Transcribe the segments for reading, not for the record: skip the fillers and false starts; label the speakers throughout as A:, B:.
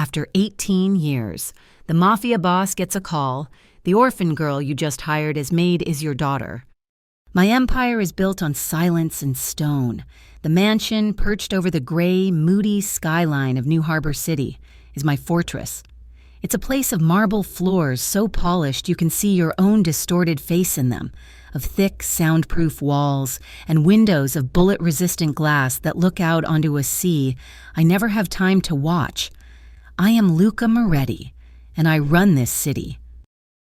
A: After 18 years, the mafia boss gets a call. The orphan girl you just hired as maid is your daughter. My empire is built on silence and stone. The mansion, perched over the gray, moody skyline of New Harbor City, is my fortress. It's a place of marble floors so polished you can see your own distorted face in them, of thick, soundproof walls, and windows of bullet-resistant glass that look out onto a sea I never have time to watch. I am Luca Moretti, and I run this city.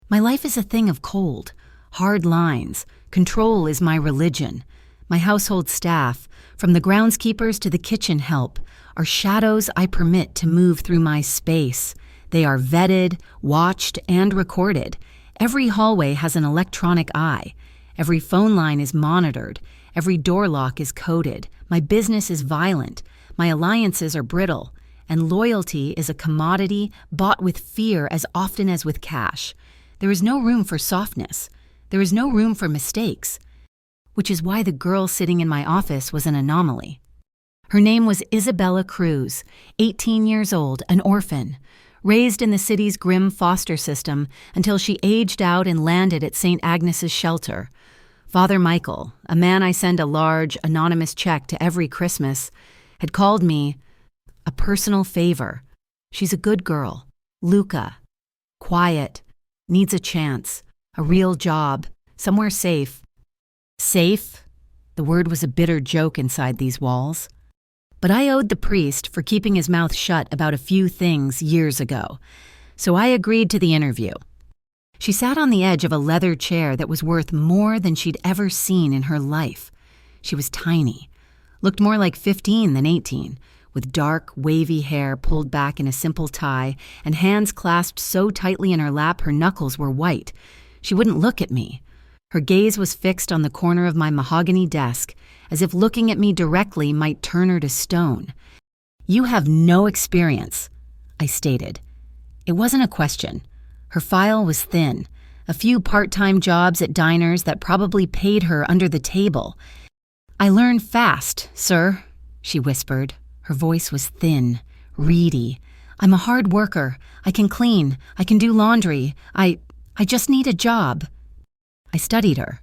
A: My life is a thing of cold, hard lines. Control is my religion. My household staff, from the groundskeepers to the kitchen help, are shadows I permit to move through my space. They are vetted, watched, and recorded. Every hallway has an electronic eye. Every phone line is monitored. Every door lock is coded. My business is violent. My alliances are brittle. And loyalty is a commodity bought with fear as often as with cash. There is no room for softness. There is no room for mistakes. Which is why the girl sitting in my office was an anomaly. Her name was Isabella Cruz, 18 years old, an orphan, raised in the city's grim foster system until she aged out and landed at St. Agnes's shelter. Father Michael, a man I send a large, anonymous check to every Christmas, had called me a personal favor. She's a good girl, Luca, quiet, needs a chance, a real job, somewhere safe. Safe? The word was a bitter joke inside these walls. But I owed the priest for keeping his mouth shut about a few things years ago, so I agreed to the interview. She sat on the edge of a leather chair that was worth more than she'd ever seen in her life. She was tiny, looked more like 15 than 18, with dark, wavy hair pulled back in a simple tie and hands clasped so tightly in her lap her knuckles were white. She wouldn't look at me. Her gaze was fixed on the corner of my mahogany desk, as if looking at me directly might turn her to stone. "You have no experience," I stated. It wasn't a question. Her file was thin, a few part-time jobs at diners that probably paid her under the table. "I learn fast, sir," she whispered. Her voice was thin, reedy. "I'm a hard worker. I can clean. I can do laundry. I just need a job." I studied her.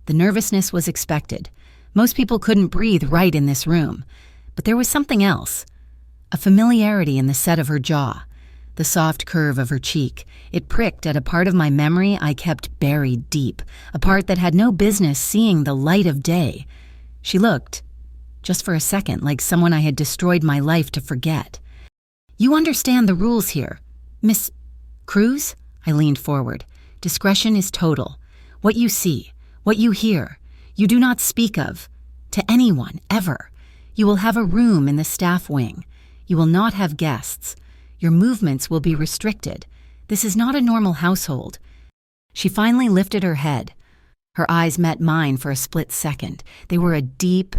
A: The nervousness was expected. Most people couldn't breathe right in this room. But there was something else. A familiarity in the set of her jaw, the soft curve of her cheek. It pricked at a part of my memory I kept buried deep, a part that had no business seeing the light of day. She looked, just for a second, like someone I had destroyed my life to forget. "You understand the rules here, Miss Cruz?" I leaned forward. "Discretion is total. What you see, what you hear, you do not speak of, to anyone, ever. You will have a room in the staff wing. You will not have guests. Your movements will be restricted. This is not a normal household." She finally lifted her head. Her eyes met mine for a split second. They were a deep,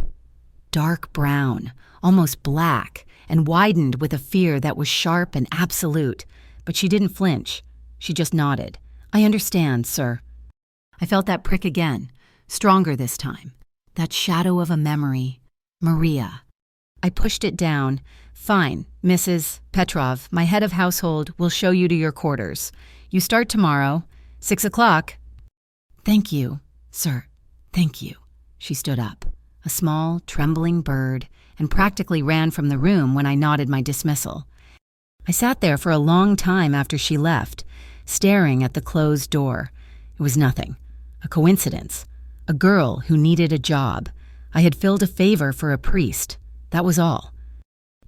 A: dark brown, almost black, and widened with a fear that was sharp and absolute. But she didn't flinch. She just nodded. "I understand, sir." I felt that prick again, stronger this time. That shadow of a memory. Maria. I pushed it down. "Fine, Mrs. Petrov, my head of household, will show you to your quarters. You start tomorrow, 6 o'clock. "Thank you, sir. Thank you." She stood up, a small, trembling bird, and practically ran from the room when I nodded my dismissal. I sat there for a long time after she left, staring at the closed door. It was nothing. A coincidence. A girl who needed a job. I had filled a favor for a priest. That was all.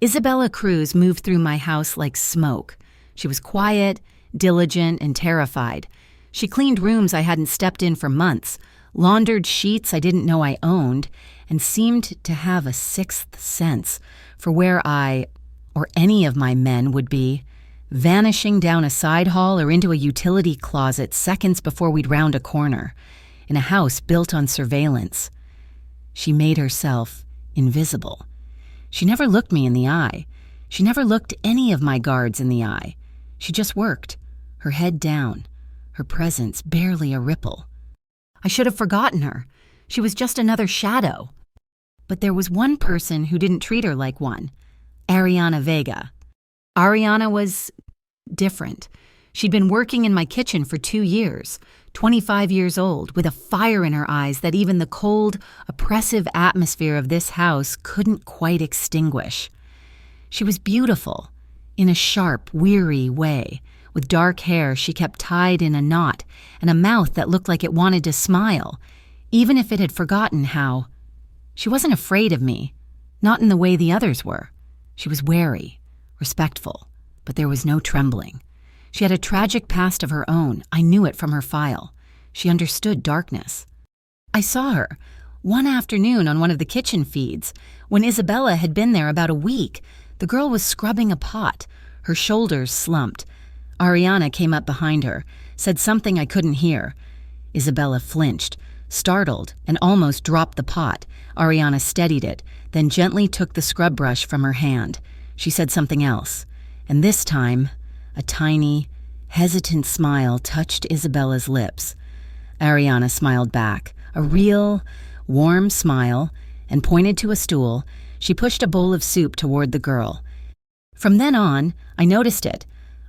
A: Isabella Cruz moved through my house like smoke. She was quiet, diligent, and terrified. She cleaned rooms I hadn't stepped in for months, laundered sheets I didn't know I owned, and seemed to have a sixth sense for where I, or any of my men, would be, vanishing down a side hall or into a utility closet seconds before we'd round a corner, in a house built on surveillance. She made herself invisible. She never looked me in the eye. She never looked any of my guards in the eye. She just worked, her head down, her presence barely a ripple. I should have forgotten her. She was just another shadow. But there was one person who didn't treat her like one, Ariana Vega. Ariana was different. She'd been working in my kitchen for 2 years, 25 years old, with a fire in her eyes that even the cold, oppressive atmosphere of this house couldn't quite extinguish. She was beautiful, in a sharp, weary way, with dark hair she kept tied in a knot and a mouth that looked like it wanted to smile, even if it had forgotten how. She wasn't afraid of me, not in the way the others were. She was wary, respectful, but there was no trembling. She had a tragic past of her own. I knew it from her file. She understood darkness. I saw her one afternoon on one of the kitchen feeds. When Isabella had been there about a week, the girl was scrubbing a pot, her shoulders slumped. Ariana came up behind her, said something I couldn't hear. Isabella flinched, startled, and almost dropped the pot. Ariana steadied it, then gently took the scrub brush from her hand. She said something else, and this time, a tiny, hesitant smile touched Isabella's lips. Ariana smiled back, a real, warm smile, and pointed to a stool. She pushed a bowl of soup toward the girl. From then on, I noticed it,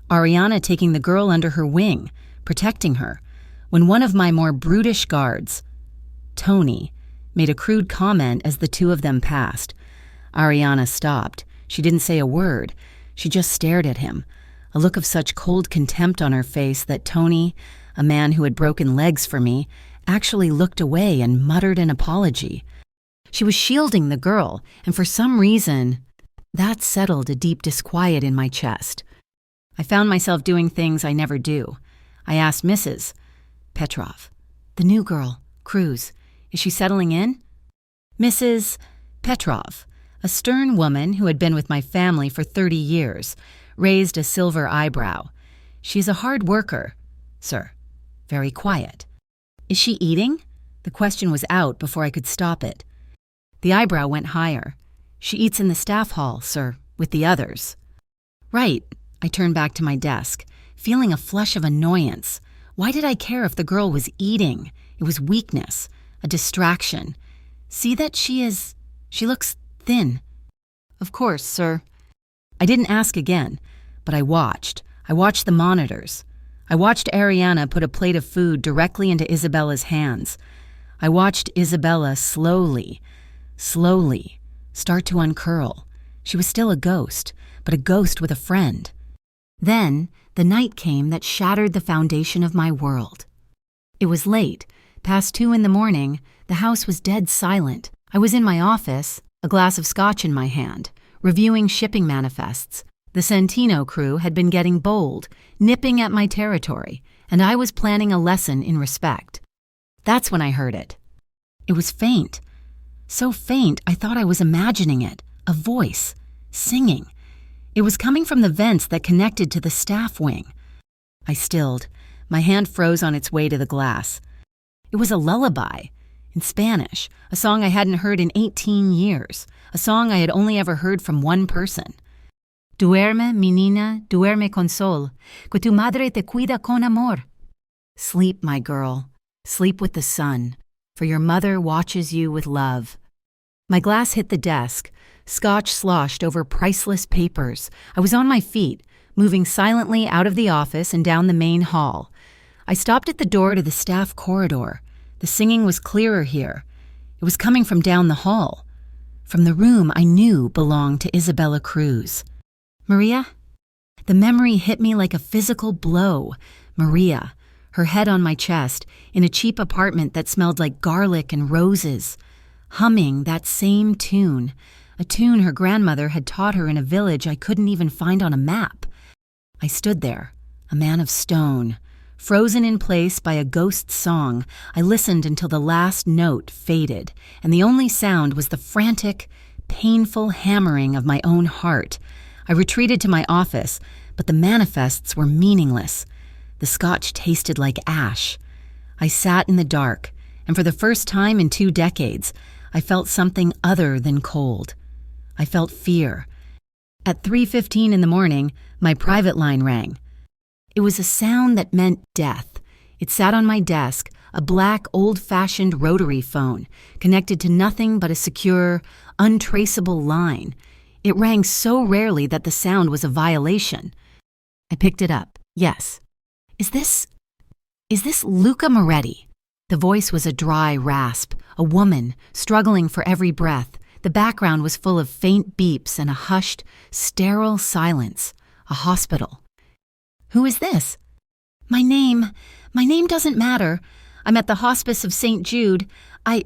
A: Ariana taking the girl under her wing, protecting her, when one of my more brutish guards, Tony, made a crude comment as the two of them passed. Ariana stopped. She didn't say a word. She just stared at him, a look of such cold contempt on her face that Tony, a man who had broken legs for me, actually looked away and muttered an apology. She was shielding the girl, and for some reason, that settled a deep disquiet in my chest. I found myself doing things I never do. I asked Mrs. Petrov, the new girl, Cruz, is she settling in? Mrs. Petrov, a stern woman who had been with my family for 30 years, raised a silver eyebrow. She's a hard worker, sir. Very quiet. Is she eating? The question was out before I could stop it. The eyebrow went higher. She eats in the staff hall, sir, with the others. Right. I turned back to my desk, feeling a flush of annoyance. Why did I care if the girl was eating? It was weakness, a distraction. See that she looks thin. Of course, sir. I didn't ask again, but I watched. I watched the monitors. I watched Ariana put a plate of food directly into Isabella's hands. I watched Isabella slowly start to uncurl. She was still a ghost, but a ghost with a friend. Then, the night came that shattered the foundation of my world. It was late, past 2 a.m. The house was dead silent. I was in my office, a glass of scotch in my hand, reviewing shipping manifests. The Santino crew had been getting bold, nipping at my territory, and I was planning a lesson in respect. That's when I heard it. It was faint. So faint I thought I was imagining it, a voice, singing. It was coming from the vents that connected to the staff wing. I stilled. My hand froze on its way to the glass. It was a lullaby, in Spanish, a song I hadn't heard in 18 years, a song I had only ever heard from one person. Duerme, mi niña, duerme con sol, que tu madre te cuida con amor. Sleep, my girl, sleep with the sun, for your mother watches you with love. My glass hit the desk, scotch sloshed over priceless papers. I was on my feet, moving silently out of the office and down the main hall. I stopped at the door to the staff corridor. The singing was clearer here. It was coming from down the hall, from the room I knew belonged to Isabella Cruz. Maria? The memory hit me like a physical blow. Maria, her head on my chest, in a cheap apartment that smelled like garlic and roses, humming that same tune, a tune her grandmother had taught her in a village I couldn't even find on a map. I stood there, a man of stone, frozen in place by a ghost song. I listened until the last note faded, and the only sound was the frantic, painful hammering of my own heart. I retreated to my office, but the manifests were meaningless. The scotch tasted like ash. I sat in the dark, and for the first time in 2 decades, I felt something other than cold. I felt fear. At 3:15 in the morning, my private line rang. It was a sound that meant death. It sat on my desk, a black, old-fashioned rotary phone, connected to nothing but a secure, untraceable line. It rang so rarely that the sound was a violation. I picked it up. Yes. Is this Luca Moretti? The voice was a dry rasp, a woman, struggling for every breath. The background was full of faint beeps and a hushed, sterile silence. A hospital. Who is this? My name doesn't matter. I'm at the hospice of St. Jude. I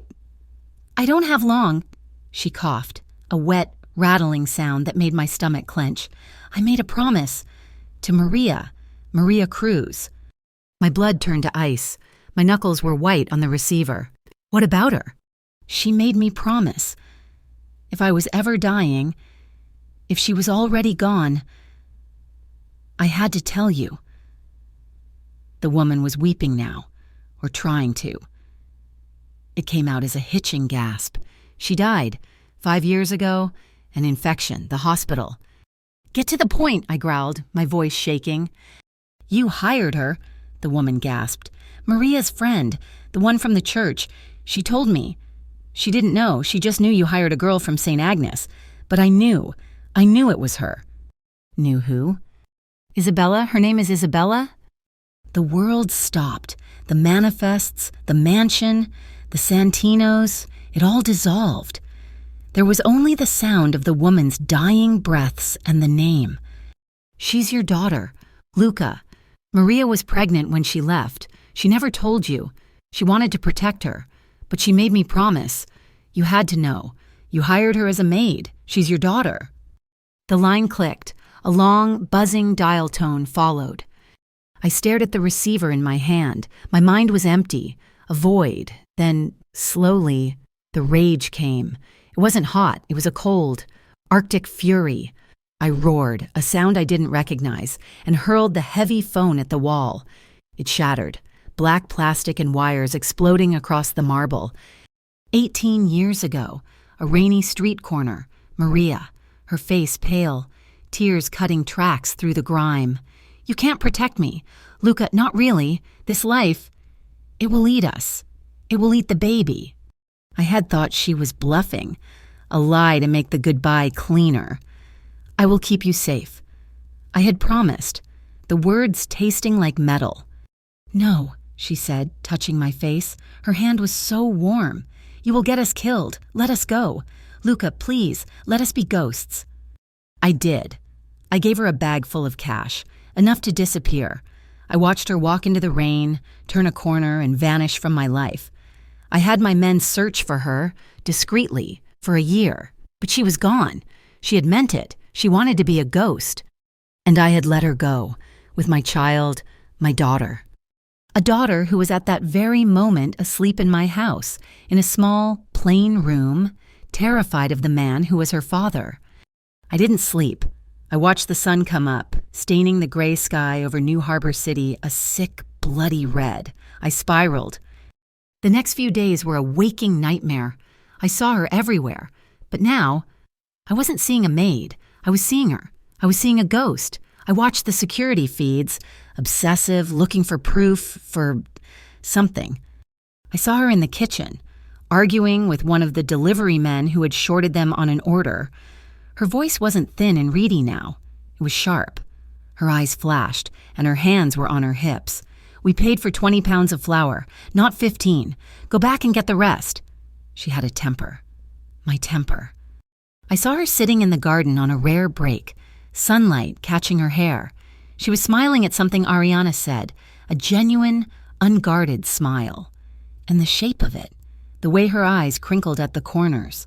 A: don't have long. She coughed, a wet, rattling sound that made my stomach clench. I made a promise. To Maria Cruz. My blood turned to ice. My knuckles were white on the receiver. What about her? She made me promise. If I was ever dying, if she was already gone, I had to tell you. The woman was weeping now, or trying to. It came out as a hitching gasp. She died 5 years ago, an infection, the hospital. Get to the point, I growled, my voice shaking. You hired her, the woman gasped. Maria's friend, the one from the church. She told me. She didn't know, she just knew you hired a girl from St. Agnes. But I knew it was her. Knew who? Isabella? Her name is Isabella? The world stopped. The manifests, the mansion, the Santinos, it all dissolved. There was only the sound of the woman's dying breaths and the name. She's your daughter, Luca. Maria was pregnant when she left. She never told you. She wanted to protect her. But she made me promise. You had to know. You hired her as a maid. She's your daughter. The line clicked. A long, buzzing dial tone followed. I stared at the receiver in my hand. My mind was empty, a void. Then, slowly, the rage came. It wasn't hot, it was a cold, Arctic fury. I roared, a sound I didn't recognize, and hurled the heavy phone at the wall. It shattered, black plastic and wires exploding across the marble. 18 years ago, a rainy street corner, Maria, her face pale, tears cutting tracks through the grime. You can't protect me. Luca, not really. This life, it will eat us. It will eat the baby. I had thought she was bluffing, a lie to make the goodbye cleaner. I will keep you safe. I had promised, the words tasting like metal. No, she said, touching my face. Her hand was so warm. You will get us killed. Let us go. Luca, please, let us be ghosts. I did. I gave her a bag full of cash, enough to disappear. I watched her walk into the rain, turn a corner, and vanish from my life. I had my men search for her, discreetly, for a year. But she was gone. She had meant it. She wanted to be a ghost. And I had let her go, with my child, my daughter. A daughter who was at that very moment asleep in my house, in a small, plain room, terrified of the man who was her father. I didn't sleep. I watched the sun come up, staining the gray sky over New Harbor City a sick, bloody red. I spiraled. The next few days were a waking nightmare. I saw her everywhere. But now, I wasn't seeing a maid. I was seeing her. I was seeing a ghost. I watched the security feeds, obsessive, looking for proof, for something. I saw her in the kitchen, arguing with one of the delivery men who had shorted them on an order. Her voice wasn't thin and reedy now. It was sharp. Her eyes flashed, and her hands were on her hips. We paid for 20 pounds of flour, not 15. Go back and get the rest. She had a temper. My temper. I saw her sitting in the garden on a rare break, sunlight catching her hair. She was smiling at something Ariana said, a genuine, unguarded smile. And the shape of it, the way her eyes crinkled at the corners.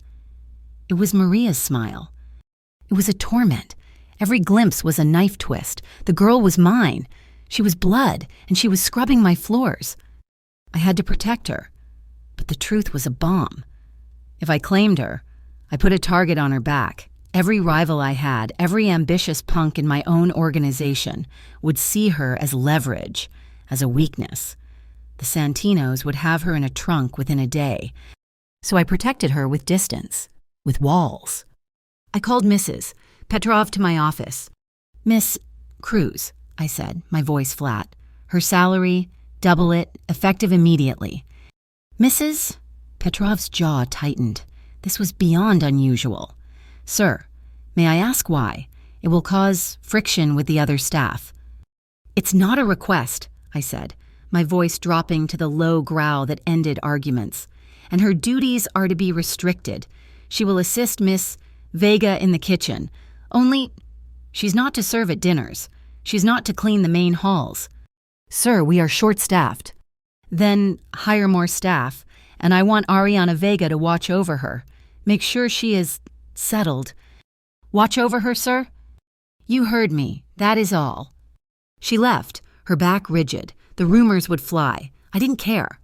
A: It was Maria's smile. It was a torment. Every glimpse was a knife twist. The girl was mine. She was blood, and she was scrubbing my floors. I had to protect her. But the truth was a bomb. If I claimed her, I put a target on her back. Every rival I had, every ambitious punk in my own organization, would see her as leverage, as a weakness. The Santinos would have her in a trunk within a day. So I protected her with distance, with walls. I called Mrs. Petrov to my office. Miss Cruz, I said, my voice flat. Her salary, double it, effective immediately. Mrs. Petrov's jaw tightened. This was beyond unusual. Sir, May I ask why? It will cause friction with the other staff. It's not a request, I said, my voice dropping to the low growl that ended arguments. And her duties are to be restricted. She will assist Miss Vega in the kitchen. Only, she's not to serve at dinners. She's not to clean the main halls. Sir, we are short-staffed. Then hire more staff, and I want Ariana Vega to watch over her. Make sure she is settled. Watch over her, sir? You heard me. That is all. She left, her back rigid. The rumors would fly. I didn't care.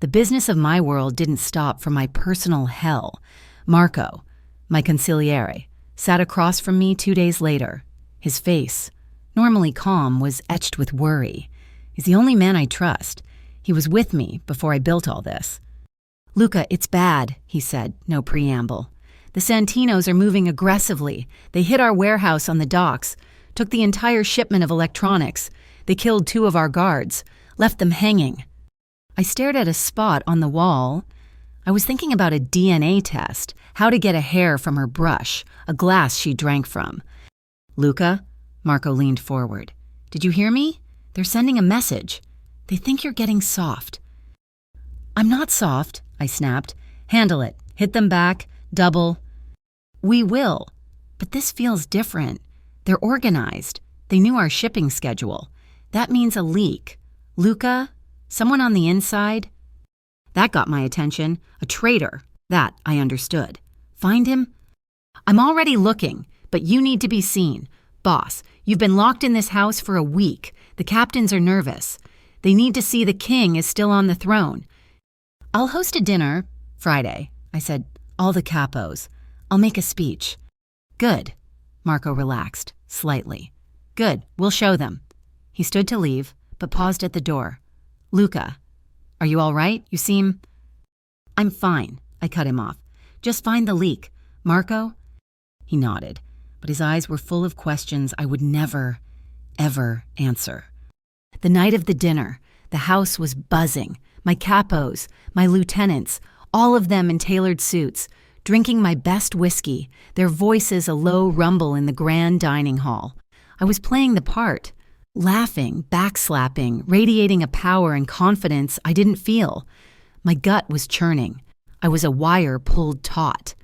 A: The business of my world didn't stop for my personal hell. Marco, my consigliere, sat across from me 2 days later. His face, normally calm, was etched with worry. He's the only man I trust. He was with me before I built all this. Luca, it's bad, he said, no preamble. The Santinos are moving aggressively. They hit our warehouse on the docks, took the entire shipment of electronics. They killed 2 of our guards, left them hanging. I stared at a spot on the wall. I was thinking about a DNA test, how to get a hair from her brush, a glass she drank from. Luca, Marco leaned forward. Did you hear me? They're sending a message. They think you're getting soft. I'm not soft, I snapped. Handle it. Hit them back. Double. We will. But this feels different. They're organized. They knew our shipping schedule. That means a leak. Luca? Someone on the inside? That got my attention. A traitor. That I understood. Find him? I'm already looking, but you need to be seen. Boss, you've been locked in this house for a week. The captains are nervous. They need to see the king is still on the throne. I'll host a dinner Friday, I said. All the capos. I'll make a speech. Good. Marco relaxed, slightly. Good, we'll show them. He stood to leave, but paused at the door. Luca, are you all right? You seem... I'm fine, I cut him off. Just find the leak. Marco? He nodded, but his eyes were full of questions I would never, ever answer. The night of the dinner, the house was buzzing. My capos, my lieutenants, all of them in tailored suits, drinking my best whiskey, their voices a low rumble in the grand dining hall. I was playing the part, laughing, backslapping, radiating a power and confidence I didn't feel. My gut was churning. I was a wire pulled taut.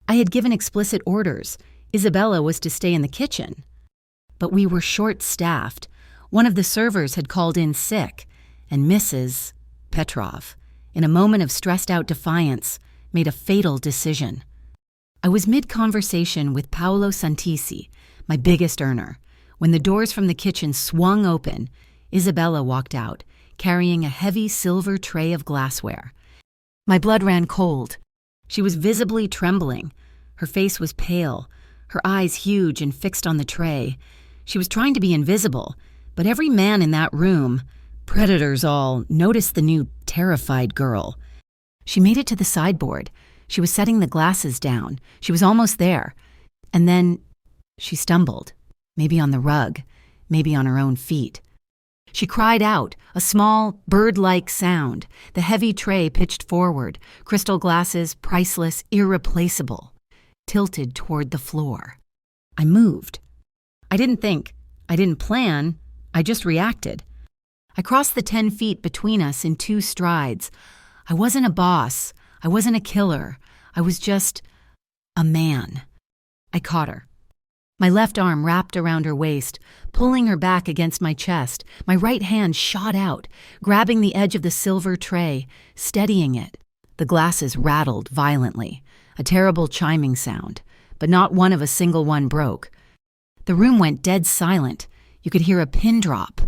A: I had given explicit orders. Isabella was to stay in the kitchen. But we were short-staffed. One of the servers had called in sick, and Mrs. Petrov, in a moment of stressed-out defiance, made a fatal decision. I was mid-conversation with Paolo Santisi, my biggest earner. When the doors from the kitchen swung open, Isabella walked out, carrying a heavy silver tray of glassware. My blood ran cold. She was visibly trembling. Her face was pale, her eyes huge and fixed on the tray. She was trying to be invisible, but every man in that room, predators all, noticed the new terrified girl. She made it to the sideboard. She was setting the glasses down. She was almost there. And then she stumbled, maybe on the rug, maybe on her own feet. She cried out, a small, bird-like sound, the heavy tray pitched forward, crystal glasses, priceless, irreplaceable, tilted toward the floor. I moved. I didn't think. I didn't plan. I just reacted. I crossed the 10 feet between us in 2 strides. I wasn't a boss. I wasn't a killer. I was just a man. I caught her. My left arm wrapped around her waist, pulling her back against my chest. My right hand shot out, grabbing the edge of the silver tray, steadying it. The glasses rattled violently, a terrible chiming sound, but not one of a single one broke. The room went dead silent. You could hear a pin drop.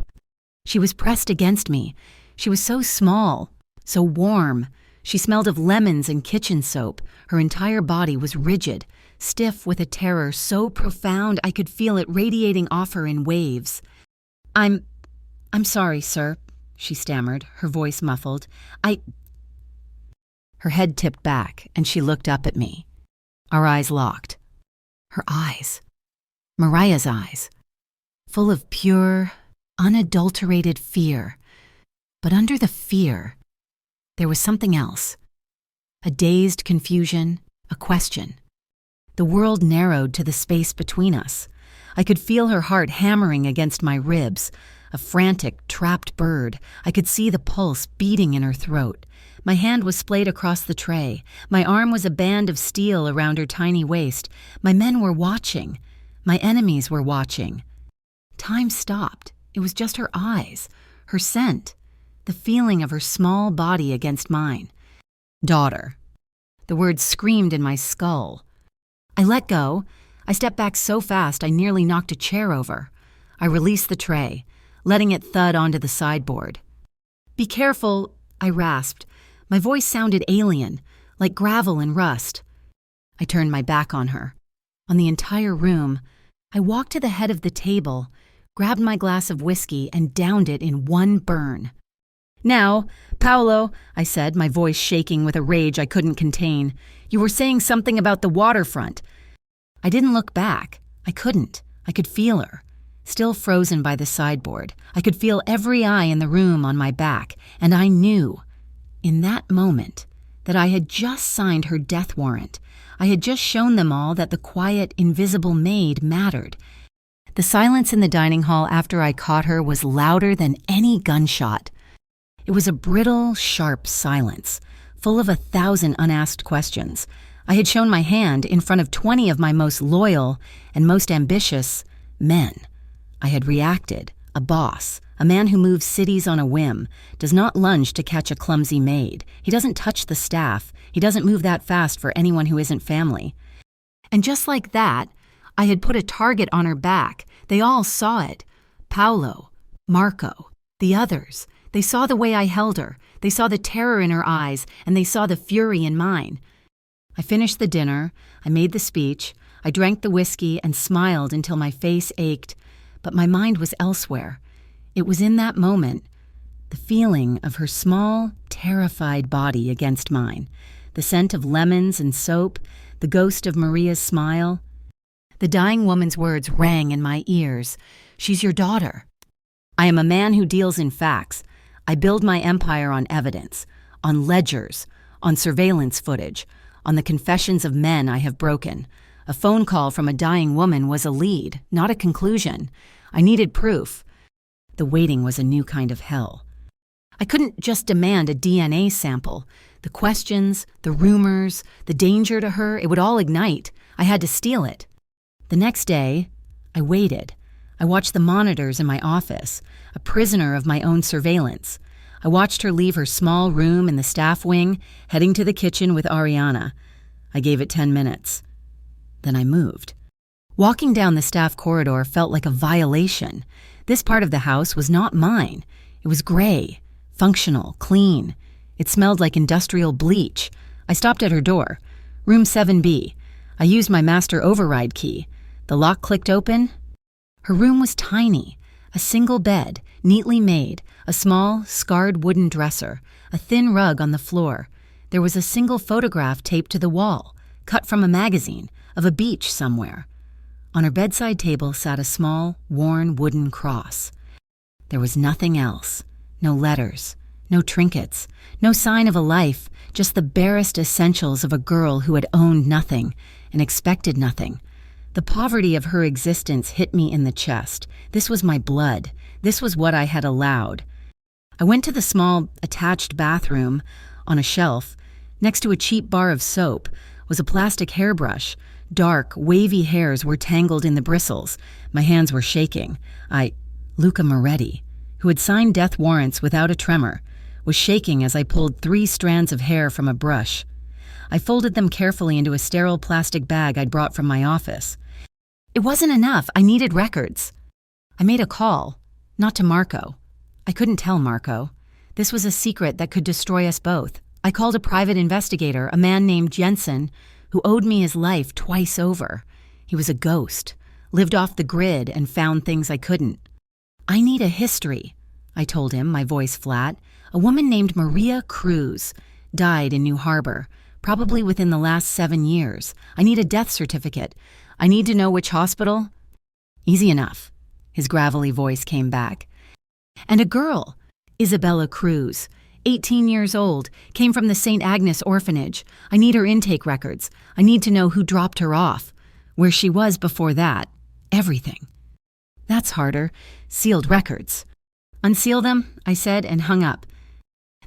A: She was pressed against me. She was so small, so warm. She smelled of lemons and kitchen soap. Her entire body was rigid, stiff with a terror so profound I could feel it radiating off her in waves. I'm sorry, sir, she stammered, her voice muffled. Her head tipped back, and she looked up at me. Our eyes locked. Her eyes. Mariah's eyes. Full of pure, unadulterated fear. But under the fear, there was something else. A dazed confusion, a question. The world narrowed to the space between us. I could feel her heart hammering against my ribs, a frantic, trapped bird. I could see the pulse beating in her throat. My hand was splayed across the tray. My arm was a band of steel around her tiny waist. My men were watching. My enemies were watching. Time stopped. It was just her eyes, her scent, the feeling of her small body against mine. Daughter. The words screamed in my skull. I let go. I stepped back so fast I nearly knocked a chair over. I released the tray, letting it thud onto the sideboard. Be careful, I rasped. My voice sounded alien, like gravel and rust. I turned my back on her. On the entire room, I walked to the head of the table, grabbed my glass of whiskey, and downed it in one burn. Now, Paolo, I said, my voice shaking with a rage I couldn't contain, you were saying something about the waterfront. I didn't look back. I couldn't. I could feel her, still frozen by the sideboard. I could feel every eye in the room on my back, and I knew, in that moment, that I had just signed her death warrant. I had just shown them all that the quiet, invisible maid mattered. The silence in the dining hall after I caught her was louder than any gunshot. It was a brittle, sharp silence, full of 1,000 unasked questions. I had shown my hand in front of 20 of my most loyal and most ambitious men. I had reacted, a boss, a man who moves cities on a whim, does not lunge to catch a clumsy maid. He doesn't touch the staff. He doesn't move that fast for anyone who isn't family. And just like that, I had put a target on her back. They all saw it. Paolo, Marco, the others. They saw the way I held her. They saw the terror in her eyes, and they saw the fury in mine. I finished the dinner. I made the speech. I drank the whiskey and smiled until my face ached, but my mind was elsewhere. It was in that moment, the feeling of her small, terrified body against mine, the scent of lemons and soap, the ghost of Maria's smile. The dying woman's words rang in my ears. She's your daughter. I am a man who deals in facts. I build my empire on evidence, on ledgers, on surveillance footage, on the confessions of men I have broken. A phone call from a dying woman was a lead, not a conclusion. I needed proof. The waiting was a new kind of hell. I couldn't just demand a DNA sample. The questions, the rumors, the danger to her, it would all ignite. I had to steal it. The next day, I waited. I watched the monitors in my office, a prisoner of my own surveillance. I watched her leave her small room in the staff wing, heading to the kitchen with Ariana. I gave it 10 minutes. Then I moved. Walking down the staff corridor felt like a violation. This part of the house was not mine. It was gray, functional, clean. It smelled like industrial bleach. I stopped at her door. Room 7B. I used my master override key. The lock clicked open. Her room was tiny. A single bed, neatly made, a small, scarred wooden dresser, a thin rug on the floor. There was a single photograph taped to the wall, cut from a magazine, of a beach somewhere. On her bedside table sat a small, worn wooden cross. There was nothing else. No letters, no trinkets, no sign of a life, just the barest essentials of a girl who had owned nothing and expected nothing. The poverty of her existence hit me in the chest. This was my blood. This was what I had allowed. I went to the small, attached bathroom. On a shelf, next to a cheap bar of soap, was a plastic hairbrush. Dark, wavy hairs were tangled in the bristles. My hands were shaking. Luca Moretti, who had signed death warrants without a tremor, was shaking as I pulled 3 strands of hair from a brush. I folded them carefully into a sterile plastic bag I'd brought from my office. It wasn't enough. I needed records. I made a call, not to Marco. I couldn't tell Marco. This was a secret that could destroy us both. I called a private investigator, a man named Jensen, who owed me his life twice over. He was a ghost, lived off the grid and found things I couldn't. I need a history, I told him, my voice flat. A woman named Maria Cruz died in New Harbor, probably within the last 7 years. I need a death certificate. I need to know which hospital. Easy enough, his gravelly voice came back. And a girl, Isabella Cruz. 18 years old, came from the St. Agnes orphanage. I need her intake records. I need to know who dropped her off, where she was before that, everything. That's harder. Sealed records. Unseal them, I said, and hung up.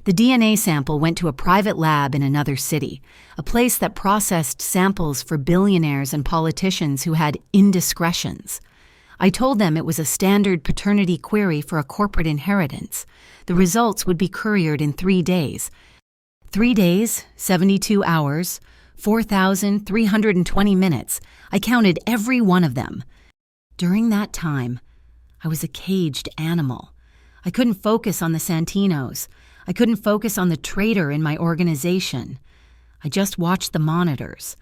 A: The DNA sample went to a private lab in another city, a place that processed samples for billionaires and politicians who had indiscretions. I told them it was a standard paternity query for a corporate inheritance. The results would be couriered in 3 days. 3 days, 72 hours, 4,320 minutes. I counted every one of them. During that time, I was a caged animal. I couldn't focus on the Santinos. I couldn't focus on the traitor in my organization. I just watched the monitors.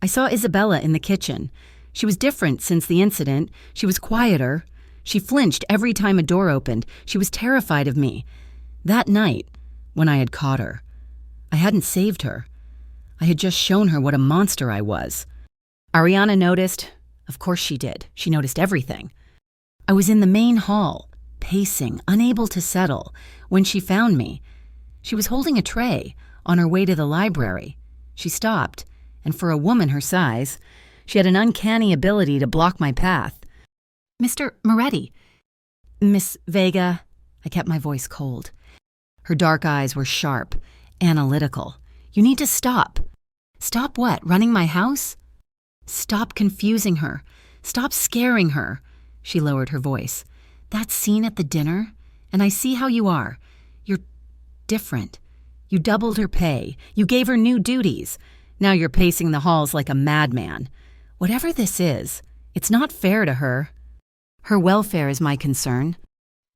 A: I saw Isabella in the kitchen. She was different since the incident. She was quieter. She flinched every time a door opened. She was terrified of me. That night, when I had caught her, I hadn't saved her. I had just shown her what a monster I was. Ariana noticed. Of course she did. She noticed everything. I was in the main hall, pacing, unable to settle, when she found me. She was holding a tray on her way to the library. She stopped, and for a woman her size, she had an uncanny ability to block my path. Mr. Moretti. Miss Vega. I kept my voice cold. Her dark eyes were sharp, analytical. You need to stop. Stop what? Running my house? Stop confusing her. Stop scaring her. She lowered her voice. That scene at the dinner, and I see how you are. You're different. You doubled her pay. You gave her new duties. Now you're pacing the halls like a madman. Whatever this is, it's not fair to her. Her welfare is my concern.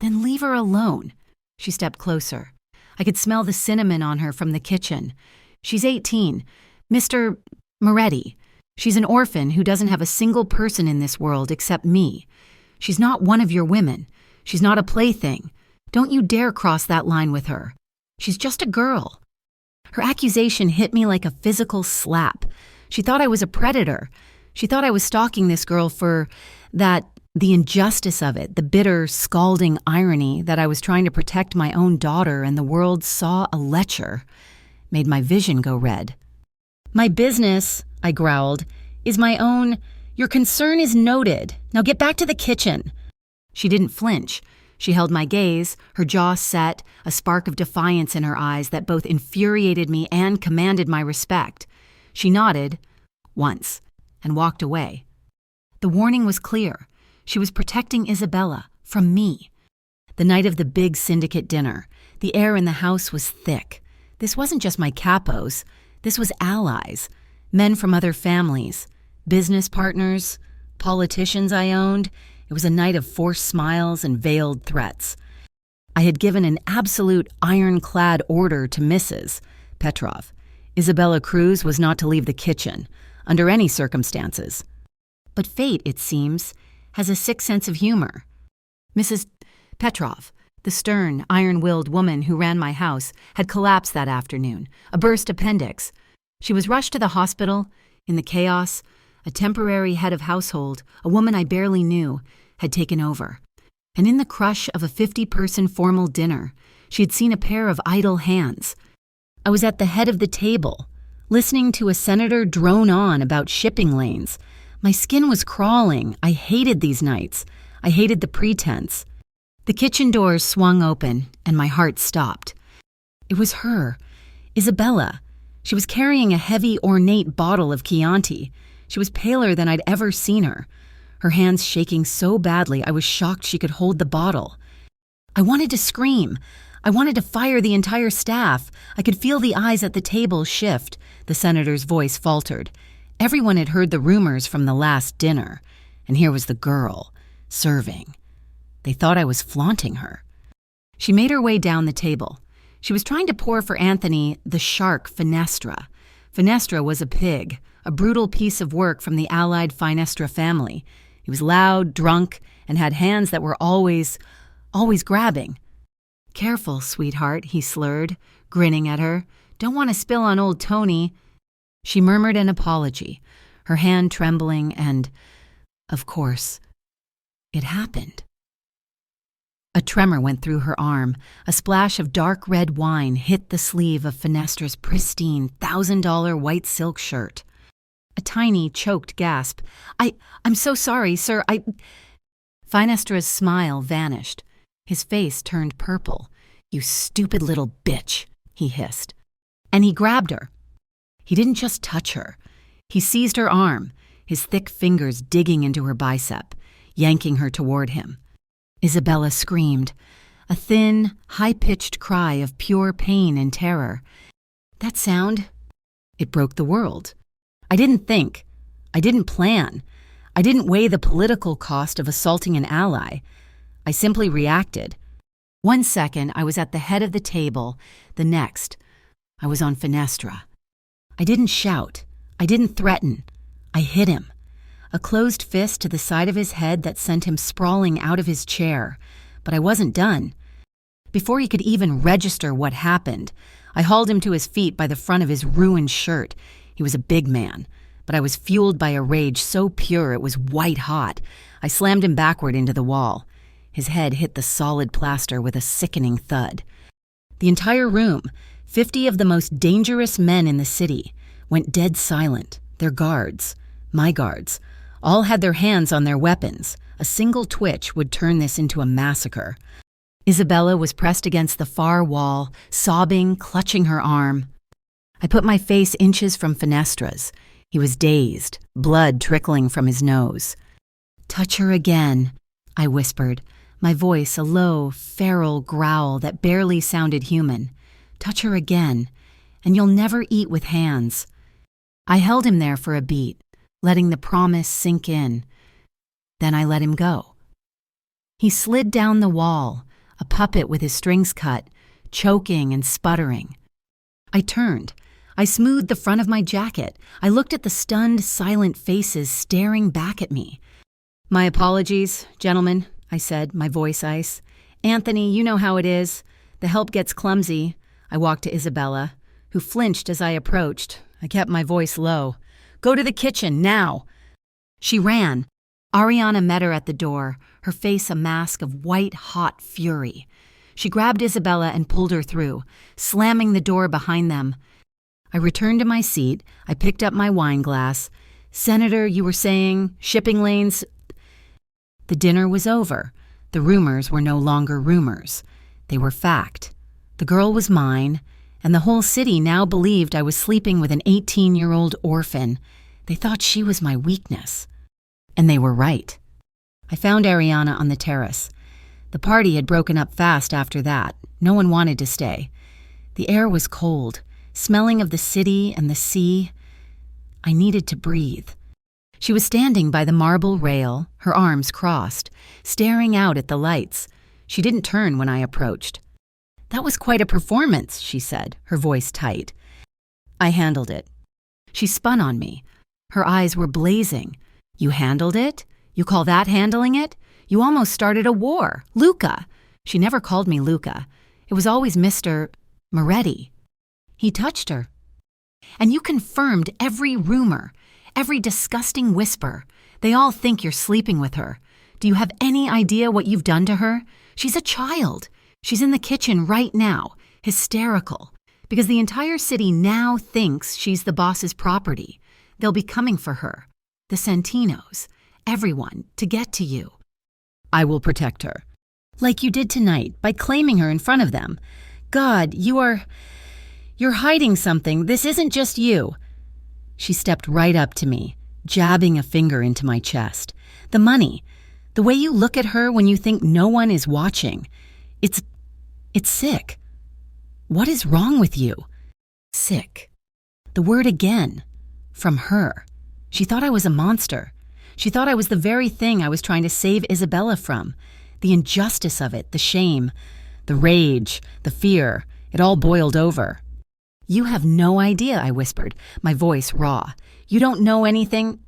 A: Then leave her alone. She stepped closer. I could smell the cinnamon on her from the kitchen. She's 18. Mr. Moretti. She's an orphan who doesn't have a single person in this world except me. She's not one of your women. She's not a plaything. Don't you dare cross that line with her. She's just a girl. Her accusation hit me like a physical slap. She thought I was a predator. She thought I was stalking this girl for the injustice of it, the bitter, scalding irony that I was trying to protect my own daughter and the world saw a lecher, made my vision go red. My business, I growled, is my own. Your concern is noted. Now get back to the kitchen. She didn't flinch. She held my gaze, her jaw set, a spark of defiance in her eyes that both infuriated me and commanded my respect. She nodded, once, and walked away. The warning was clear. She was protecting Isabella from me. The night of the big syndicate dinner, the air in the house was thick. This wasn't just my capos. This was allies, men from other families, business partners, politicians I owned. It was a night of forced smiles and veiled threats. I had given an absolute ironclad order to Mrs. Petrov. Isabella Cruz was not to leave the kitchen, under any circumstances. But fate, it seems, has a sick sense of humor. Mrs. Petrov, the stern, iron-willed woman who ran my house, had collapsed that afternoon, a burst appendix. She was rushed to the hospital. In the chaos, a temporary head of household, a woman I barely knew, had taken over. And in the crush of a 50-person formal dinner, she had seen a pair of idle hands. I was at the head of the table, listening to a senator drone on about shipping lanes. My skin was crawling. I hated these nights. I hated the pretense. The kitchen doors swung open, and my heart stopped. It was her, Isabella. She was carrying a heavy, ornate bottle of Chianti. She was paler than I'd ever seen her. Her hands shaking so badly I was shocked she could hold the bottle. I wanted to scream. I wanted to fire the entire staff. I could feel the eyes at the table shift. The senator's voice faltered. Everyone had heard the rumors from the last dinner, and here was the girl, serving. They thought I was flaunting her. She made her way down the table. She was trying to pour for Anthony the shark Finestra. Finestra was a pig, a brutal piece of work from the allied Finestra family. He was loud, drunk, and had hands that were always grabbing. "Careful, sweetheart," he slurred, grinning at her. "Don't want to spill on old Tony." She murmured an apology, her hand trembling, and, of course, it happened. A A tremor went through her arm. A splash of dark red wine hit the sleeve of Fenestra's pristine $1,000 white silk shirt. A tiny, choked gasp. I'm so sorry, sir, Fenestra's smile vanished. His face turned purple. "You stupid little bitch," he hissed. And he grabbed her. He didn't just touch her. He seized her arm, his thick fingers digging into her bicep, yanking her toward him. Isabella screamed, a thin, high-pitched cry of pure pain and terror. That sound, it broke the world. I didn't think. I didn't plan. I didn't weigh the political cost of assaulting an ally. I simply reacted. 1 second, I was at the head of the table. The next, I was on Fenestra. I didn't shout. I didn't threaten. I hit him. A closed fist to the side of his head that sent him sprawling out of his chair. But I wasn't done. Before he could even register what happened, I hauled him to his feet by the front of his ruined shirt. He was a big man, but I was fueled by a rage so pure it was white hot. I slammed him backward into the wall. His head hit the solid plaster with a sickening thud. The entire room, 50 of the most dangerous men in the city, went dead silent. Their guards, my guards, all had their hands on their weapons. A single twitch would turn this into a massacre. Isabella was pressed against the far wall, sobbing, clutching her arm. I put my face inches from Fenestra's. He was dazed, blood trickling from his nose. "Touch her again," I whispered, my voice a low, feral growl that barely sounded human. "Touch her again, and you'll never eat with hands." I held him there for a beat, letting the promise sink in. Then I let him go. He slid down the wall, a puppet with his strings cut, choking and sputtering. I turned. I smoothed the front of my jacket. I looked at the stunned, silent faces staring back at me. "My apologies, gentlemen," I said, my voice ice. "Anthony, you know how it is. The help gets clumsy." I walked to Isabella, who flinched as I approached. I kept my voice low. "Go to the kitchen, now!" She ran. Ariana met her at the door, her face a mask of white-hot fury. She grabbed Isabella and pulled her through, slamming the door behind them. I returned to my seat. I picked up my wine glass. "Senator, you were saying, shipping lanes..." The dinner was over. The rumors were no longer rumors. They were fact. The girl was mine, and the whole city now believed I was sleeping with an 18-year-old orphan. They thought she was my weakness. And they were right. I found Ariana on the terrace. The party had broken up fast after that. No one wanted to stay. The air was cold, smelling of the city and the sea. I needed to breathe. She was standing by the marble rail, her arms crossed, staring out at the lights. She didn't turn when I approached. "That was quite a performance," she said, her voice tight. I handled it. She spun on me. Her eyes were blazing. "You handled it? You call that handling it? You almost started a war. Luca." She never called me Luca. It was always Mr. Moretti. He touched her. "And you confirmed every rumor, every disgusting whisper. They all think you're sleeping with her. Do you have any idea what you've done to her? She's a child. She's in the kitchen right now, hysterical, because the entire city now thinks she's the boss's property. They'll be coming for her. The Santinos, everyone, to get to you." "I will protect her." "Like you did tonight, by claiming her in front of them. God, you're hiding something. This isn't just you." She stepped right up to me, jabbing a finger into my chest. "The money, the way you look at her when you think no one is watching. It's sick. What is wrong with you?" Sick. The word again. From her. She thought I was a monster. She thought I was the very thing I was trying to save Isabella from. The injustice of it, the shame, the rage, the fear, it all boiled over. "You have no idea," I whispered, my voice raw. "You don't know anything?"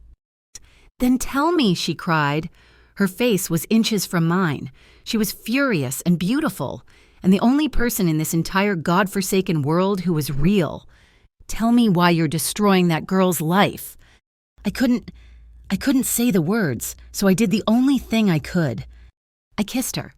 A: "Then tell me," she cried. Her face was inches from mine. She was furious and beautiful, and the only person in this entire godforsaken world who was real. "Tell me why you're destroying that girl's life." I couldn't say the words, so I did the only thing I could. I kissed her.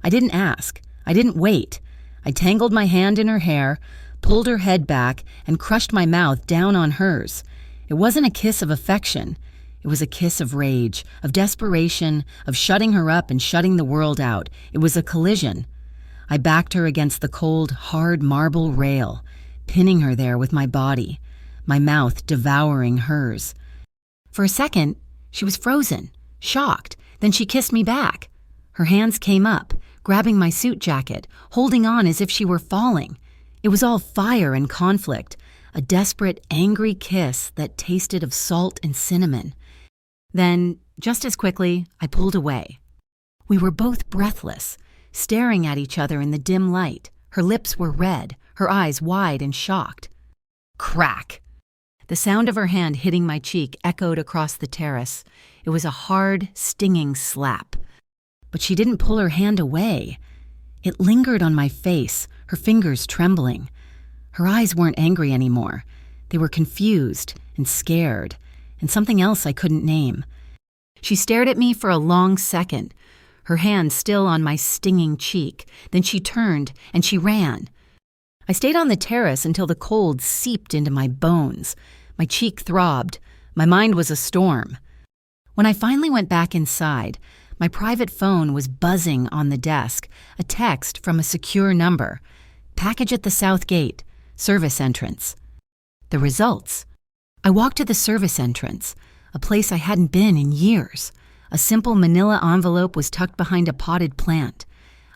A: I didn't ask. I didn't wait. I tangled my hand in her hair, pulled her head back, and crushed my mouth down on hers. It wasn't a kiss of affection. It was a kiss of rage, of desperation, of shutting her up and shutting the world out. It was a collision. I backed her against the cold, hard marble rail, pinning her there with my body, my mouth devouring hers. For a second, she was frozen, shocked. Then she kissed me back. Her hands came up, grabbing my suit jacket, holding on as if she were falling. It was all fire and conflict, a desperate, angry kiss that tasted of salt and cinnamon. Then, just as quickly, I pulled away. We were both breathless, staring at each other in the dim light. Her lips were red, her eyes wide and shocked. Crack! The sound of her hand hitting my cheek echoed across the terrace. It was a hard, stinging slap. But she didn't pull her hand away. It lingered on my face, her fingers trembling. Her eyes weren't angry anymore. They were confused and scared, and something else I couldn't name. She stared at me for a long second, her hand still on my stinging cheek. Then she turned and she ran. I stayed on the terrace until the cold seeped into my bones. My cheek throbbed. My mind was a storm. When I finally went back inside, my private phone was buzzing on the desk, a text from a secure number. Package at the south gate, service entrance. The results. I walked to the service entrance, a place I hadn't been in years. A simple manila envelope was tucked behind a potted plant.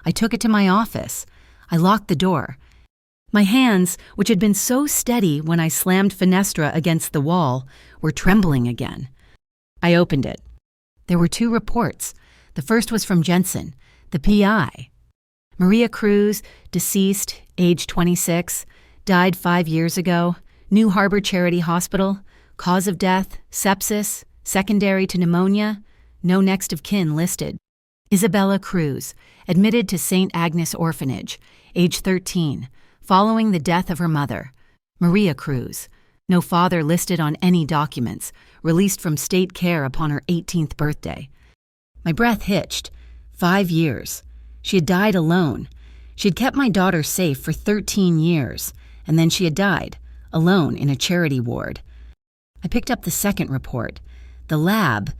A: I took it to my office. I locked the door. My hands, which had been so steady when I slammed Fenestra against the wall, were trembling again. I opened it. There were 2 reports. The first was from Jensen, the PI. Maria Cruz, deceased, age 26, died 5 years ago, New Harbor Charity Hospital, cause of death, sepsis, secondary to pneumonia, no next of kin listed. Isabella Cruz, admitted to St. Agnes Orphanage, age 13, following the death of her mother. Maria Cruz, no father listed on any documents, released from state care upon her 18th birthday. My breath hitched. 5 years. She had died alone. She had kept my daughter safe for 13 years, and then she had died, alone in a charity ward. I picked up the second report. The lab.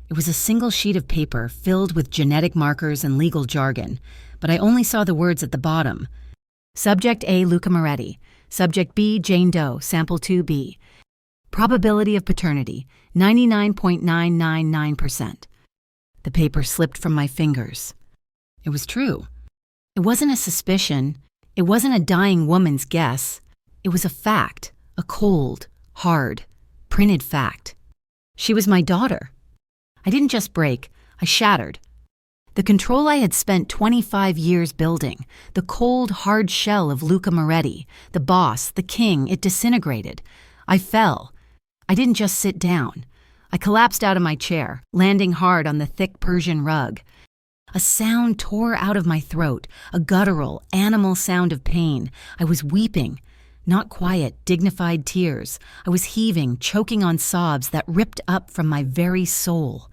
A: It was a single sheet of paper filled with genetic markers and legal jargon, but I only saw the words at the bottom. Subject A, Luca Moretti. Subject B, Jane Doe, sample 2B. Probability of paternity, 99.999%. The paper slipped from my fingers. It was true. It wasn't a suspicion. It wasn't a dying woman's guess. It was a fact, a cold, hard, printed fact. She was my daughter. I didn't just break, I shattered. The control I had spent 25 years building, the cold, hard shell of Luca Moretti, the boss, the king, it disintegrated. I fell. I didn't just sit down. I collapsed out of my chair, landing hard on the thick Persian rug. A sound tore out of my throat, a guttural, animal sound of pain. I was weeping. Not quiet, dignified tears. I was heaving, choking on sobs that ripped up from my very soul.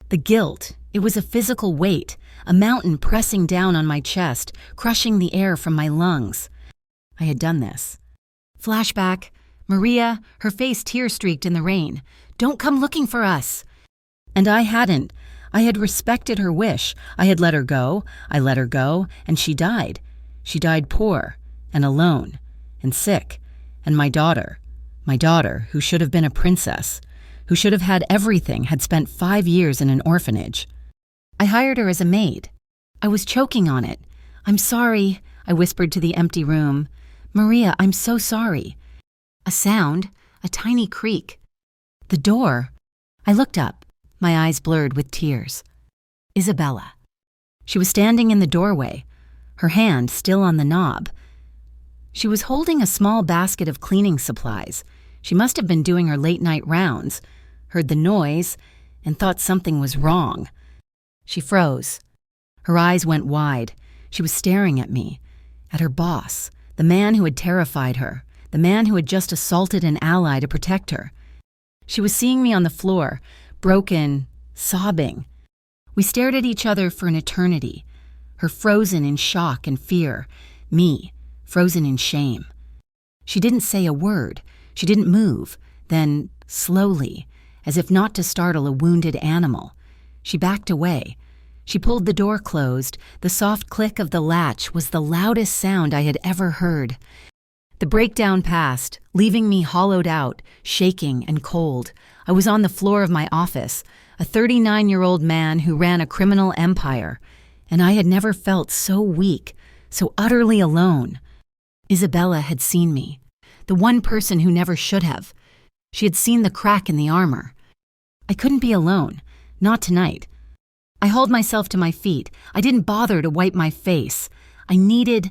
A: The guilt, it was a physical weight, a mountain pressing down on my chest, crushing the air from my lungs. I had done this. Flashback. Maria, her face tear-streaked in the rain. Don't come looking for us. And I hadn't. I had respected her wish. I had let her go. I let her go, and she died. She died poor, and alone, and sick. And my daughter, who should have been a princess, who should have had everything, had spent 5 years in an orphanage. I hired her as a maid. I was choking on it. I'm sorry, I whispered to the empty room. Maria, I'm so sorry. A sound, a tiny creak. The door. I looked up, my eyes blurred with tears. Isabella. She was standing in the doorway, her hand still on the knob. She was holding a small basket of cleaning supplies. She must have been doing her late-night rounds, heard the noise, and thought something was wrong. She froze. Her eyes went wide. She was staring at me, at her boss, the man who had terrified her, the man who had just assaulted an ally to protect her. She was seeing me on the floor, broken, sobbing. We stared at each other for an eternity. her frozen in shock and fear, me, frozen in shame. She didn't say a word. She didn't move. Then, slowly, as if not to startle a wounded animal, she backed away. She pulled the door closed. The soft click of the latch was the loudest sound I had ever heard. The breakdown passed, leaving me hollowed out, shaking and cold. I was on the floor of my office, a 39-year-old man who ran a criminal empire, and I had never felt so weak, so utterly alone. Isabella had seen me, the one person who never should have. She had seen the crack in the armor. I couldn't be alone, not tonight. I hauled myself to my feet. I didn't bother to wipe my face. I needed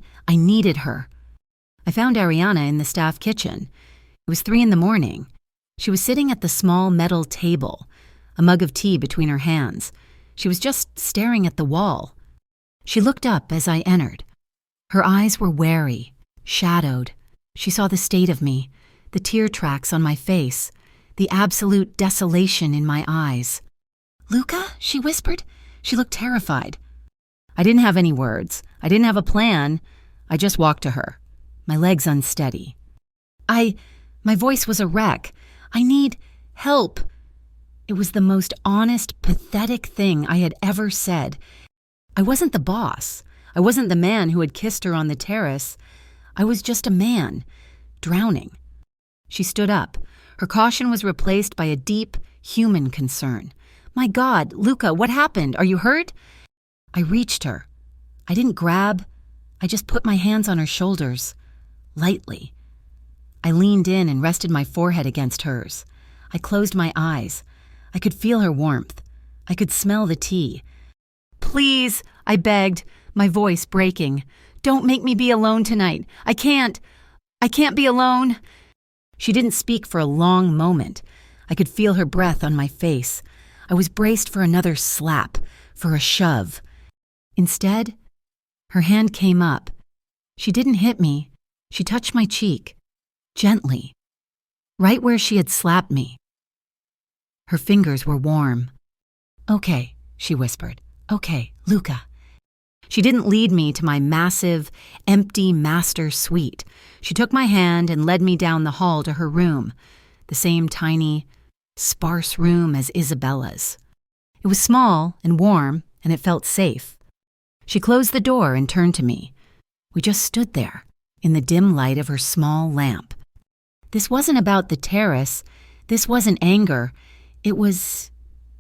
A: her. I found Ariana in the staff kitchen. It was 3 a.m. She was sitting at the small metal table, a mug of tea between her hands. She was just staring at the wall. She looked up as I entered. Her eyes were wary, shadowed. She saw the state of me, the tear tracks on my face, the absolute desolation in my eyes. "Luca?" she whispered. She looked terrified. I didn't have any words. I didn't have a plan. I just walked to her, my legs unsteady. My voice was a wreck. "I need help." It was the most honest, pathetic thing I had ever said. I wasn't the boss. I wasn't the man who had kissed her on the terrace. I was just a man, drowning. She stood up. Her caution was replaced by a deep, human concern. "My God, Luca, what happened? Are you hurt?" I reached her. I didn't grab. I just put my hands on her shoulders, lightly. I leaned in and rested my forehead against hers. I closed my eyes. I could feel her warmth. I could smell the tea. "Please," I begged, my voice breaking. "Don't make me be alone tonight. I can't be alone." She didn't speak for a long moment. I could feel her breath on my face. I was braced for another slap, for a shove. Instead, her hand came up. She didn't hit me. She touched my cheek, gently, right where she had slapped me. Her fingers were warm. "Okay," she whispered. "Okay, Luca." She didn't lead me to my massive, empty master suite. She took my hand and led me down the hall to her room, the same tiny, sparse room as Isabella's. It was small and warm, and it felt safe. She closed the door and turned to me. We just stood there, in the dim light of her small lamp. This wasn't about the terrace. This wasn't anger. It was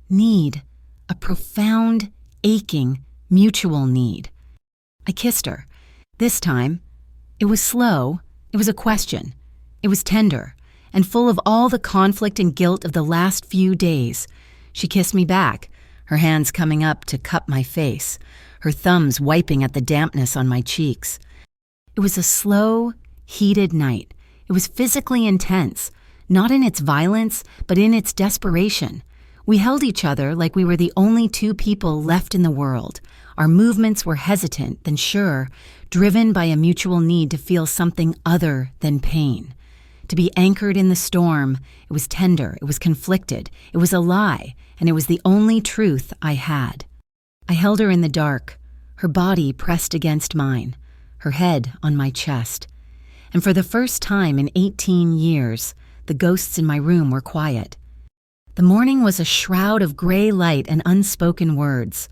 A: need, a profound, aching, mutual need. I kissed her. This time, it was slow. It was a question. It was tender, and full of all the conflict and guilt of the last few days. She kissed me back, her hands coming up to cup my face, her thumbs wiping at the dampness on my cheeks. It was a slow, heated night. It was physically intense, not in its violence, but in its desperation. We held each other like we were the only 2 people left in the world. Our movements were hesitant, then sure, driven by a mutual need to feel something other than pain. To be anchored in the storm, it was tender, it was conflicted, it was a lie, and it was the only truth I had. I held her in the dark, her body pressed against mine, her head on my chest. And for the first time in 18 years, the ghosts in my room were quiet. The morning was a shroud of gray light and unspoken words.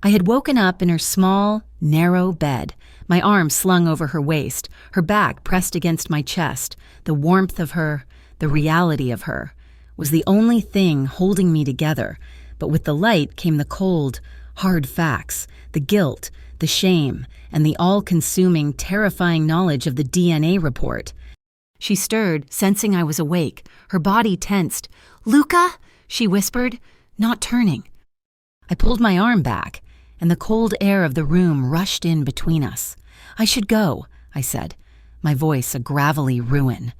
A: I had woken up in her small, narrow bed, my arms slung over her waist, her back pressed against my chest. The warmth of her, the reality of her, was the only thing holding me together, but with the light came the cold, hard facts, the guilt, the shame, and the all-consuming, terrifying knowledge of the DNA report. She stirred, sensing I was awake, her body tensed. "Luca?" she whispered, not turning. I pulled my arm back, and the cold air of the room rushed in between us. "I should go," I said, my voice a gravelly ruin.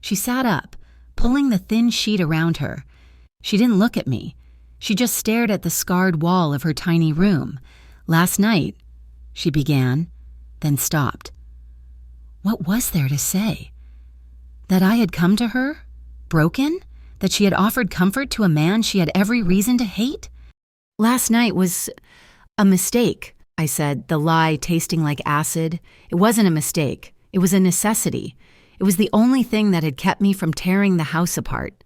A: She sat up, pulling the thin sheet around her. She didn't look at me. She just stared at the scarred wall of her tiny room. "Last night," she began, then stopped. What was there to say? That I had come to her, broken? That she had offered comfort to a man she had every reason to hate? "Last night was a mistake," I said, the lie tasting like acid. It wasn't a mistake. It was a necessity. It was the only thing that had kept me from tearing the house apart.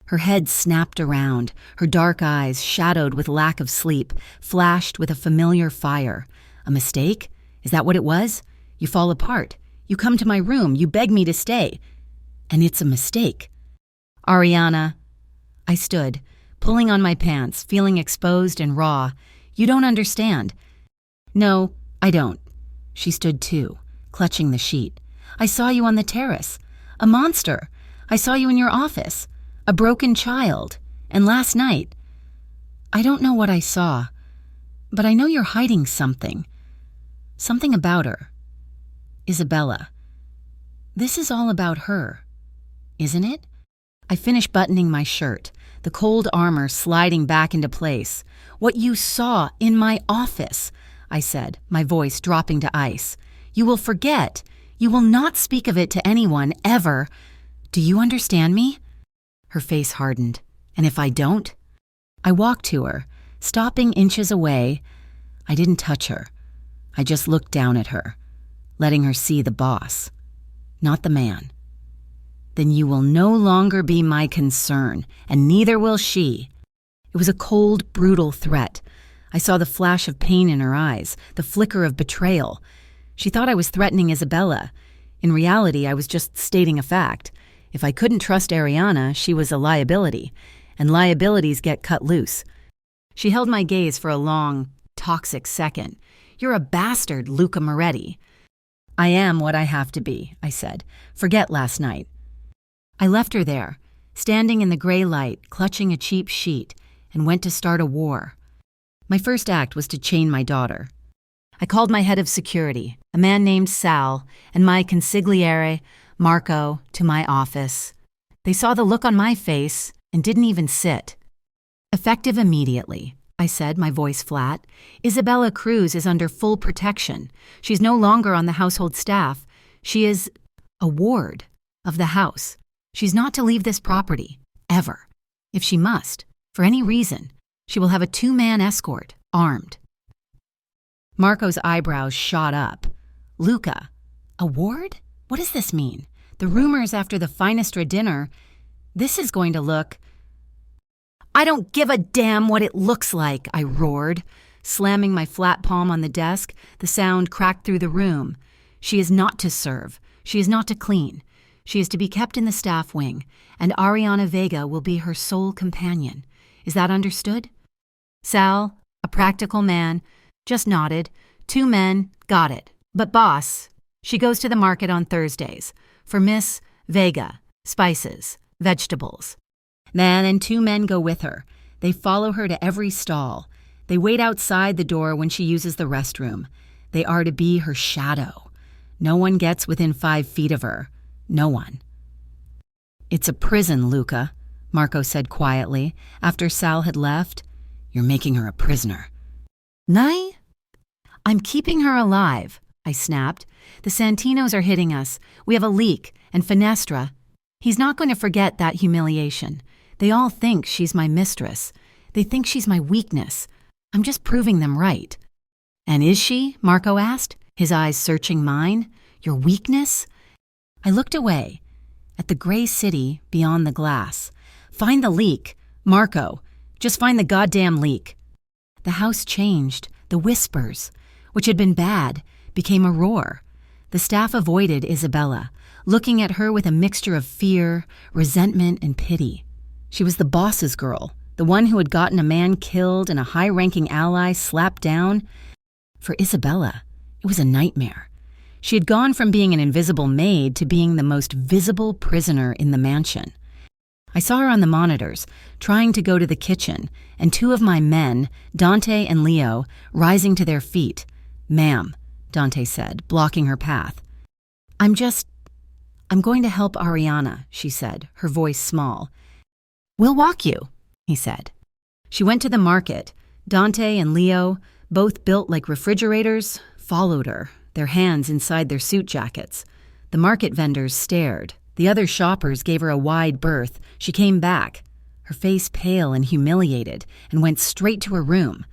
A: Her head snapped around, her dark eyes, shadowed with lack of sleep, flashed with a familiar fire. A mistake? Is that what it was? You fall apart. You come to my room. You beg me to stay. And it's a mistake. Ariana. I stood, pulling on my pants, feeling exposed and raw. You don't understand. No, I don't. She stood too, clutching the sheet. I saw you on the terrace. A monster. I saw you in your office. A broken child. And last night. I don't know what I saw, but I know you're hiding something. Something about her. Isabella. This is all about her, isn't it? I finished buttoning my shirt, the cold armor sliding back into place. What you saw in my office, I said, my voice dropping to ice. You will forget. You will not speak of it to anyone, ever. Do you understand me? Her face hardened. And if I don't? I walked to her, stopping inches away. I didn't touch her. I just looked down at her, letting her see the boss, not the man. Then you will no longer be my concern, and neither will she. It was a cold, brutal threat. I saw the flash of pain in her eyes, the flicker of betrayal. She thought I was threatening Isabella. In reality, I was just stating a fact. If I couldn't trust Ariana, she was a liability, and liabilities get cut loose. She held my gaze for a long, toxic second. You're a bastard, Luca Moretti. I am what I have to be, I said. Forget last night. I left her there, standing in the gray light, clutching a cheap sheet, and went to start a war. My first act was to chain my daughter. I called my head of security, a man named Sal, and my consigliere, Marco, to my office. They saw the look on my face and didn't even sit. Effective immediately, I said, my voice flat. Isabella Cruz is under full protection. She's no longer on the household staff. She is a ward of the house. She's not to leave this property, ever. If she must, for any reason, she will have a 2-man escort, armed. Marco's eyebrows shot up. Luca, a ward? What does this mean? The rumors after the Finestra dinner. This is going to look... I don't give a damn what it looks like, I roared, slamming my flat palm on the desk. The sound cracked through the room. She is not to serve. She is not to clean. She is to be kept in the staff wing, and Ariana Vega will be her sole companion. Is that understood? Sal, a practical man, just nodded. 2 men, got it. But boss, she goes to the market on Thursdays for Miss Vega, spices, vegetables. Man and 2 men go with her. They follow her to every stall. They wait outside the door when she uses the restroom. They are to be her shadow. No one gets within 5 feet of her. No one. It's a prison, Luca, Marco said quietly, after Sal had left. You're making her a prisoner. Nay? I'm keeping her alive, I snapped. The Santinos are hitting us. We have a leak, and Finestra. He's not going to forget that humiliation. They all think she's my mistress. They think she's my weakness. I'm just proving them right. And is she? Marco asked, his eyes searching mine. Your weakness? I looked away, at the gray city beyond the glass. Find the leak. Marco, just find the goddamn leak. The house changed. The whispers, which had been bad, became a roar. The staff avoided Isabella, looking at her with a mixture of fear, resentment, and pity. She was the boss's girl, the one who had gotten a man killed and a high-ranking ally slapped down. For Isabella, it was a nightmare. She had gone from being an invisible maid to being the most visible prisoner in the mansion. I saw her on the monitors, trying to go to the kitchen, and 2 of my men, Dante and Leo, rising to their feet. Ma'am, Dante said, blocking her path. I'm going to help Ariana, she said, her voice small. We'll walk you, he said. She went to the market. Dante and Leo, both built like refrigerators, followed her, their hands inside their suit jackets. The market vendors stared. The other shoppers gave her a wide berth. She came back, her face pale and humiliated, and went straight to her room.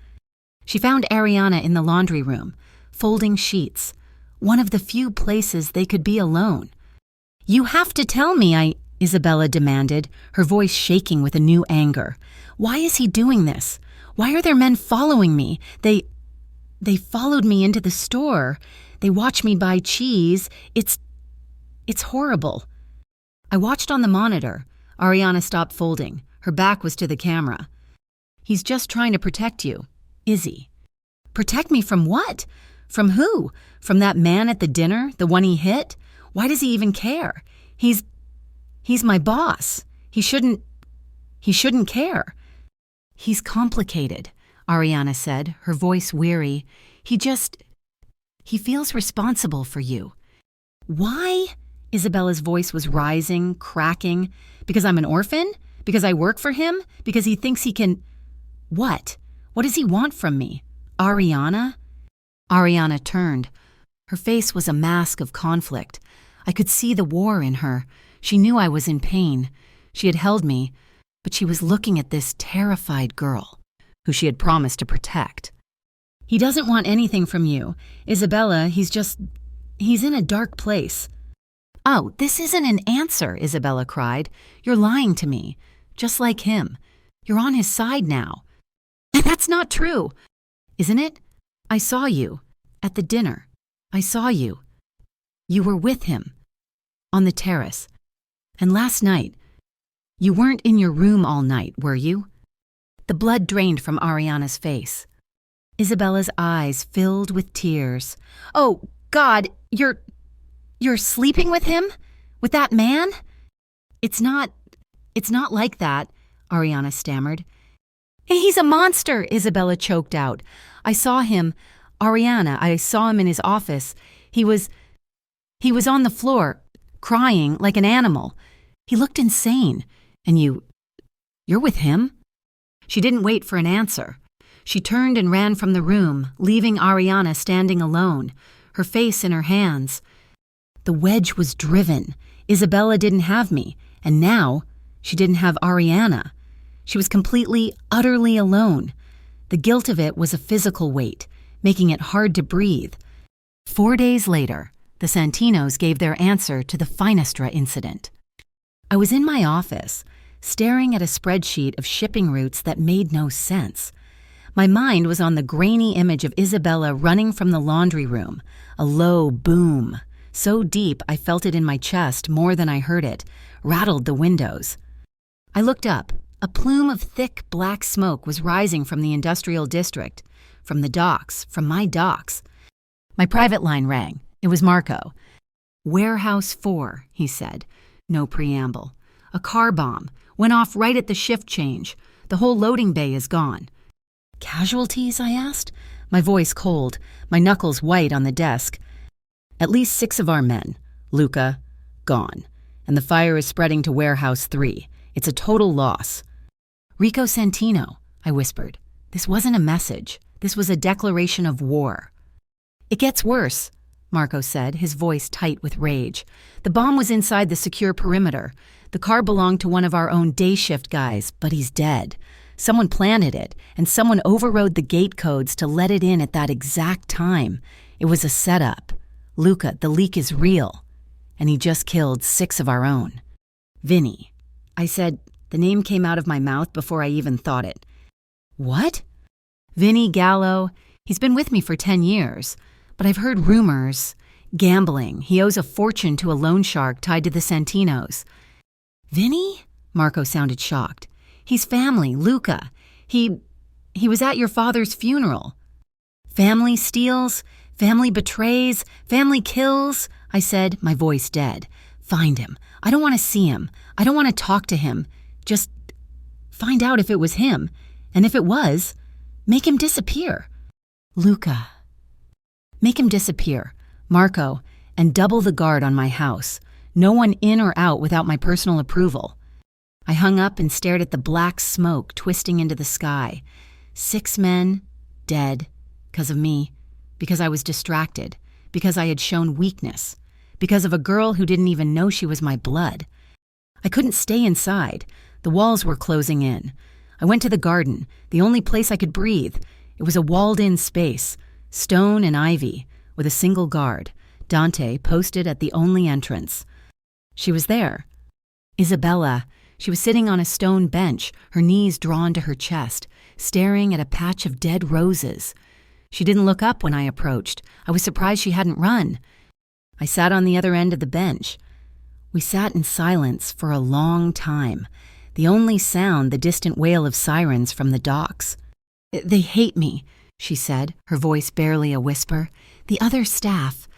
A: She found Ariana in the laundry room, folding sheets, one of the few places they could be alone. "You have to tell me," Isabella demanded, her voice shaking with a new anger. "Why is he doing this? Why are there men following me? They followed me into the store. They watched me buy cheese. It's horrible." I watched on the monitor. Ariana stopped folding. Her back was to the camera. "He's just trying to protect you. Izzy." "Protect me from what? From who? From that man at the dinner, the one he hit? Why does he even care? He's my boss. He shouldn't care." "He's complicated," Ariana said, her voice weary. He feels responsible for you." "Why?" Isabella's voice was rising, cracking. "Because I'm an orphan? Because I work for him? Because he thinks he can—" "What? What does he want from me? Ariana?" Ariana turned. Her face was a mask of conflict. I could see the war in her. She knew I was in pain. She had held me, but she was looking at this terrified girl, who she had promised to protect. "He doesn't want anything from you. Isabella, he's in a dark place." "Oh, this isn't an answer," Isabella cried. "You're lying to me, just like him. You're on his side now." "That's not true." "Isn't it? I saw you. At the dinner. I saw you. You were with him. On the terrace. And last night. You weren't in your room all night, were you?" The blood drained from Ariana's face. Isabella's eyes filled with tears. "Oh, God, you're sleeping with him? With that man?" It's not like that," Ariana stammered. "He's a monster," Isabella choked out. "I saw him. Ariana, I saw him in his office. He was on the floor, crying like an animal. He looked insane. And you're with him?" She didn't wait for an answer. She turned and ran from the room, leaving Ariana standing alone, her face in her hands. The wedge was driven. Isabella didn't have me, and now she didn't have Ariana. She was completely, utterly alone. The guilt of it was a physical weight, making it hard to breathe. 4 days later, the Santinos gave their answer to the Finestra incident. I was in my office, staring at a spreadsheet of shipping routes that made no sense. My mind was on the grainy image of Isabella running from the laundry room, a low boom, so deep I felt it in my chest more than I heard it, rattled the windows. I looked up. A plume of thick black smoke was rising from the industrial district, from the docks, from my docks. My private line rang. It was Marco. "Warehouse 4, he said. No preamble. "A car bomb. Went off right at the shift change. The whole loading bay is gone." "Casualties?" I asked, my voice cold, my knuckles white on the desk. "At least 6 of our men. Luca, gone. And the fire is spreading to Warehouse 3. It's a total loss." "Rico Santino," I whispered. This wasn't a message. This was a declaration of war. "It gets worse," Marco said, his voice tight with rage. "The bomb was inside the secure perimeter. The car belonged to one of our own day shift guys, but he's dead. Someone planted it, and someone overrode the gate codes to let it in at that exact time. It was a setup. Luca, the leak is real. And he just killed 6 of our own. Vinny." I said, the name came out of my mouth before I even thought it. "What?" "Vinny Gallo. He's been with me for 10 years. But I've heard rumors. Gambling. He owes a fortune to a loan shark tied to the Santinos." "Vinny?" Marco sounded shocked. "He's family, Luca. He was at your father's funeral." "Family steals, family betrays, family kills," I said, my voice dead. "Find him. I don't want to see him. I don't want to talk to him. Just find out if it was him. And if it was, make him disappear." "Luca." "Make him disappear, Marco, and double the guard on my house. No one in or out without my personal approval." I hung up and stared at the black smoke twisting into the sky. 6 men, dead, because of me, because I was distracted, because I had shown weakness, because of a girl who didn't even know she was my blood. I couldn't stay inside. The walls were closing in. I went to the garden, the only place I could breathe. It was a walled-in space, stone and ivy, with a single guard, Dante, posted at the only entrance. She was there. Isabella. She was sitting on a stone bench, her knees drawn to her chest, staring at a patch of dead roses. She didn't look up when I approached. I was surprised she hadn't run. I sat on the other end of the bench. We sat in silence for a long time, the only sound the distant wail of sirens from the docks. "They hate me," she said, her voice barely a whisper. "The other staff."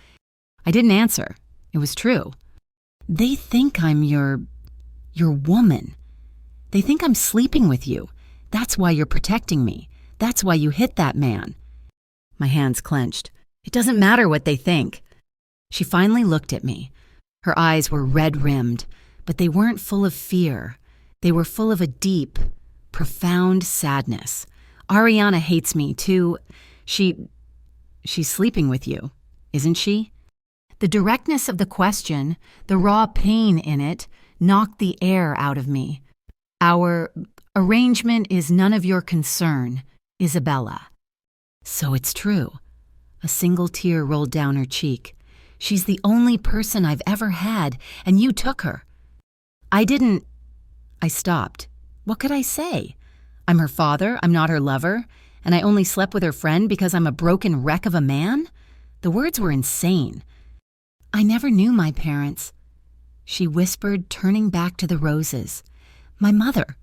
A: I didn't answer. It was true. "They think I'm your woman. They think I'm sleeping with you. That's why you're protecting me. That's why you hit that man." My hands clenched. "It doesn't matter what they think." She finally looked at me. Her eyes were red-rimmed, but they weren't full of fear. They were full of a deep, profound sadness. "Ariana hates me, too. She's sleeping with you, isn't she?" The directness of the question, the raw pain in it, knocked the air out of me. "Our arrangement is none of your concern, Isabella." So it's true. A single tear rolled down her cheek. "She's the only person I've ever had, and you took her." I stopped. What could I say? I'm her father, I'm not her lover, and I only slept with her friend because I'm a broken wreck of a man? The words were insane. "I never knew my parents," she whispered, turning back to the roses. "My mother.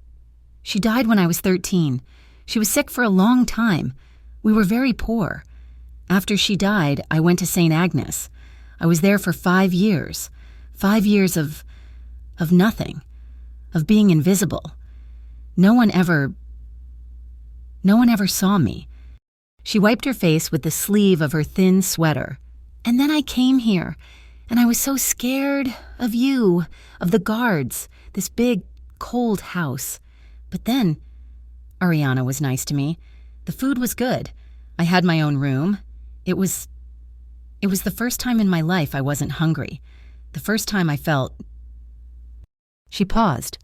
A: She died when I was 13. She was sick for a long time. We were very poor. After she died, I went to St. Agnes. I was there for 5 years. 5 years of nothing. Of being invisible. No one ever saw me." She wiped her face with the sleeve of her thin sweater. "And then I came here, and I was so scared of you, of the guards, this big, cold house. But then, Ariana was nice to me. The food was good. I had my own room. It was the first time in my life I wasn't hungry. The first time I felt..." She paused.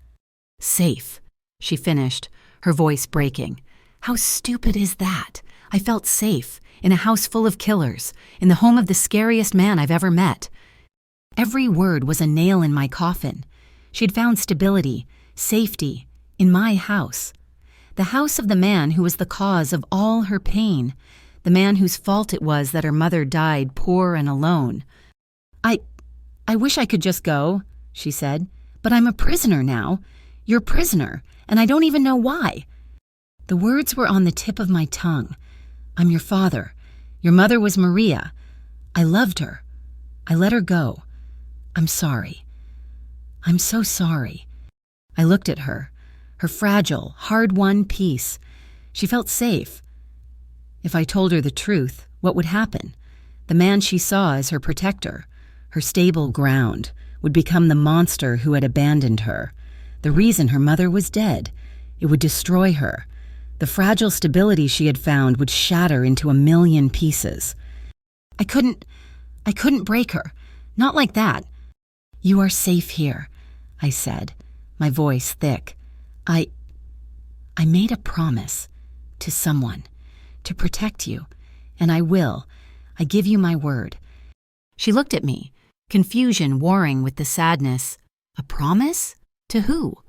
A: "Safe," she finished, her voice breaking. "How stupid is that? I felt safe, in a house full of killers, in the home of the scariest man I've ever met." Every word was a nail in my coffin. She'd found stability, safety, in my house. The house of the man who was the cause of all her pain, the man whose fault it was that her mother died poor and alone. I wish I could just go," she said, "but I'm a prisoner now. You're a prisoner, and I don't even know why." The words were on the tip of my tongue. "I'm your father. Your mother was Maria. I loved her. I let her go. I'm sorry. I'm so sorry." I looked at her, her fragile, hard-won peace. She felt safe. If I told her the truth, what would happen? The man she saw as her protector, her stable ground, would become the monster who had abandoned her. The reason her mother was dead. It would destroy her. The fragile stability she had found would shatter into a million pieces. I couldn't break her. Not like that. "You are safe here," I said, my voice thick. I made a promise to someone to protect you, and I will. I give you my word." She looked at me, confusion warring with the sadness. "A promise? To who?"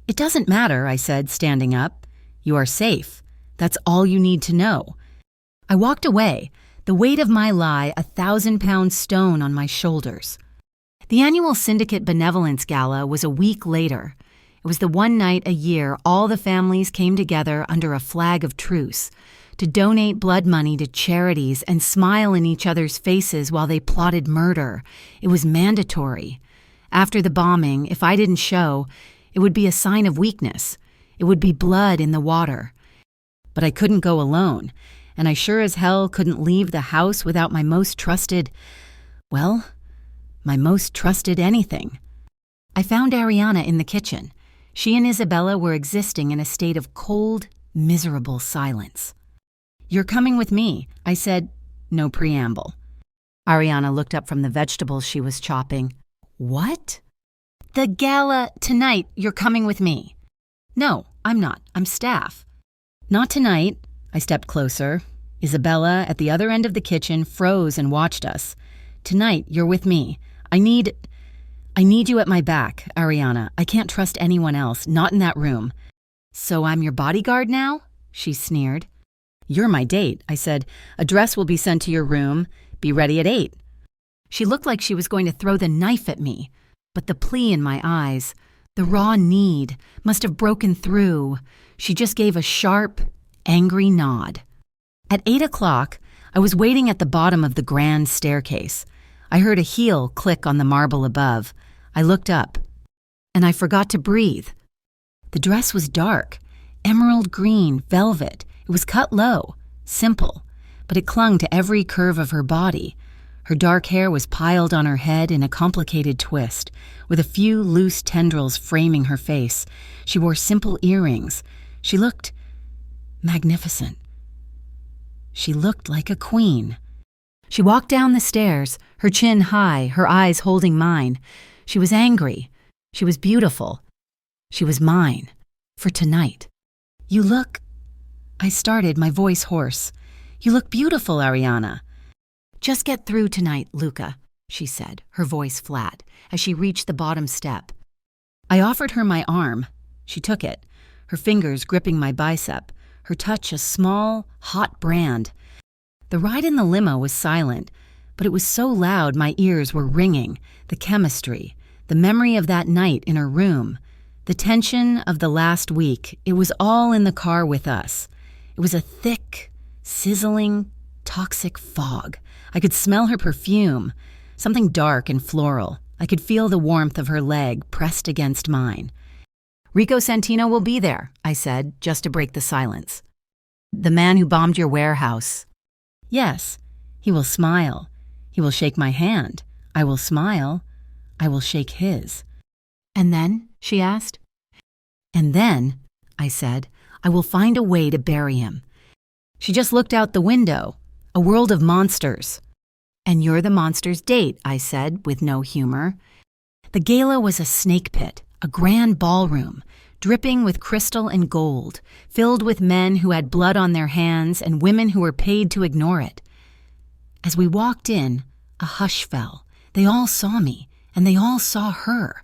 A: "It doesn't matter," I said, standing up. "You are safe. That's all you need to know." I walked away, the weight of my lie 1,000-pound stone on my shoulders. The annual Syndicate Benevolence Gala was a week later. It was the one night a year all the families came together under a flag of truce to donate blood money to charities and smile in each other's faces while they plotted murder. It was mandatory. After the bombing, if I didn't show, it would be a sign of weakness. It would be blood in the water. But I couldn't go alone, and I sure as hell couldn't leave the house without my most trusted anything. I found Ariana in the kitchen. She and Isabella were existing in a state of cold, miserable silence. "You're coming with me," I said, no preamble. Ariana looked up from the vegetables she was chopping. "What?" "The gala tonight. You're coming with me." "No, I'm not. I'm staff." "Not tonight. I stepped closer. Isabella, at the other end of the kitchen, froze and watched us. "Tonight, you're with me. I need you at my back, Ariana. I can't trust anyone else, not in that room." "So I'm your bodyguard now?" she sneered. "You're my date," I said. "A dress will be sent to your room. Be ready at 8. She looked like she was going to throw the knife at me, but the plea in my eyes, the raw need, must have broken through. She just gave a sharp, angry nod. At 8 o'clock, I was waiting at the bottom of the grand staircase. I heard a heel click on the marble above. I looked up, and I forgot to breathe. The dress was dark, emerald green, velvet. It was cut low, simple, but it clung to every curve of her body. Her dark hair was piled on her head in a complicated twist, with a few loose tendrils framing her face. She wore simple earrings. She looked magnificent. She looked like a queen. She walked down the stairs, her chin high, her eyes holding mine. She was angry. She was beautiful. She was mine, for tonight. "You look—" I started, my voice hoarse. "You look beautiful, Ariana." "Just get through tonight, Luca," she said, her voice flat, as she reached the bottom step. I offered her my arm. She took it, her fingers gripping my bicep, her touch a small, hot brand. The ride in the limo was silent, but it was so loud my ears were ringing. The chemistry, the memory of that night in her room, the tension of the last week, it was all in the car with us. It was a thick, sizzling, toxic fog. I could smell her perfume, something dark and floral. I could feel the warmth of her leg pressed against mine. "Rico Santino will be there," I said, just to break the silence. "The man who bombed your warehouse." "Yes, he will smile. He will shake my hand. I will smile. I will shake his." "And then?" she asked. "And then," I said, "I will find a way to bury him." She just looked out the window. A world of monsters. "And you're the monster's date," I said, with no humor. The gala was a snake pit, a grand ballroom, dripping with crystal and gold, filled with men who had blood on their hands and women who were paid to ignore it. As we walked in, a hush fell. They all saw me, and they all saw her.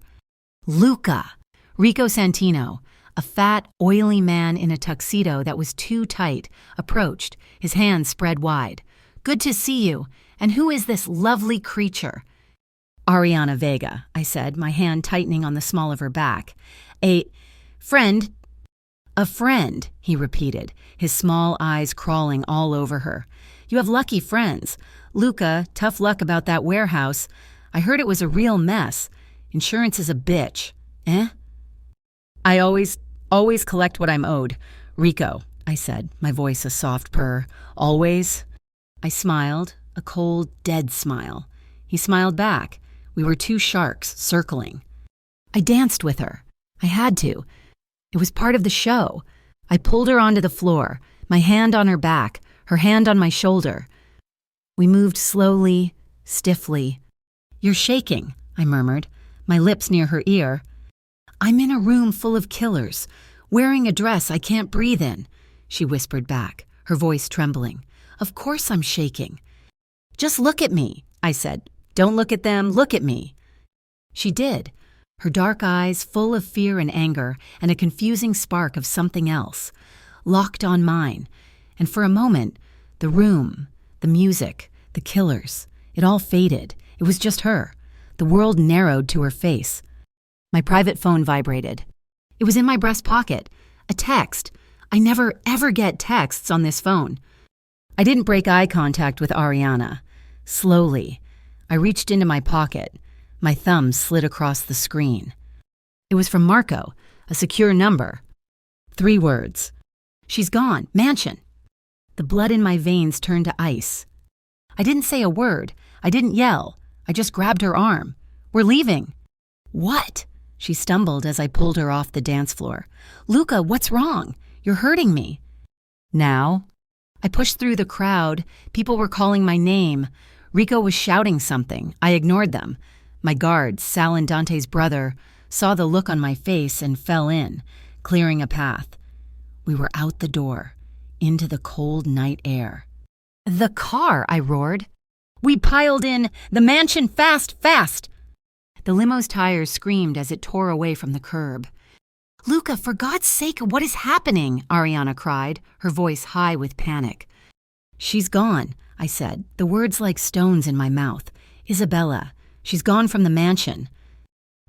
A: Luca, Rico Santino, a fat, oily man in a tuxedo that was too tight, approached, his hands spread wide. "Good to see you. And who is this lovely creature?" "Ariana Vega," I said, my hand tightening on the small of her back. "A friend." "A friend," he repeated, his small eyes crawling all over her. "You have lucky friends. Luca, tough luck about that warehouse. I heard it was a real mess. Insurance is a bitch. Eh?" "I always collect what I'm owed. Rico," I said, my voice a soft purr. "Always?" I smiled, a cold, dead smile. He smiled back. We were two sharks circling. I danced with her. I had to. It was part of the show. I pulled her onto the floor, my hand on her back, her hand on my shoulder. We moved slowly, stiffly. "You're shaking," I murmured, my lips near her ear. "I'm in a room full of killers, wearing a dress I can't breathe in," she whispered back, her voice trembling. "Of course I'm shaking." "Just look at me," I said. "Don't look at them, look at me." She did, her dark eyes full of fear and anger and a confusing spark of something else, locked on mine. And for a moment, the room, the music, the killers, it all faded. It was just her. The world narrowed to her face. My private phone vibrated. It was in my breast pocket. A text. I never, ever get texts on this phone. I didn't break eye contact with Ariana. Slowly, I reached into my pocket. My thumb slid across the screen. It was from Marco, a secure number. 3 words. "She's gone. Mansion." The blood in my veins turned to ice. I didn't say a word. I didn't yell. I just grabbed her arm. "We're leaving." "What?" She stumbled as I pulled her off the dance floor. "Luca, what's wrong? You're hurting me." "Now?" I pushed through the crowd. People were calling my name. Rico was shouting something. I ignored them. My guard, Sal and Dante's brother, saw the look on my face and fell in, clearing a path. We were out the door, into the cold night air. "The car!" I roared. "We piled in the mansion fast, fast!" The limo's tires screamed as it tore away from the curb. "Luca, for God's sake, what is happening?" Ariana cried, her voice high with panic. "She's gone," I said, the words like stones in my mouth. "Isabella, she's gone from the mansion."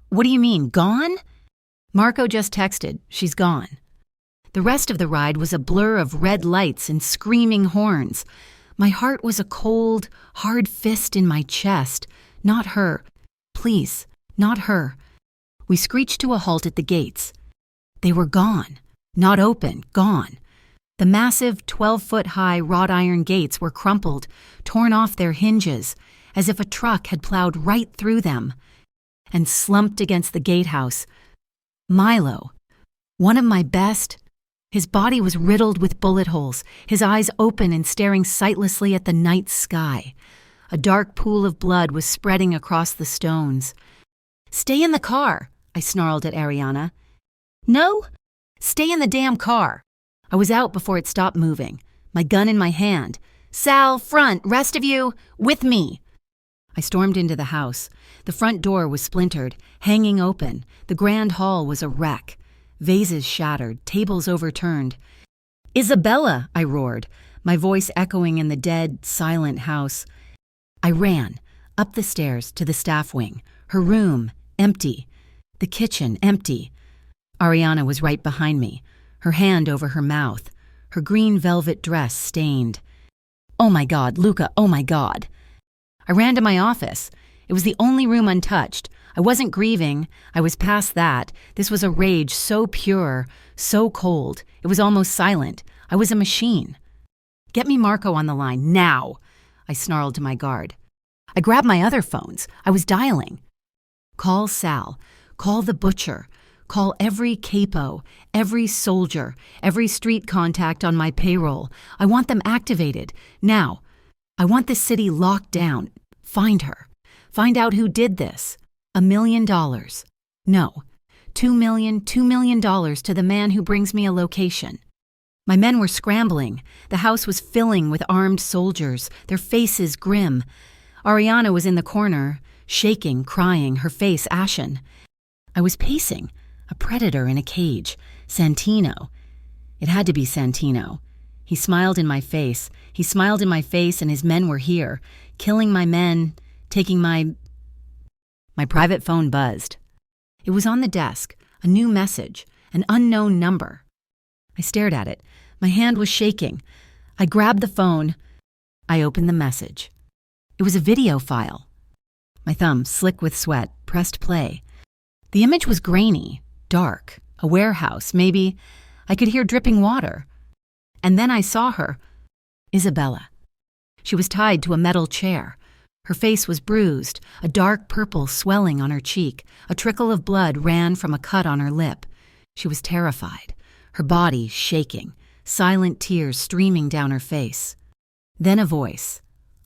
A: "What do you mean, gone?" "Marco just texted. She's gone." The rest of the ride was a blur of red lights and screaming horns. My heart was a cold, hard fist in my chest. Not her. Please, not her. We screeched to a halt at the gates. They were gone. Not open, gone. The massive 12-foot-high wrought iron gates were crumpled, torn off their hinges, as if a truck had plowed right through them. And slumped against the gatehouse, Milo, one of my best. His body was riddled with bullet holes, his eyes open and staring sightlessly at the night sky. A dark pool of blood was spreading across the stones. "Stay in the car," I snarled at Ariana. "No? Stay in the damn car." I was out before it stopped moving, my gun in my hand. "Sal, front, rest of you, with me." I stormed into the house. The front door was splintered, hanging open. The grand hall was a wreck. Vases shattered, tables overturned. "Isabella!" I roared, my voice echoing in the dead, silent house. I ran, up the stairs to the staff wing. Her room, empty. The kitchen, empty. Ariana was right behind me, her hand over her mouth, her green velvet dress stained. "Oh my God, Luca, oh my God." I ran to my office. It was the only room untouched. I wasn't grieving. I was past that. This was a rage so pure, so cold. It was almost silent. I was a machine. "Get me Marco on the line, now," I snarled to my guard. I grabbed my other phones. I was dialing. "Call Sal. Call the butcher. Call every capo, every soldier, every street contact on my payroll. I want them activated. Now. I want the city locked down. Find her. Find out who did this. $1 million. No. $2 million to the man who brings me a location." My men were scrambling. The house was filling with armed soldiers, their faces grim. Ariana was in the corner, shaking, crying, her face ashen. I was pacing, a predator in a cage. Santino. It had to be Santino. He smiled in my face. He smiled in my face, and his men were here, killing my men, taking my private phone buzzed. It was on the desk, a new message, an unknown number. I stared at it. My hand was shaking. I grabbed the phone. I opened the message. It was a video file. My thumb, slick with sweat, pressed play. The image was grainy, dark, a warehouse, maybe. I could hear dripping water. And then I saw her. Isabella. She was tied to a metal chair. Her face was bruised, a dark purple swelling on her cheek. A trickle of blood ran from a cut on her lip. She was terrified, her body shaking, silent tears streaming down her face. Then a voice,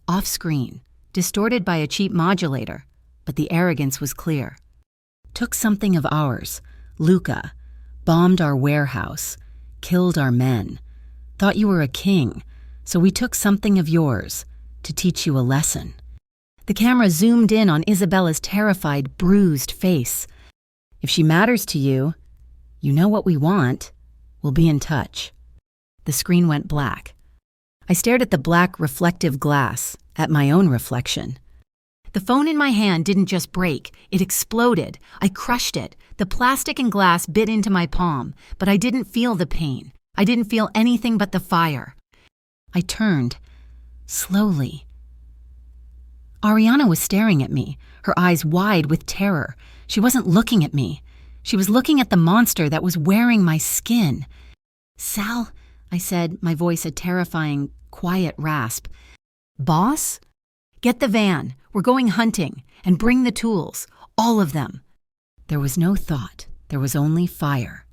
A: off-screen, distorted by a cheap modulator, but the arrogance was clear. "Took something of ours, Luca, bombed our warehouse, killed our men. Thought you were a king, so we took something of yours to teach you a lesson." The camera zoomed in on Isabella's terrified, bruised face. "If she matters to you, you know what we want. We'll be in touch." The screen went black. I stared at the black reflective glass, at my own reflection. The phone in my hand didn't just break, it exploded. I crushed it. The plastic and glass bit into my palm, but I didn't feel the pain. I didn't feel anything but the fire. I turned, slowly. Ariana was staring at me, her eyes wide with terror. She wasn't looking at me. She was looking at the monster that was wearing my skin. "Sal," I said, my voice a terrifying, quiet rasp. "Boss? Get the van. We're going hunting. And bring the tools. All of them." There was no thought. There was only fire.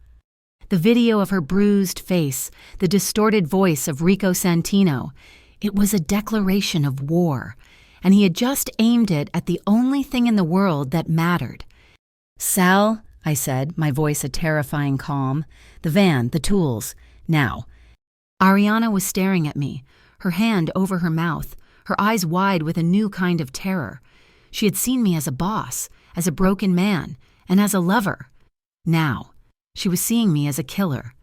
A: The video of her bruised face, the distorted voice of Rico Santino. It was a declaration of war, and he had just aimed it at the only thing in the world that mattered. "Sal," I said, my voice a terrifying calm, "the van, the tools, now." Ariana was staring at me, her hand over her mouth, her eyes wide with a new kind of terror. She had seen me as a boss, as a broken man, and as a lover. Now, she was seeing me as a killer.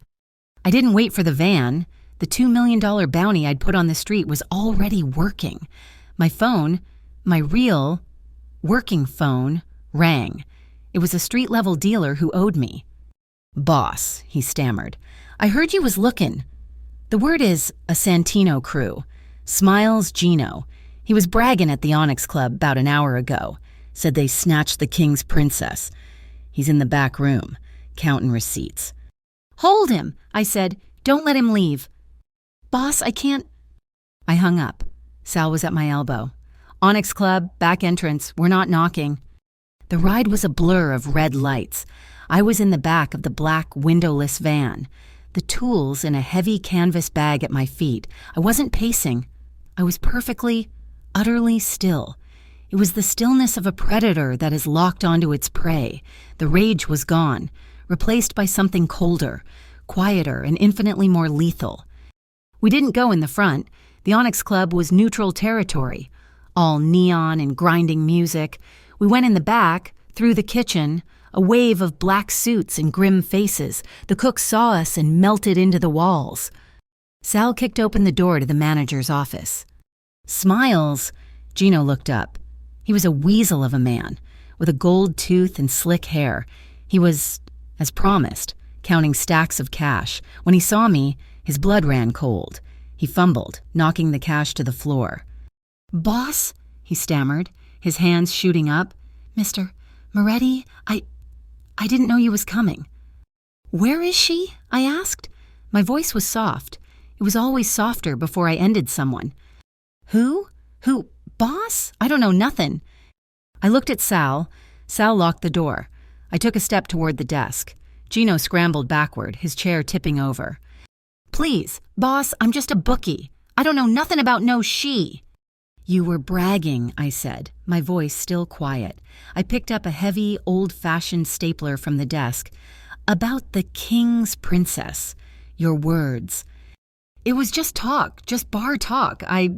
A: I didn't wait for the van. The $2 million bounty I'd put on the street was already working. My phone, my real, working phone, rang. It was a street-level dealer who owed me. "Boss," he stammered, "I heard you was lookin'." The word is a Santino crew. Smiles Gino. He was bragging at the Onyx Club about an hour ago. Said they snatched the king's princess. He's in the back room, counting receipts. "Hold him," I said. "Don't let him leave." "Boss, I can't." I hung up. Sal was at my elbow. "Onyx Club, back entrance. We're not knocking." The ride was a blur of red lights. I was in the back of the black, windowless van. The tools in a heavy canvas bag at my feet. I wasn't pacing. I was perfectly, utterly still. It was the stillness of a predator that is locked onto its prey. The rage was gone, replaced by something colder, quieter, and infinitely more lethal. We didn't go in the front. The Onyx Club was neutral territory, all neon and grinding music. We went in the back, through the kitchen, a wave of black suits and grim faces. The cook saw us and melted into the walls. Sal kicked open the door to the manager's office. "Smiles," Gino looked up. He was a weasel of a man, with a gold tooth and slick hair. He was, as promised, counting stacks of cash. When he saw me, his blood ran cold. He fumbled, knocking the cash to the floor. "Boss," he stammered, his hands shooting up. "Mr. Moretti, I didn't know you was coming." "Where is she?" I asked. My voice was soft. It was always softer before I ended someone. Who? Boss? I don't know nothing." I looked at Sal. Sal locked the door. I took a step toward the desk. Gino scrambled backward, his chair tipping over. "Please, boss, I'm just a bookie. I don't know nothing about no she." "You were bragging," I said, my voice still quiet. I picked up a heavy, old-fashioned stapler from the desk. "About the king's princess. Your words." "It was just talk, just bar talk. I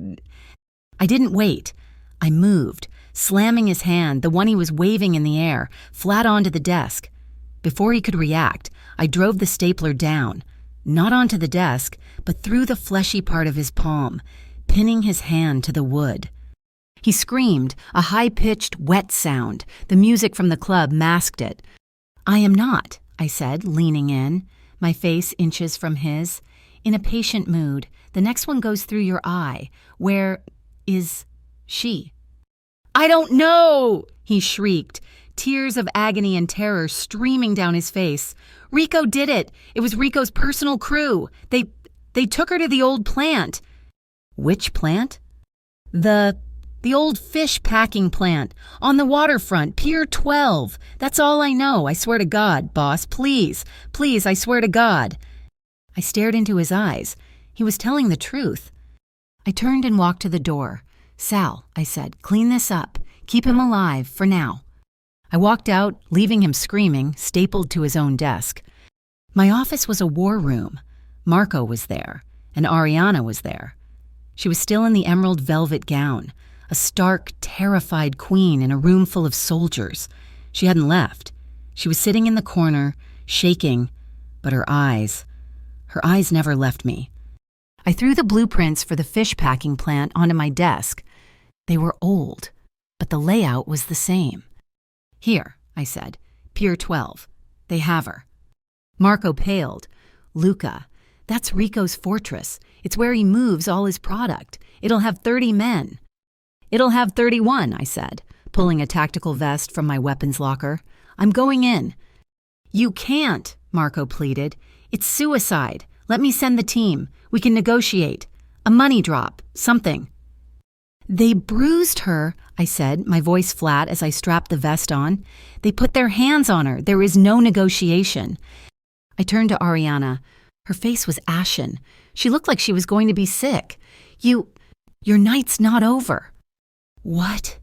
A: didn't wait. I moved, slamming his hand, the one he was waving in the air, flat onto the desk. Before he could react, I drove the stapler down, not onto the desk, but through the fleshy part of his palm, pinning his hand to the wood. He screamed, a high-pitched, wet sound. The music from the club masked it. "I am not," I said, leaning in, my face inches from his. "In a patient mood. The next one goes through your eye. Where is she?" "I don't know!" he shrieked, tears of agony and terror streaming down his face. "Rico did it. It was Rico's personal crew. They took her to the old plant." "Which plant?" The old fish packing plant, on the waterfront, Pier 12. That's all I know, I swear to God, boss. Please, I swear to God." I stared into his eyes. He was telling the truth. I turned and walked to the door. "Sal," I said, "clean this up. Keep him alive, for now." I walked out, leaving him screaming, stapled to his own desk. My office was a war room. Marco was there, and Ariana was there. She was still in the emerald velvet gown, a stark, terrified queen in a room full of soldiers. She hadn't left. She was sitting in the corner, shaking, but her eyes never left me. I threw the blueprints for the fish packing plant onto my desk. They were old, but the layout was the same. "Here," I said, "Pier 12. They have her." Marco paled. "Luca, that's Rico's fortress. It's where he moves all his product. It'll have 30 men. "It'll have 31, I said, pulling a tactical vest from my weapons locker. "I'm going in." "You can't," Marco pleaded. "It's suicide. Let me send the team. We can negotiate. A money drop, something." "They bruised her," I said, my voice flat as I strapped the vest on. "They put their hands on her. There is no negotiation." I turned to Ariana. Her face was ashen. She looked like she was going to be sick. Your night's not over." What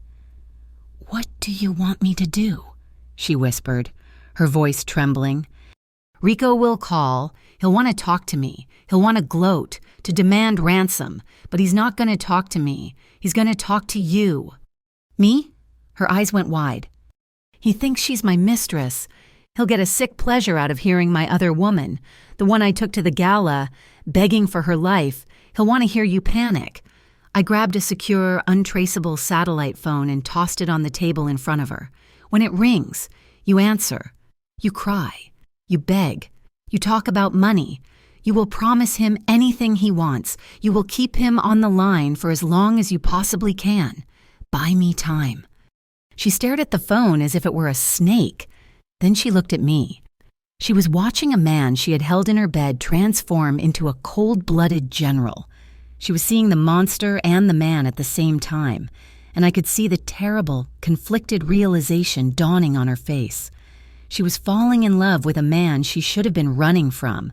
A: do you want me to do?" she whispered, her voice trembling. Rico will call. He'll want to talk to me. He'll want to gloat, to demand ransom. But he's not going to talk to me. He's going to talk to you. Me? Her eyes went wide. He thinks she's my mistress. He'll get a sick pleasure out of hearing my other woman, the one I took to the gala, begging for her life. He'll want to hear you panic. I grabbed a secure, untraceable satellite phone and tossed it on the table in front of her. When it rings, you answer. You cry. You beg. You talk about money. You will promise him anything he wants. You will keep him on the line for as long as you possibly can. Buy me time. She stared at the phone as if it were a snake. Then she looked at me. She was watching a man she had held in her bed transform into a cold-blooded general. She was seeing the monster and the man at the same time, and I could see the terrible, conflicted realization dawning on her face. She was falling in love with a man she should have been running from.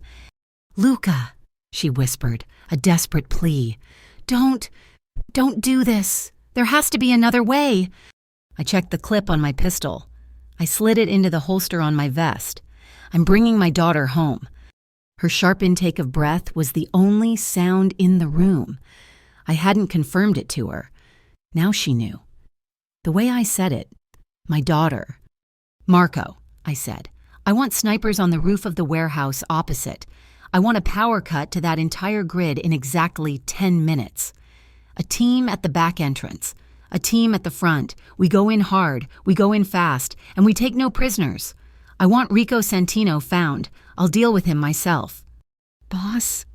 A: "Luca," she whispered, a desperate plea. Don't do this. There has to be another way." I checked the clip on my pistol. I slid it into the holster on my vest. I'm bringing my daughter home. Her sharp intake of breath was the only sound in the room. I hadn't confirmed it to her. Now she knew. The way I said it, my daughter. "Marco," I said, "I want snipers on the roof of the warehouse opposite. I want a power cut to that entire grid in exactly 10 minutes. A team at the back entrance. A team at the front. We go in hard, we go in fast, and we take no prisoners. I want Rico Santino found. I'll deal with him myself." "Boss?"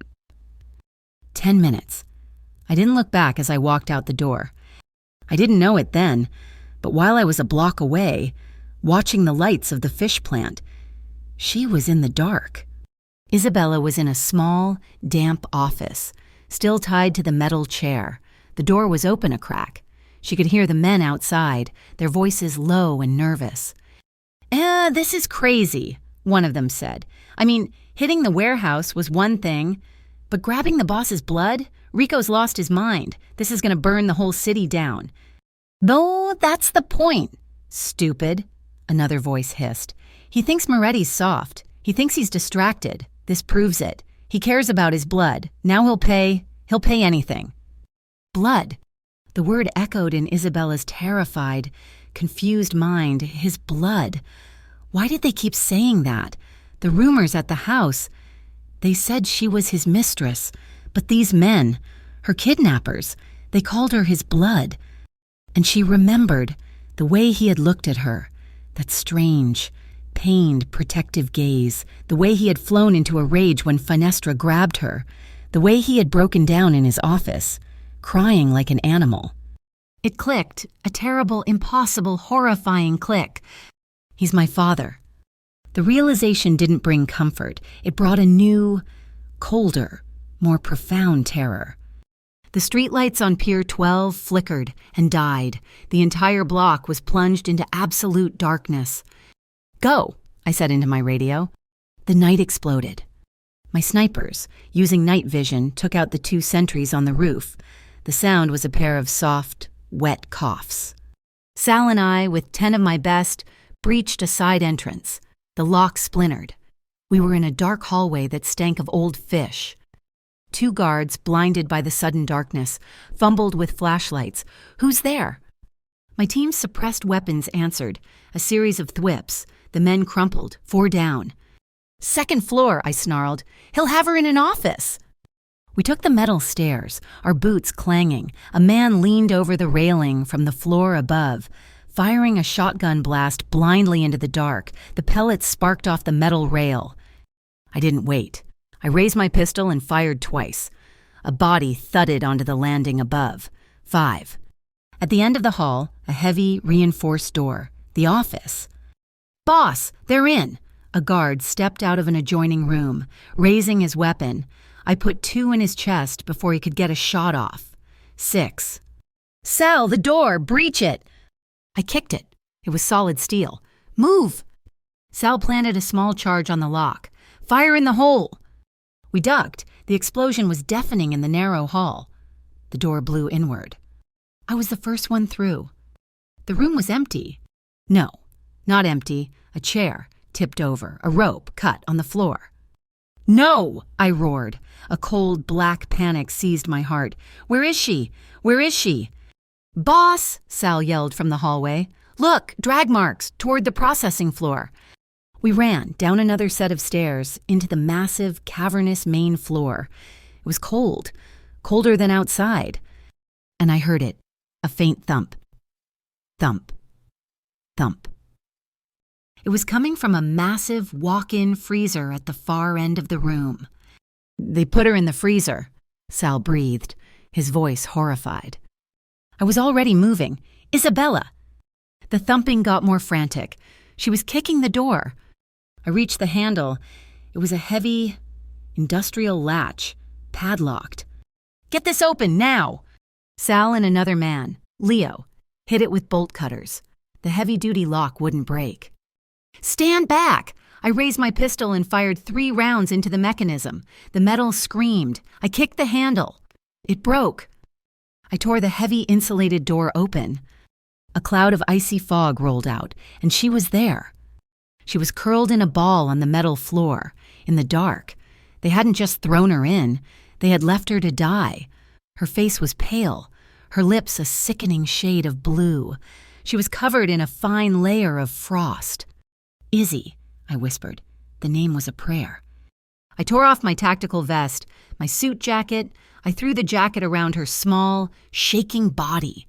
A: 10 minutes. I didn't look back as I walked out the door. I didn't know it then, but while I was a block away, watching the lights of the fish plant, she was in the dark. Isabella was in a small, damp office, still tied to the metal chair. The door was open a crack. She could hear the men outside, their voices low and nervous. This is crazy," one of them said. "I mean, hitting the warehouse was one thing, but grabbing the boss's blood? Rico's lost his mind. This is going to burn the whole city down." "Though that's the point." "Stupid," another voice hissed. "He thinks Moretti's soft. He thinks he's distracted. This proves it. He cares about his blood. Now he'll pay anything." Blood. The word echoed in Isabella's terrified, confused mind. His blood. Why did they keep saying that? The rumors at the house. They said she was his mistress. But these men, her kidnappers, they called her his blood. And she remembered the way he had looked at her. That strange, pained, protective gaze. The way he had flown into a rage when Finestra grabbed her. The way he had broken down in his office, crying like an animal. It clicked, a terrible, impossible, horrifying click. He's my father. The realization didn't bring comfort. It brought a new, colder, more profound terror. The streetlights on Pier 12 flickered and died. The entire block was plunged into absolute darkness. "Go," I said into my radio. The night exploded. My snipers, using night vision, took out the 2 sentries on the roof. The sound was a pair of soft, wet coughs. Sal and I, with 10 of my best, breached a side entrance. The lock splintered. We were in a dark hallway that stank of old fish. 2 guards, blinded by the sudden darkness, fumbled with flashlights. "Who's there?" My team's suppressed weapons answered. A series of thwips. The men crumpled, 4 down. "Second floor," I snarled. "He'll have her in an office." We took the metal stairs, our boots clanging. A man leaned over the railing from the floor above, firing a shotgun blast blindly into the dark. The pellets sparked off the metal rail. I didn't wait. I raised my pistol and fired twice. A body thudded onto the landing above. 5. At the end of the hall, a heavy, reinforced door. The office. "Boss, they're in!" A guard stepped out of an adjoining room, raising his weapon. I put 2 in his chest before he could get a shot off. 6. "Sal, the door! Breach it!" I kicked it. It was solid steel. "Move!" Sal planted a small charge on the lock. "Fire in the hole!" We ducked. The explosion was deafening in the narrow hall. The door blew inward. I was the first one through. The room was empty. No, not empty. A chair, tipped over, a rope cut on the floor. "No!" I roared. A cold, black panic seized my heart. "Where is she? Where is she?" "Boss!" Sal yelled from the hallway. "Look, drag marks toward the processing floor." We ran down another set of stairs into the massive, cavernous main floor. It was cold, colder than outside. And I heard it, a faint thump. Thump. Thump. It was coming from a massive walk-in freezer at the far end of the room. "They put her in the freezer," Sal breathed, his voice horrified. I was already moving. "Isabella!" The thumping got more frantic. She was kicking the door. I reached the handle. It was a heavy, industrial latch, padlocked. "Get this open, now!" Sal and another man, Leo, hit it with bolt cutters. The heavy-duty lock wouldn't break. "Stand back!" I raised my pistol and fired 3 rounds into the mechanism. The metal screamed. I kicked the handle. It broke. I tore the heavy insulated door open. A cloud of icy fog rolled out, and she was there. She was curled in a ball on the metal floor, in the dark. They hadn't just thrown her in. They had left her to die. Her face was pale, her lips a sickening shade of blue. She was covered in a fine layer of frost. "Izzy," I whispered. The name was a prayer. I tore off my tactical vest, my suit jacket. I threw the jacket around her small, shaking body.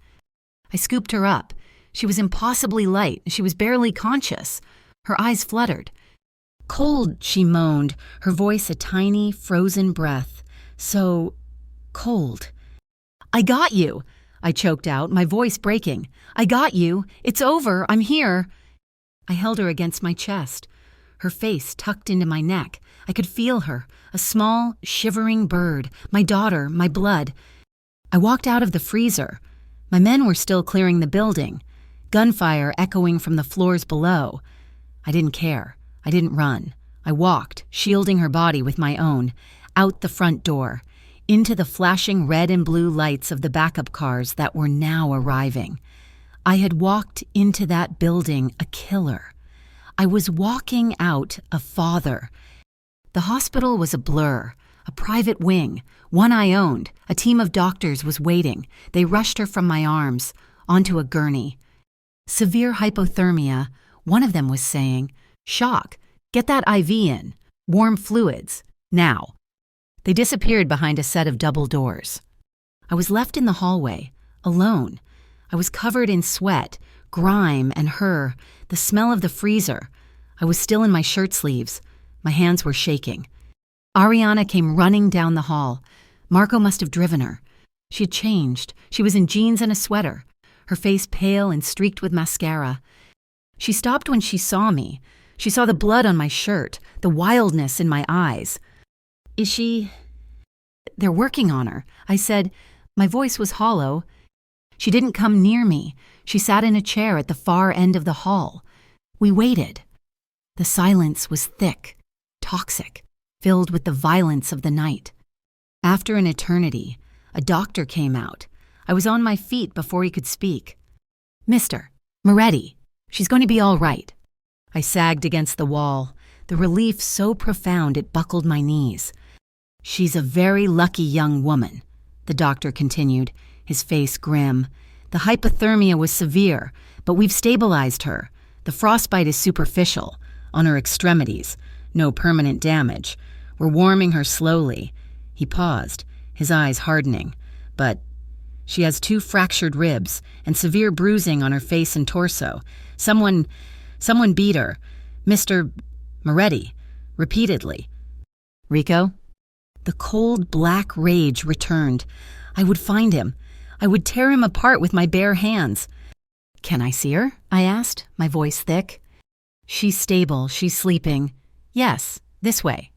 A: I scooped her up. She was impossibly light. She was barely conscious. Her eyes fluttered. "Cold," she moaned, her voice a tiny, frozen breath. So cold. "I got you," I choked out, my voice breaking. "I got you. It's over. I'm here." I held her against my chest, her face tucked into my neck. I could feel her, a small, shivering bird, my daughter, my blood. I walked out of the freezer. My men were still clearing the building, gunfire echoing from the floors below. I didn't care. I didn't run. I walked, shielding her body with my own, out the front door, into the flashing red and blue lights of the backup cars that were now arriving. I had walked into that building a killer. I was walking out a father. The hospital was a blur, a private wing, one I owned. A team of doctors was waiting. They rushed her from my arms, onto a gurney. "Severe hypothermia," one of them was saying. "Shock. Get that IV in. Warm fluids. Now." They disappeared behind a set of double doors. I was left in the hallway, alone. I was covered in sweat, grime, and her, the smell of the freezer. I was still in my shirt sleeves. My hands were shaking. Ariana came running down the hall. Marco must have driven her. She had changed. She was in jeans and a sweater, her face pale and streaked with mascara. She stopped when she saw me. She saw the blood on my shirt, the wildness in my eyes. "Is she—" "They're working on her," I said. My voice was hollow. She didn't come near me. She sat in a chair at the far end of the hall. We waited. The silence was thick, toxic, filled with the violence of the night. After an eternity, a doctor came out. I was on my feet before he could speak. "Mr. Moretti, she's going to be all right." I sagged against the wall, the relief so profound it buckled my knees. "She's a very lucky young woman," the doctor continued, his face grim. "The hypothermia was severe, but we've stabilized her. The frostbite is superficial, on her extremities, no permanent damage. We're warming her slowly." He paused, his eyes hardening. "But she has 2 fractured ribs and severe bruising on her face and torso. Someone beat her. Mr. Moretti, repeatedly." "Rico?" The cold, black rage returned. I would find him. I would tear him apart with my bare hands. "Can I see her?" I asked, my voice thick. "She's stable. She's sleeping." "Yes, this way."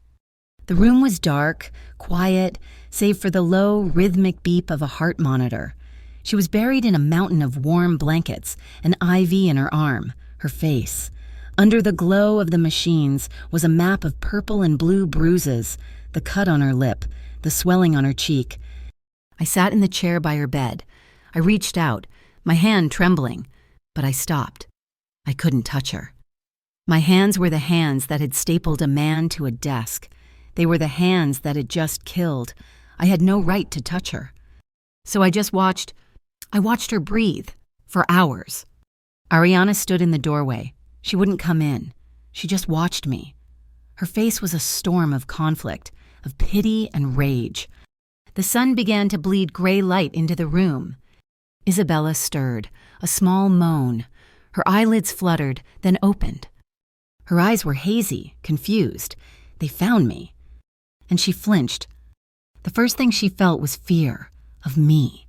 A: The room was dark, quiet, save for the low, rhythmic beep of a heart monitor. She was buried in a mountain of warm blankets, an IV in her arm, her face. Under the glow of the machines was a map of purple and blue bruises, the cut on her lip, the swelling on her cheek. I sat in the chair by her bed. I reached out, my hand trembling, but I stopped. I couldn't touch her. My hands were the hands that had stapled a man to a desk. They were the hands that had just killed. I had no right to touch her. So I just watched. I watched her breathe for hours. Ariana stood in the doorway. She wouldn't come in. She just watched me. Her face was a storm of conflict, of pity and rage. The sun began to bleed gray light into the room. Isabella stirred, a small moan. Her eyelids fluttered, then opened. Her eyes were hazy, confused. They found me. And she flinched. The first thing she felt was fear of me.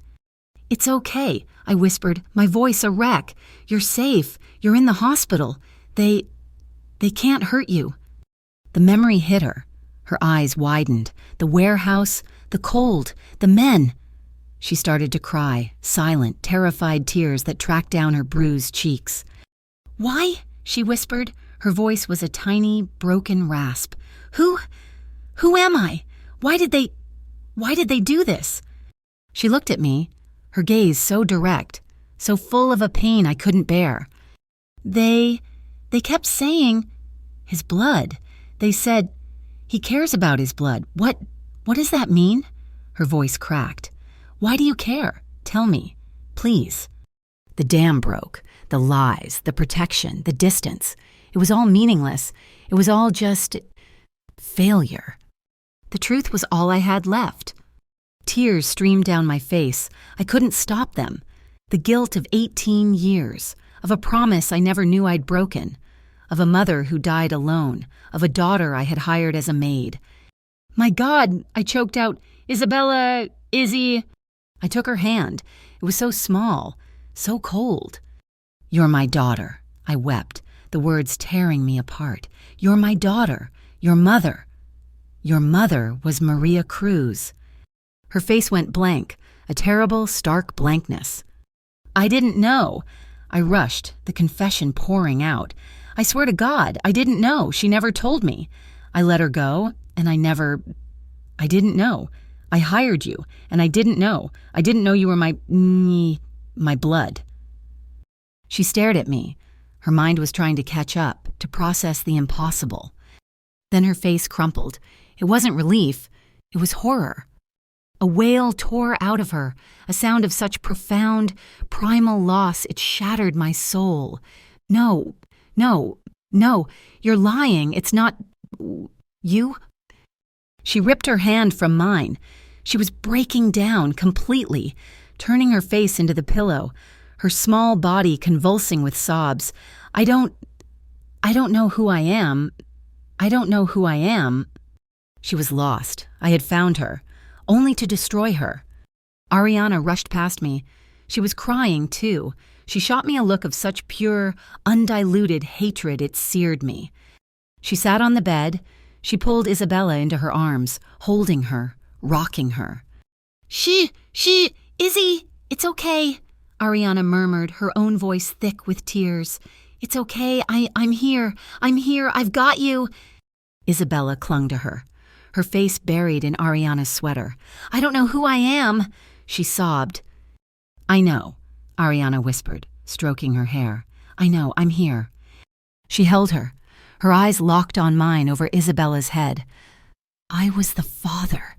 A: "It's okay," I whispered, my voice a wreck. "You're safe. You're in the hospital. They can't hurt you." The memory hit her. Her eyes widened. The warehouse, the cold, the men. She started to cry, silent, terrified tears that tracked down her bruised cheeks. "Why?" she whispered. Her voice was a tiny, broken rasp. Who am I? Why did they do this?" She looked at me, her gaze so direct, so full of a pain I couldn't bear. They kept saying, his blood. They said, he cares about his blood. What does that mean?" Her voice cracked. "Why do you care? Tell me, please." The dam broke. The lies, the protection, the distance. It was all meaningless. It was all just failure. The truth was all I had left. Tears streamed down my face. I couldn't stop them. The guilt of 18 years, of a promise I never knew I'd broken, of a mother who died alone, of a daughter I had hired as a maid. "My God," I choked out. "Isabella, Izzy." I took her hand. It was so small, so cold. "You're my daughter," I wept, the words tearing me apart. "You're my daughter. Your mother." Your mother was Maria Cruz. Her face went blank, a terrible, stark blankness. "I didn't know." I rushed, the confession pouring out. "I swear to God, I didn't know. She never told me. I let her go, and I didn't know. I hired you, and I didn't know. I didn't know you were my blood." She stared at me. Her mind was trying to catch up, to process the impossible. Then her face crumpled. It wasn't relief. It was horror. A wail tore out of her, a sound of such profound, primal loss it shattered my soul. "No, you're lying. It's not you." She ripped her hand from mine. She was breaking down completely, turning her face into the pillow, her small body convulsing with sobs. I don't know who I am. I don't know who I am." She was lost. I had found her, only to destroy her. Ariana rushed past me. She was crying, too. She shot me a look of such pure, undiluted hatred it seared me. She sat on the bed. She pulled Isabella into her arms, holding her, rocking her. Izzy, it's okay," Ariana murmured, her own voice thick with tears. "It's okay, I'm here, I've got you." Isabella clung to her, her face buried in Ariana's sweater. "I don't know who I am," she sobbed. "I know," Ariana whispered, stroking her hair. "I know, I'm here." She held her, her eyes locked on mine over Isabella's head. I was the father.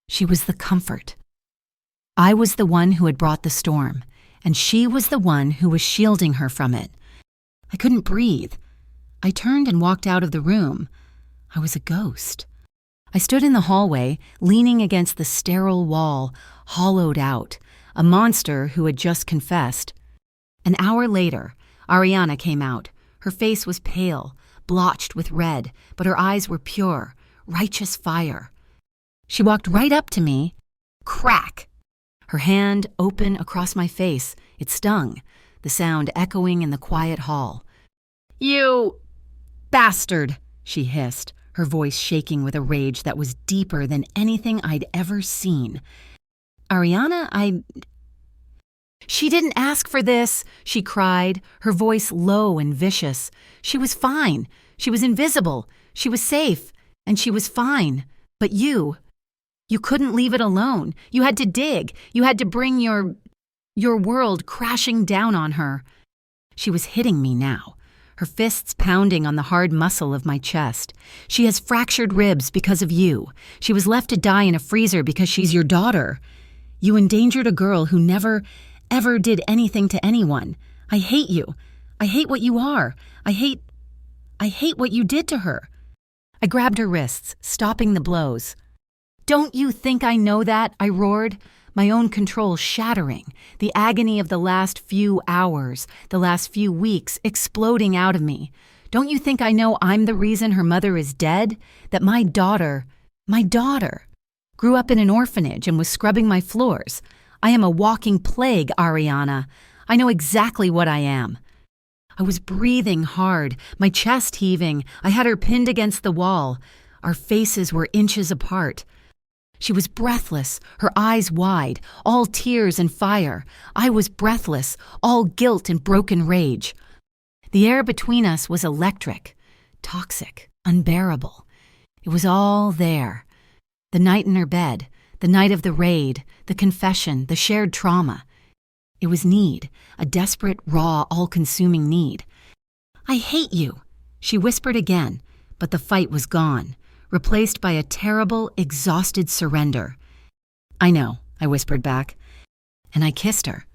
A: She was the comfort. I was the one who had brought the storm, and she was the one who was shielding her from it. I couldn't breathe. I turned and walked out of the room. I was a ghost. I stood in the hallway, leaning against the sterile wall, hollowed out, a monster who had just confessed. An hour later, Ariana came out. Her face was pale, blotched with red, but her eyes were pure, righteous fire. She walked right up to me. Crack! Her hand open across my face. It stung, the sound echoing in the quiet hall. "You bastard," she hissed, her voice shaking with a rage that was deeper than anything I'd ever seen. "Ariana, She didn't ask for this," she cried, her voice low and vicious. "She was fine. She was invisible. She was safe. And she was fine. But you couldn't leave it alone. You had to dig. You had to bring your world crashing down on her." She was hitting me now. her fists pounding on the hard muscle of my chest. "She has fractured ribs because of you. She was left to die in a freezer because she's your daughter. You endangered a girl who never, ever did anything to anyone. I hate you. I hate what you are. I hate what you did to her." I grabbed her wrists, stopping the blows. "Don't you think I know that?" I roared, my own control shattering, the agony of the last few hours, the last few weeks exploding out of me. "Don't you think I know I'm the reason her mother is dead? That my daughter, grew up in an orphanage and was scrubbing my floors. I am a walking plague, Ariana. I know exactly what I am." I was breathing hard, my chest heaving. I had her pinned against the wall. Our faces were inches apart. She was breathless, her eyes wide, all tears and fire. I was breathless, all guilt and broken rage. The air between us was electric, toxic, unbearable. It was all there. The night in her bed, the night of the raid, the confession, the shared trauma. It was need, a desperate, raw, all-consuming need. "I hate you," she whispered again, but the fight was gone, replaced by a terrible, exhausted surrender. "I know," I whispered back, and I kissed her.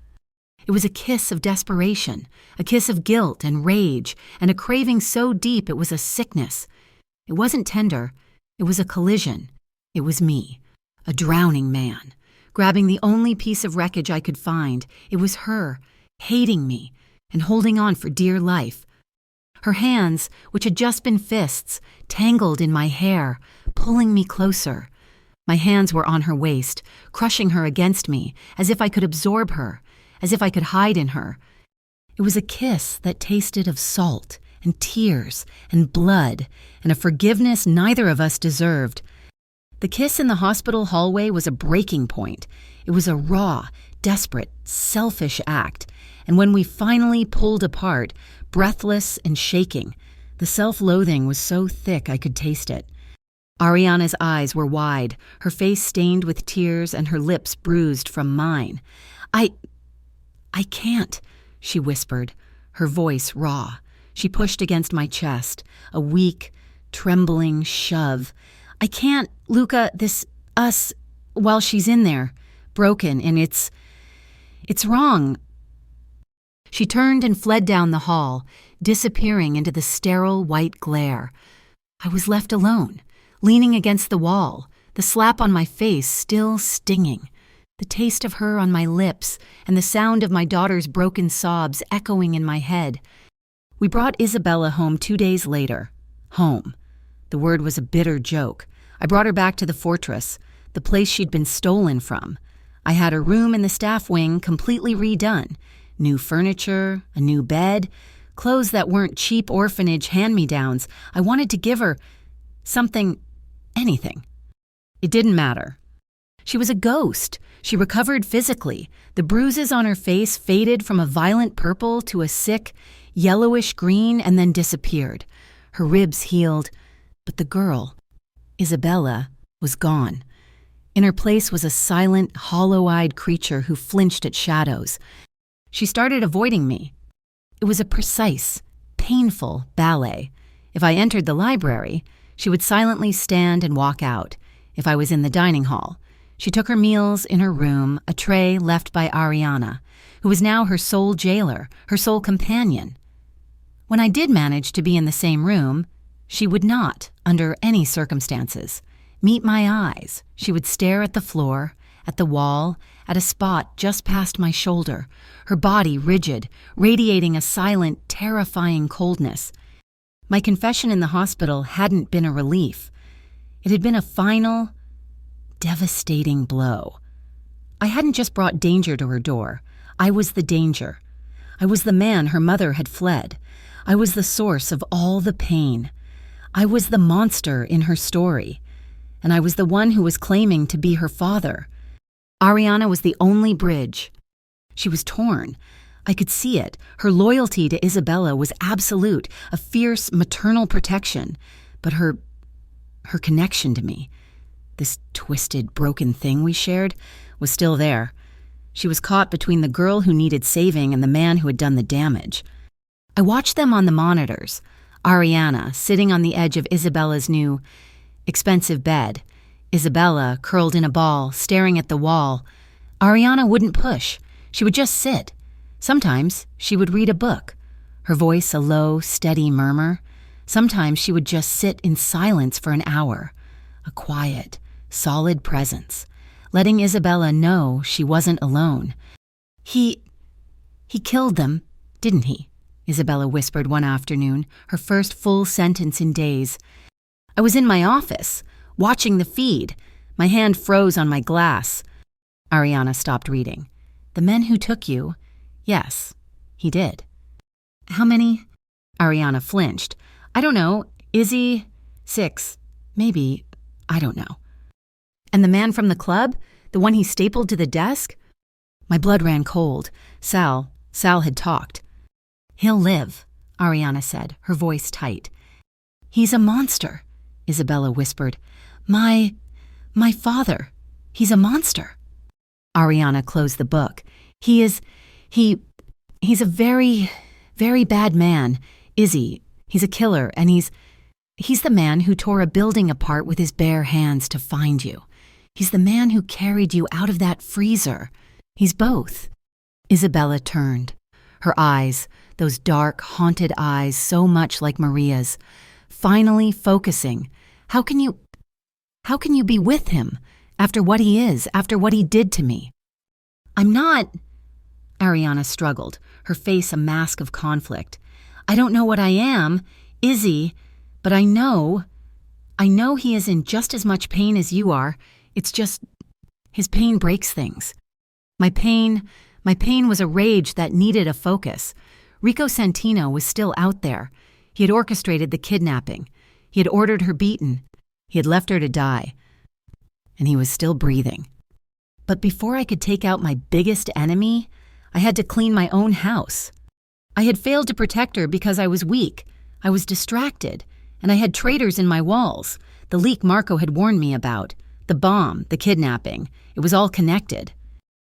A: It was a kiss of desperation, a kiss of guilt and rage, and a craving so deep it was a sickness. It wasn't tender, it was a collision. It was me, a drowning man, grabbing the only piece of wreckage I could find. It was her, hating me and holding on for dear life. Her hands, which had just been fists, tangled in my hair, pulling me closer. My hands were on her waist, crushing her against me, as if I could absorb her, as if I could hide in her. It was a kiss that tasted of salt and tears and blood and a forgiveness neither of us deserved. The kiss in the hospital hallway was a breaking point. It was a raw, desperate, selfish act. And when we finally pulled apart, breathless and shaking, the self-loathing was so thick I could taste it. Ariana's eyes were wide, her face stained with tears and her lips bruised from mine. I can't," she whispered, her voice raw. She pushed against my chest, a weak, trembling shove. "I can't, Luca, us, while she's in there, broken, and it's wrong." She turned and fled down the hall, disappearing into the sterile white glare. I was left alone, leaning against the wall, the slap on my face still stinging, the taste of her on my lips, and the sound of my daughter's broken sobs echoing in my head. We brought Isabella home 2 days later. Home. The word was a bitter joke. I brought her back to the fortress, the place she'd been stolen from. I had her room in the staff wing completely redone. New furniture, a new bed, clothes that weren't cheap orphanage hand-me-downs. I wanted to give her something, anything. It didn't matter. She was a ghost. She recovered physically. The bruises on her face faded from a violent purple to a sick, yellowish green and then disappeared. Her ribs healed, but the girl, Isabella, was gone. In her place was a silent, hollow-eyed creature who flinched at shadows. She started avoiding me. It was a precise, painful ballet. If I entered the library, she would silently stand and walk out. If I was in the dining hall, she took her meals in her room, a tray left by Ariana, who was now her sole jailer, her sole companion. When I did manage to be in the same room, she would not, under any circumstances, meet my eyes. She would stare at the floor, at the wall, at a spot just past my shoulder, her body rigid, radiating a silent, terrifying coldness. My confession in the hospital hadn't been a relief. It had been a final, devastating blow. I hadn't just brought danger to her door. I was the danger. I was the man her mother had fled. I was the source of all the pain. I was the monster in her story. And I was the one who was claiming to be her father. Ariana was the only bridge. She was torn. I could see it. Her loyalty to Isabella was absolute, a fierce maternal protection. But her connection to me, this twisted, broken thing we shared, was still there. She was caught between the girl who needed saving and the man who had done the damage. I watched them on the monitors. Ariana sitting on the edge of Isabella's new, expensive bed. Isabella curled in a ball, staring at the wall. Ariana wouldn't push. She would just sit. Sometimes she would read a book, her voice a low, steady murmur. Sometimes she would just sit in silence for an hour, a quiet, solid presence, letting Isabella know she wasn't alone. He killed them, didn't he? Isabella whispered one afternoon, her first full sentence in days. I was in my office, watching the feed. My hand froze on my glass. Ariana stopped reading. The men who took you, yes, he did. How many? Ariana flinched. I don't know. Izzy? 6. Maybe. I don't know. And the man from the club? The one he stapled to the desk? My blood ran cold. Sal had talked. He'll live, Ariana said, her voice tight. He's a monster, Isabella whispered. My father. He's a monster. Ariana closed the book. He's a very, very bad man. Izzy, he's a killer, and he's the man who tore a building apart with his bare hands to find you. He's the man who carried you out of that freezer. He's both. Isabella turned. Her eyes, those dark, haunted eyes so much like Maria's, finally focusing. How can you be with him after what he is, after what he did to me? I'm not... Ariana struggled, her face a mask of conflict. I don't know what I am, Izzy, but I know he is in just as much pain as you are. It's just, his pain breaks things. My pain was a rage that needed a focus. Rico Santino was still out there. He had orchestrated the kidnapping. He had ordered her beaten. He had left her to die. And he was still breathing. But before I could take out my biggest enemy, I had to clean my own house. I had failed to protect her because I was weak. I was distracted, and I had traitors in my walls. The leak Marco had warned me about, the bomb, the kidnapping. It was all connected.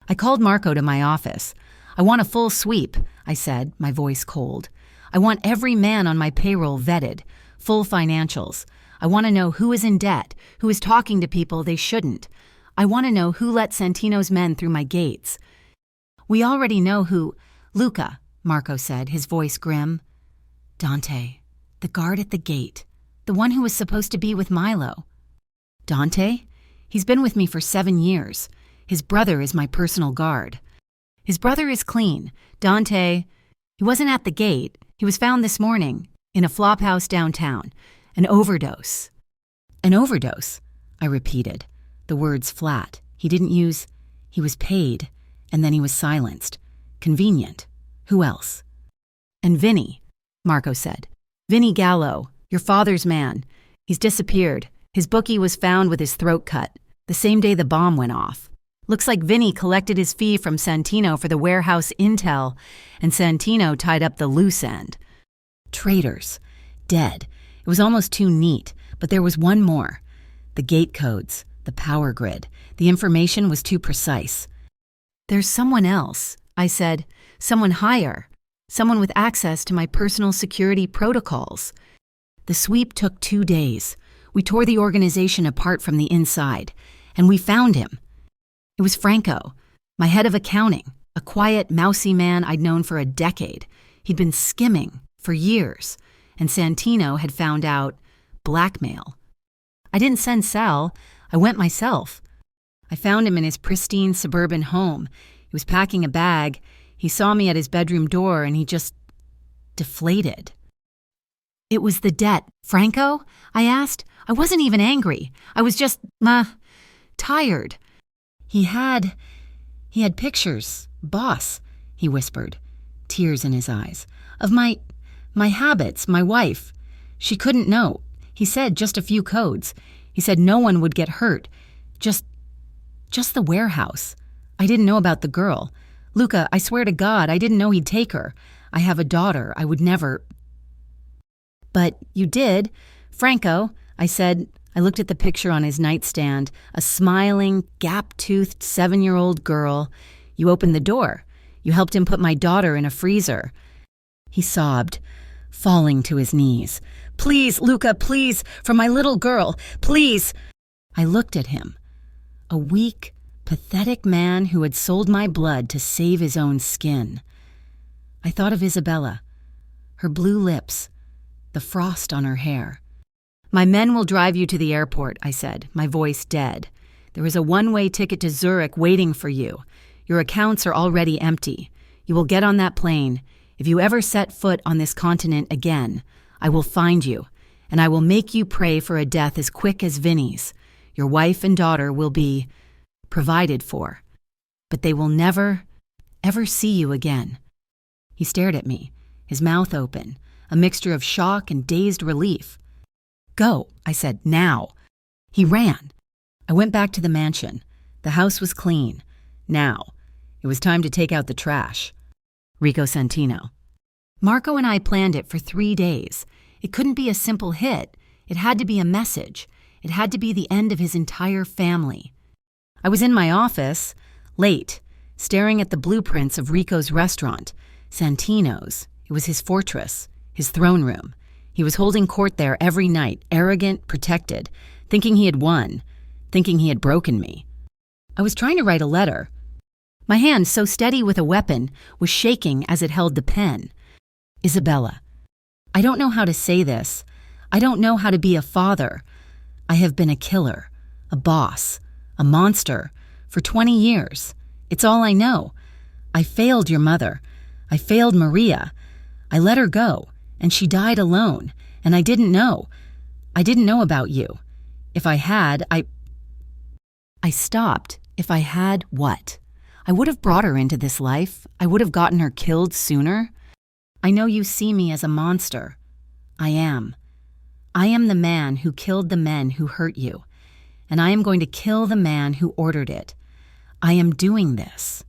A: I called Marco to my office. I want a full sweep, I said, my voice cold. I want every man on my payroll vetted, full financials. I want to know who is in debt, who is talking to people they shouldn't. I want to know who let Santino's men through my gates. We already know who... Luca, Marco said, his voice grim. Dante, the guard at the gate, the one who was supposed to be with Milo. Dante? He's been with me for 7 years. His brother is my personal guard. His brother is clean. Dante, he wasn't at the gate. He was found this morning, in a flophouse downtown. An overdose. An overdose, I repeated, the words flat. He didn't use... He was paid, and then he was silenced. Convenient. Who else? And Vinny, Marco said. Vinny Gallo, your father's man. He's disappeared. His bookie was found with his throat cut, the same day the bomb went off. Looks like Vinny collected his fee from Santino for the warehouse intel, and Santino tied up the loose end. Traitors. Dead. It was almost too neat, but there was one more. The gate codes, the power grid. The information was too precise. There's someone else, I said. Someone higher. Someone with access to my personal security protocols. The sweep took 2 days. We tore the organization apart from the inside, and we found him. It was Franco, my head of accounting, a quiet, mousy man I'd known for a decade. He'd been skimming for years, and Santino had found out blackmail. I didn't send Sal. I went myself. I found him in his pristine suburban home. He was packing a bag. He saw me at his bedroom door, and he just deflated. It was the debt. Franco? I asked. I wasn't even angry. I was just, tired. He had pictures, boss, he whispered, tears in his eyes, of my habits, my wife. She couldn't know. He said just a few codes. He said no one would get hurt. Just the warehouse. I didn't know about the girl. Luca, I swear to God, I didn't know he'd take her. I have a daughter. I would never... But you did. Franco, I said. I looked at the picture on his nightstand, a smiling, gap-toothed 7-year-old girl. You opened the door. You helped him put my daughter in a freezer. He sobbed, falling to his knees. "Please, Luca, please, for my little girl, please." I looked at him, a weak, pathetic man who had sold my blood to save his own skin. I thought of Isabella, her blue lips, the frost on her hair. "My men will drive you to the airport," I said, my voice dead. "There is a one-way ticket to Zurich waiting for you. Your accounts are already empty. You will get on that plane. If you ever set foot on this continent again, I will find you, and I will make you pray for a death as quick as Vinny's. Your wife and daughter will be provided for, but they will never, ever see you again." He stared at me, his mouth open, a mixture of shock and dazed relief. "Go," I said, "now." He ran. I went back to the mansion. The house was clean. Now, it was time to take out the trash. Rico Santino. Marco and I planned it for 3 days. It couldn't be a simple hit. It had to be a message. It had to be the end of his entire family. I was in my office, late, staring at the blueprints of Rico's restaurant, Santino's. It was his fortress, his throne room. He was holding court there every night, arrogant, protected, thinking he had won, thinking he had broken me. I was trying to write a letter. My hand, so steady with a weapon, was shaking as it held the pen. "Isabella, I don't know how to say this. I don't know how to be a father. I have been a killer, a boss, a monster, for 20 years. It's all I know. I failed your mother. I failed Maria. I let her go, and she died alone, and I didn't know. I didn't know about you. If I had, I stopped. If I had what? I would have brought her into this life. I would have gotten her killed sooner. I know you see me as a monster. I am. I am the man who killed the men who hurt you, and I am going to kill the man who ordered it. I am doing this."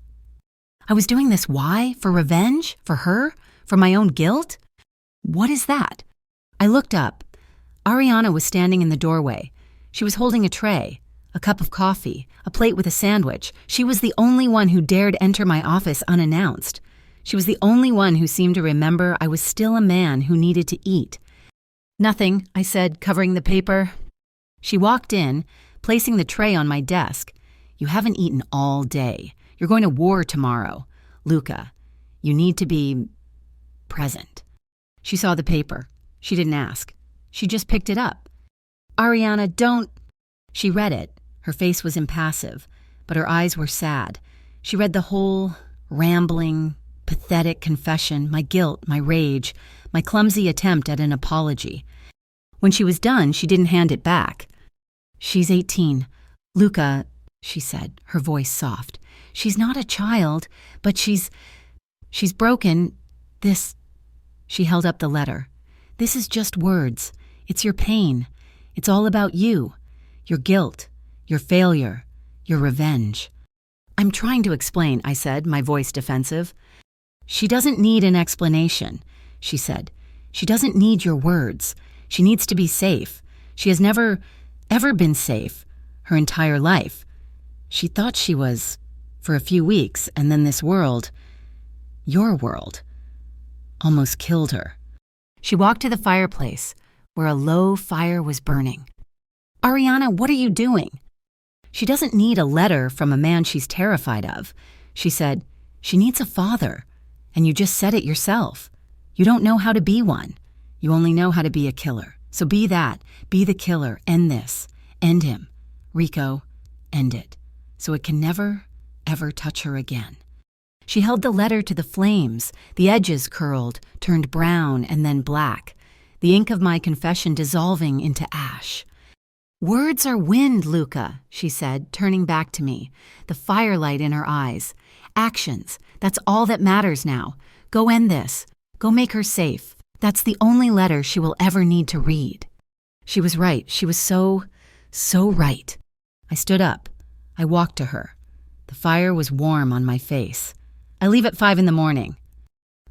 A: I was doing this why? For revenge? For her? For my own guilt? What is that? I looked up. Ariana was standing in the doorway. She was holding a tray, a cup of coffee, a plate with a sandwich. She was the only one who dared enter my office unannounced. She was the only one who seemed to remember I was still a man who needed to eat. "Nothing," I said, covering the paper. She walked in, placing the tray on my desk. "You haven't eaten all day. You're going to war tomorrow. Luca, you need to be present." She saw the paper. She didn't ask. She just picked it up. "Ariana, don't..." She read it. Her face was impassive, but her eyes were sad. She read the whole, rambling, pathetic confession, my guilt, my rage, my clumsy attempt at an apology. When she was done, she didn't hand it back. "She's 18. Luca," she said, her voice soft. "She's not a child, but she's broken. This..." She held up the letter. "This is just words. It's your pain. It's all about you. Your guilt, your failure, your revenge." "I'm trying to explain," I said, my voice defensive. "She doesn't need an explanation," she said. "She doesn't need your words. She needs to be safe. She has never, ever been safe, her entire life. She thought she was, for a few weeks, and then this world, your world, almost killed her." She walked to the fireplace, where a low fire was burning. "Ariana, what are you doing?" "She doesn't need a letter from a man she's terrified of," she said. "She needs a father, and you just said it yourself. You don't know how to be one. You only know how to be a killer. So be that. Be the killer. End this. End him. Rico, end it. So it can never, ever touch her again." She held the letter to the flames. The edges curled, turned brown and then black, the ink of my confession dissolving into ash. "Words are wind, Luca," she said, turning back to me, the firelight in her eyes. "Actions, that's all that matters now. Go end this. Go make her safe. That's the only letter she will ever need to read." She was right. She was so right. I stood up. I walked to her. The fire was warm on my face. "I leave at 5 a.m.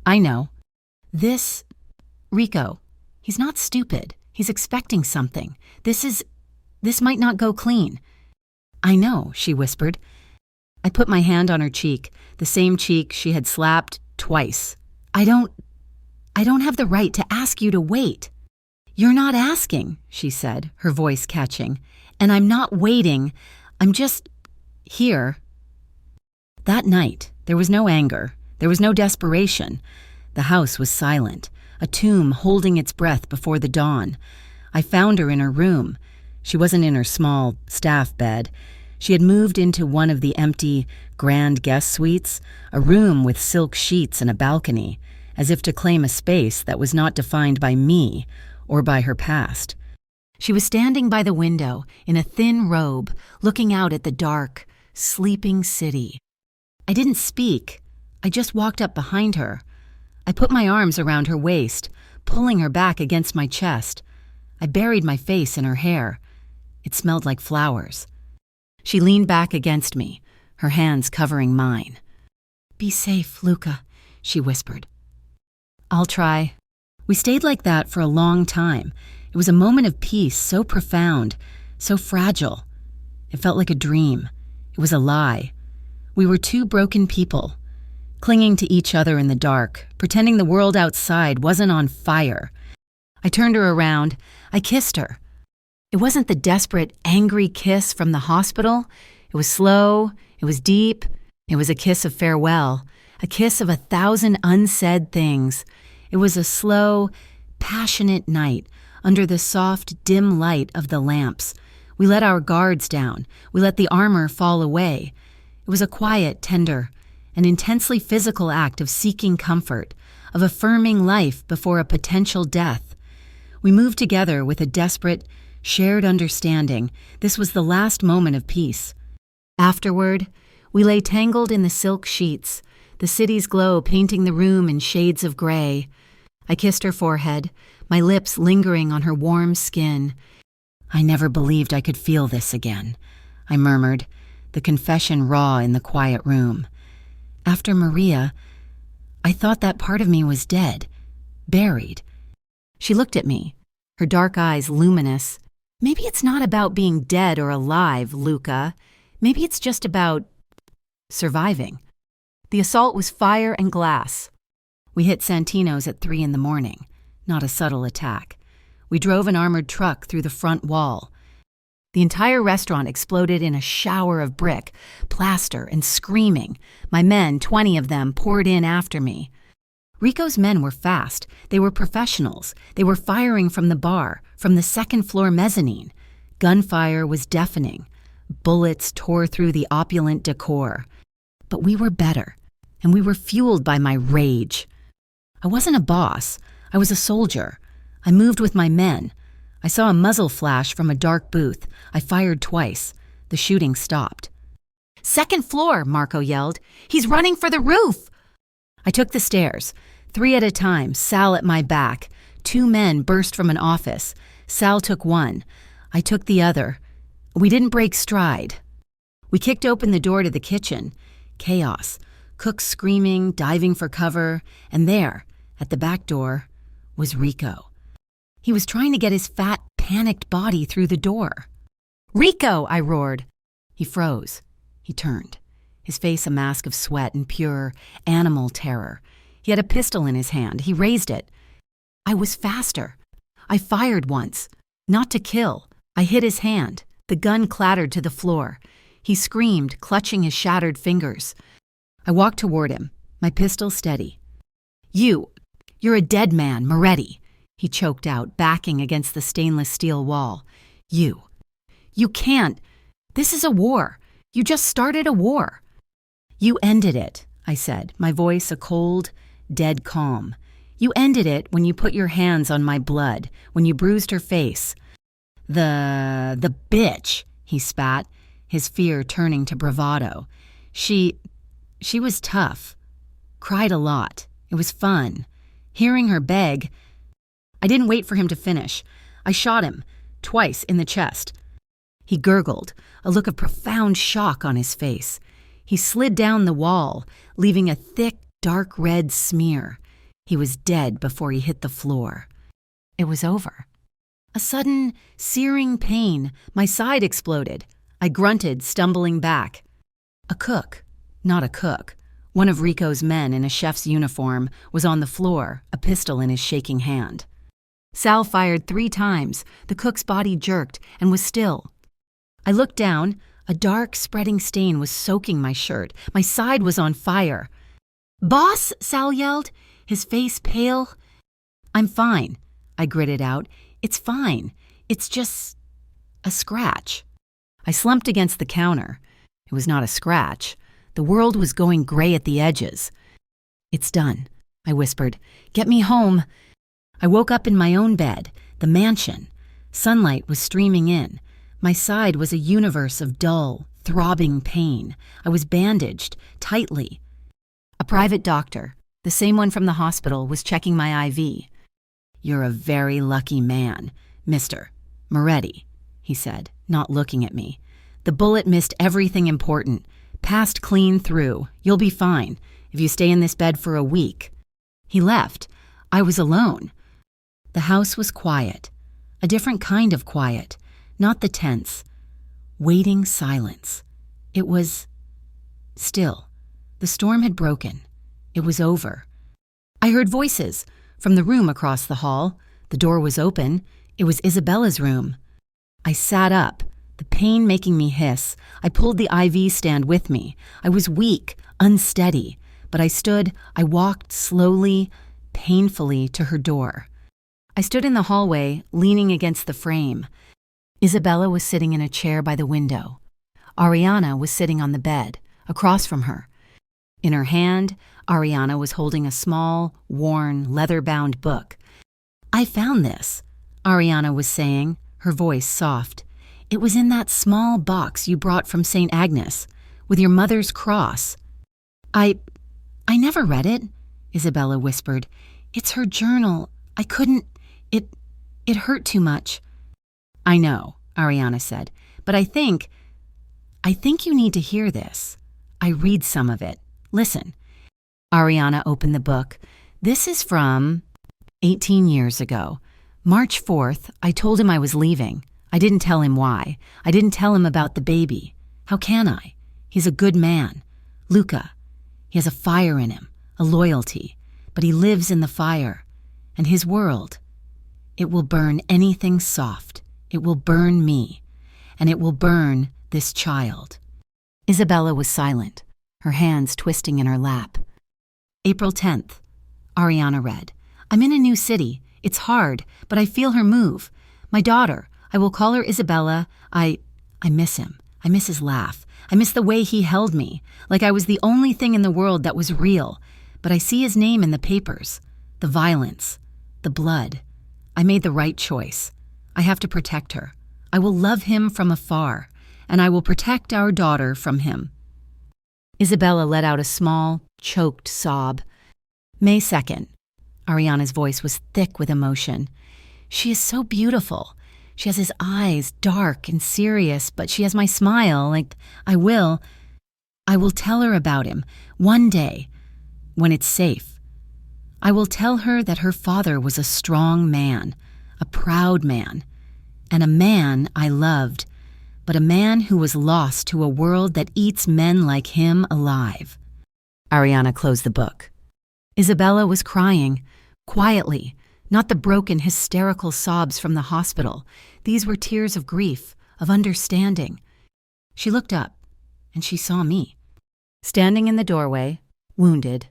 A: "I know." "This... Rico, he's not stupid. He's expecting something. This might not go clean." "I know," she whispered. I put my hand on her cheek, the same cheek she had slapped twice. I don't have the right to ask you to wait." "You're not asking," she said, her voice catching. "And I'm not waiting. I'm just here." That night, there was no anger. There was no desperation. The house was silent, a tomb holding its breath before the dawn. I found her in her room. She wasn't in her small staff bed. She had moved into one of the empty, grand guest suites, a room with silk sheets and a balcony, as if to claim a space that was not defined by me or by her past. She was standing by the window in a thin robe, looking out at the dark, sleeping city. I didn't speak. I just walked up behind her. I put my arms around her waist, pulling her back against my chest. I buried my face in her hair. It smelled like flowers. She leaned back against me, her hands covering mine. "Be safe, Luca," she whispered. "I'll try." We stayed like that for a long time. It was a moment of peace so profound, so fragile. It felt like a dream. It was a lie. We were two broken people, clinging to each other in the dark, pretending the world outside wasn't on fire. I turned her around. I kissed her. It wasn't the desperate, angry kiss from the hospital. It was slow. It was deep. It was a kiss of farewell, a kiss of 1,000 unsaid things. It was a slow, passionate night under the soft, dim light of the lamps. We let our guards down. We let the armor fall away. It was a quiet, tender, an intensely physical act of seeking comfort, of affirming life before a potential death. We moved together with a desperate, shared understanding. This was the last moment of peace. Afterward, we lay tangled in the silk sheets, the city's glow painting the room in shades of gray. I kissed her forehead, my lips lingering on her warm skin. "I never believed I could feel this again," I murmured, the confession raw in the quiet room. After Maria, I thought that part of me was dead, buried. She looked at me, her dark eyes luminous. "Maybe it's not about being dead or alive, Luca. Maybe it's just about surviving." The assault was fire and glass. We hit Santino's at 3 a.m, not a subtle attack. We drove an armored truck through the front wall. The entire restaurant exploded in a shower of brick, plaster, and screaming. My men, 20 of them, poured in after me. Rico's men were fast. They were professionals. They were firing from the bar, from the second-floor mezzanine. Gunfire was deafening. Bullets tore through the opulent decor. But we were better, and we were fueled by my rage. I wasn't a boss. I was a soldier. I moved with my men. I saw a muzzle flash from a dark booth. I fired twice. The shooting stopped. "Second floor," Marco yelled. "He's running for the roof!" I took the stairs, 3 at a time, Sal at my back. 2 men burst from an office. Sal took one. I took the other. We didn't break stride. We kicked open the door to the kitchen. Chaos. Cooks screaming, diving for cover. And there, at the back door, was Rico. He was trying to get his fat, panicked body through the door. "Rico!" I roared. He froze. He turned, his face a mask of sweat and pure, animal terror. He had a pistol in his hand. He raised it. I was faster. I fired once. Not to kill. I hit his hand. The gun clattered to the floor. He screamed, clutching his shattered fingers. I walked toward him, my pistol steady. You're a dead man, Moretti," he choked out, backing against the stainless steel wall. You can't. This is a war. You just started a war." "You ended it," I said, my voice a cold, dead calm. "You ended it when you put your hands on my blood, when you bruised her face." The bitch," he spat, his fear turning to bravado. She was tough. Cried a lot. It was fun. Hearing her beg. I didn't wait for him to finish. I shot him, twice in the chest. He gurgled, a look of profound shock on his face. He slid down the wall, leaving a thick, dark red smear. He was dead before he hit the floor. It was over. A sudden, searing pain. My side exploded. I grunted, stumbling back. A cook, not a cook, One of Rico's men in a chef's uniform was on the floor, a pistol in his shaking hand. Sal fired 3 times. The cook's body jerked and was still. I looked down. A dark, spreading stain was soaking my shirt. My side was on fire. "Boss!" Sal yelled, his face pale. "I'm fine," I gritted out. "It's fine. It's just a scratch." I slumped against the counter. It was not a scratch. The world was going gray at the edges. "It's done," I whispered. "Get me home." I woke up in my own bed, the mansion. Sunlight was streaming in. My side was a universe of dull, throbbing pain. I was bandaged, tightly. A private doctor, the same one from the hospital, was checking my IV. "You're a very lucky man, Mr. Moretti," he said, not looking at me. "The bullet missed everything important. Passed clean through. You'll be fine if you stay in this bed for a week." He left. I was alone. The house was quiet, a different kind of quiet, not the tense, waiting silence. It was still. The storm had broken. It was over. I heard voices from the room across the hall. The door was open. It was Isabella's room. I sat up, the pain making me hiss. I pulled the IV stand with me. I was weak, unsteady, but I stood. I walked slowly, painfully to her door. I stood in the hallway, leaning against the frame. Isabella was sitting in a chair by the window. Ariana was sitting on the bed, across from her. In her hand, Ariana was holding a small, worn, leather-bound book. "I found this," Ariana was saying, her voice soft. "It was in that small box you brought from St. Agnes, with your mother's cross." I never read it," Isabella whispered. "It's her journal. I couldn't. It hurt too much." "I know," Ariana said, "but I think you need to hear this. I read some of it. Listen." Ariana opened the book. "This is from 18 years ago. March 4th, I told him I was leaving. I didn't tell him why. I didn't tell him about the baby. How can I? He's a good man. Luca. He has a fire in him, a loyalty, but he lives in the fire. And his world, it will burn anything soft. It will burn me. And it will burn this child." Isabella was silent, her hands twisting in her lap. April 10th, Ariana read. "I'm in a new city. It's hard, but I feel her move. My daughter, I will call her Isabella. I miss him. I miss his laugh. I miss the way he held me, like I was the only thing in the world that was real. But I see his name in the papers, the violence, the blood. I made the right choice. I have to protect her. I will love him from afar, and I will protect our daughter from him." Isabella let out a small, choked sob. May 2nd. Ariana's voice was thick with emotion. "She is so beautiful. She has his eyes, dark and serious, but she has my smile, like I will tell her about him, one day, when it's safe. I will tell her that her father was a strong man, a proud man, and a man I loved, but a man who was lost to a world that eats men like him alive." Ariana closed the book. Isabella was crying, quietly, not the broken, hysterical sobs from the hospital. These were tears of grief, of understanding. She looked up, and she saw me, standing in the doorway, wounded,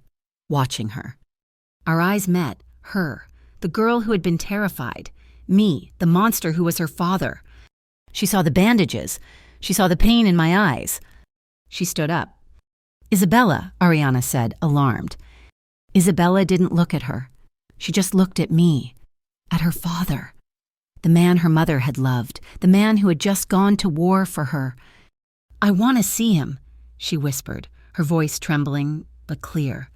A: watching her. Our eyes met, her, the girl who had been terrified, me, the monster who was her father. She saw the bandages. She saw the pain in my eyes. She stood up. "Isabella," Ariana said, alarmed. Isabella didn't look at her. She just looked at me, at her father, the man her mother had loved, the man who had just gone to war for her. "I want to see him," she whispered, her voice trembling but clear.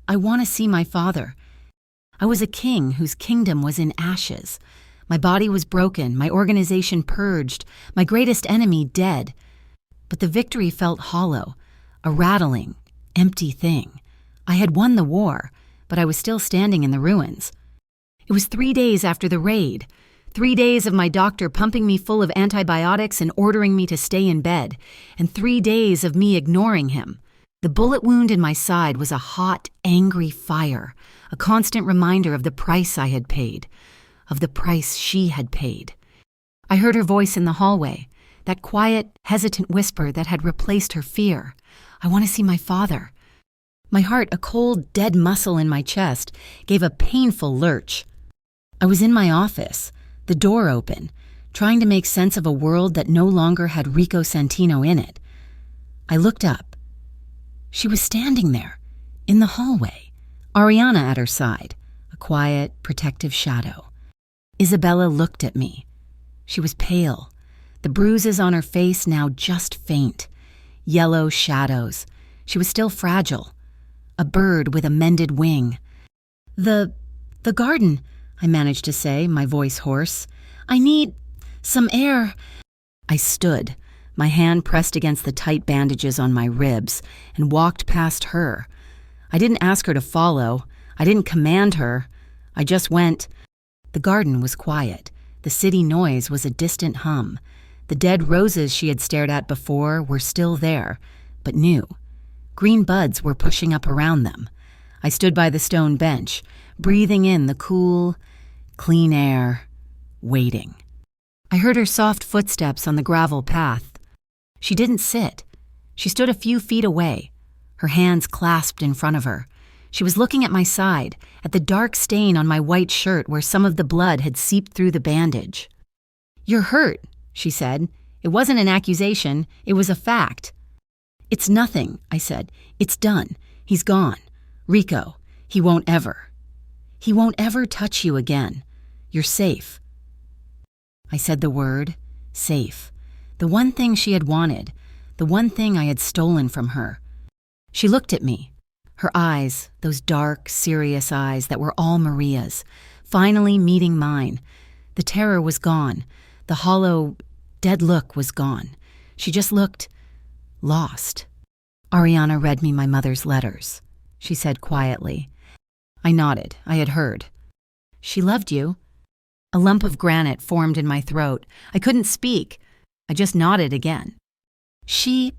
A: I want to see my father. I was a king whose kingdom was in ashes. My body was broken, my organization purged, my greatest enemy dead. But the victory felt hollow, a rattling, empty thing. I had won the war, but I was still standing in the ruins. It was 3 days after the raid, 3 days of my doctor pumping me full of antibiotics and ordering me to stay in bed, and 3 days of me ignoring him. The bullet wound in my side was a hot, angry fire, a constant reminder of the price I had paid, of the price she had paid. I heard her voice in the hallway, that quiet, hesitant whisper that had replaced her fear. I want to see my father. My heart, a cold, dead muscle in my chest, gave a painful lurch. I was in my office, the door open, trying to make sense of a world that no longer had Rico Santino in it. I looked up. She was standing there, in the hallway, Ariana at her side, a quiet, protective shadow. Isabella looked at me. She was pale, the bruises on her face now just faint, yellow shadows. She was still fragile, a bird with a mended wing. The garden, I managed to say, my voice hoarse. I need some air. I stood, my hand pressed against the tight bandages on my ribs, and walked past her. I didn't ask her to follow. I didn't command her. I just went. The garden was quiet. The city noise was a distant hum. The dead roses she had stared at before were still there, but new. Green buds were pushing up around them. I stood by the stone bench, breathing in the cool, clean air, waiting. I heard her soft footsteps on the gravel path. She didn't sit. She stood a few feet away, her hands clasped in front of her. She was looking at my side, at the dark stain on my white shirt where some of the blood had seeped through the bandage. "You're hurt," she said. "It wasn't an accusation, it was a fact." "It's nothing," I said. "It's done. He's gone. Rico, he won't ever touch you again. You're safe." I said the word, safe. The one thing she had wanted, the one thing I had stolen from her. She looked at me. Her eyes, those dark, serious eyes that were all Maria's, finally meeting mine. The terror was gone. The hollow, dead look was gone. She just looked lost. "Ariana read me my mother's letters," she said quietly. I nodded. I had heard. "She loved you." A lump of granite formed in my throat. I couldn't speak. I just nodded again. She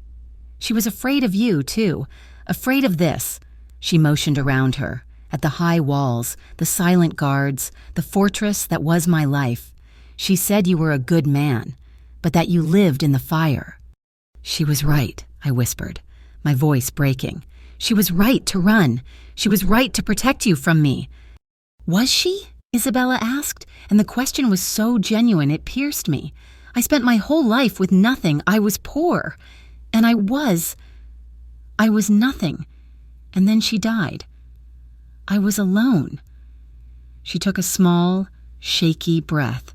A: was afraid of you, too. Afraid of this." She motioned around her, at the high walls, the silent guards, the fortress that was my life. "She said you were a good man, but that you lived in the fire." "She was right," I whispered, my voice breaking. "She was right to run. She was right to protect you from me." "Was she?" Isabella asked, and the question was so genuine it pierced me. I spent my whole life with nothing. I was poor. And I was nothing. And then she died. I was alone. She took a small, shaky breath.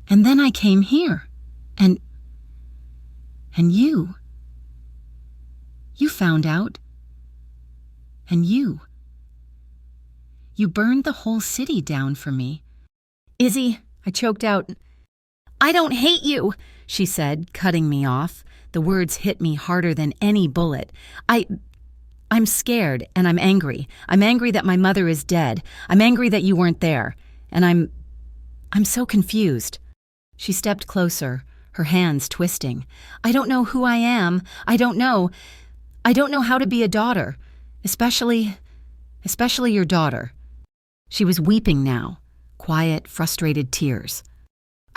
A: "And then I came here. And you. You found out. And you burned the whole city down for me." "Izzy," I choked out. "I don't hate you," she said, cutting me off. The words hit me harder than any bullet. I'm scared, and I'm angry. I'm angry that my mother is dead. I'm angry that you weren't there. And I'm so confused." She stepped closer, her hands twisting. "I don't know who I am. I don't know how to be a daughter, especially your daughter." She was weeping now, quiet, frustrated tears.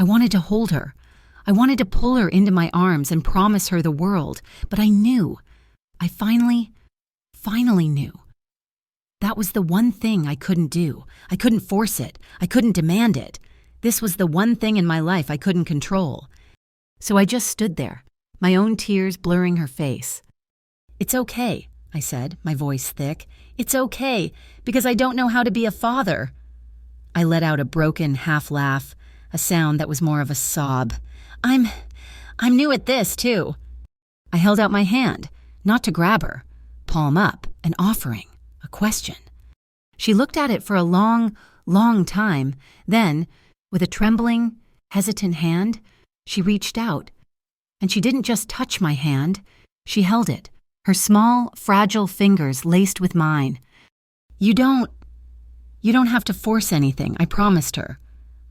A: I wanted to hold her. I wanted to pull her into my arms and promise her the world, but I knew. I finally knew. That was the one thing I couldn't do. I couldn't force it. I couldn't demand it. This was the one thing in my life I couldn't control. So I just stood there, my own tears blurring her face. "It's okay," I said, my voice thick. "It's okay, because I don't know how to be a father." I let out a broken half-laugh, a sound that was more of a sob. I'm new at this, too." I held out my hand, not to grab her, palm up, an offering, a question. She looked at it for a long, long time. Then, with a trembling, hesitant hand, she reached out. And she didn't just touch my hand, she held it, her small, fragile fingers laced with mine. You don't have to force anything," I promised her,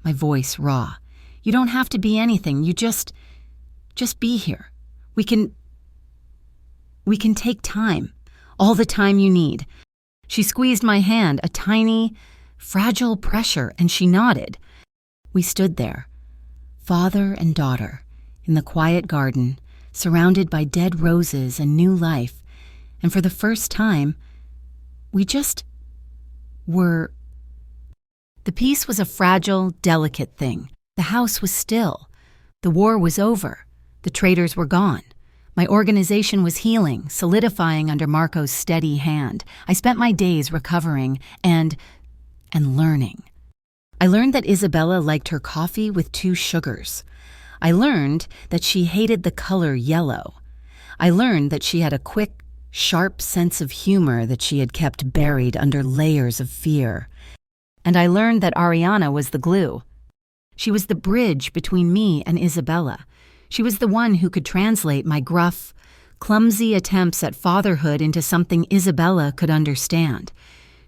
A: my voice raw. "You don't have to be anything. You just be here. We We can take time, all the time you need. She squeezed my hand, a tiny, fragile pressure, and she nodded. We stood there, father and daughter, in the quiet garden, surrounded by dead roses and new life, and for the first time, we just were. The peace was a fragile, delicate thing. The house was still. The war was over. The traitors were gone. My organization was healing, solidifying under Marco's steady hand. I spent my days recovering and learning. I learned that Isabella liked her coffee with 2 sugars. I learned that she hated the color yellow. I learned that she had a quick, sharp sense of humor that she had kept buried under layers of fear. And I learned that Ariana was the glue. She was the bridge between me and Isabella. She was the one who could translate my gruff, clumsy attempts at fatherhood into something Isabella could understand.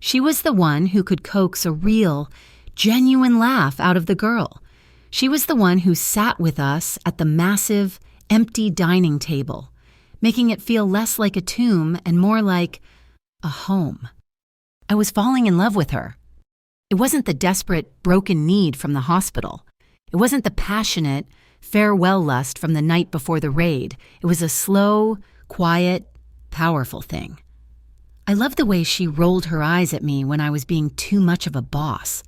A: She was the one who could coax a real, genuine laugh out of the girl. She was the one who sat with us at the massive, empty dining table, making it feel less like a tomb and more like a home. I was falling in love with her. It wasn't the desperate, broken need from the hospital. It wasn't the passionate, farewell lust from the night before the raid. It was a slow, quiet, powerful thing. I loved the way she rolled her eyes at me when I was being too much of a boss.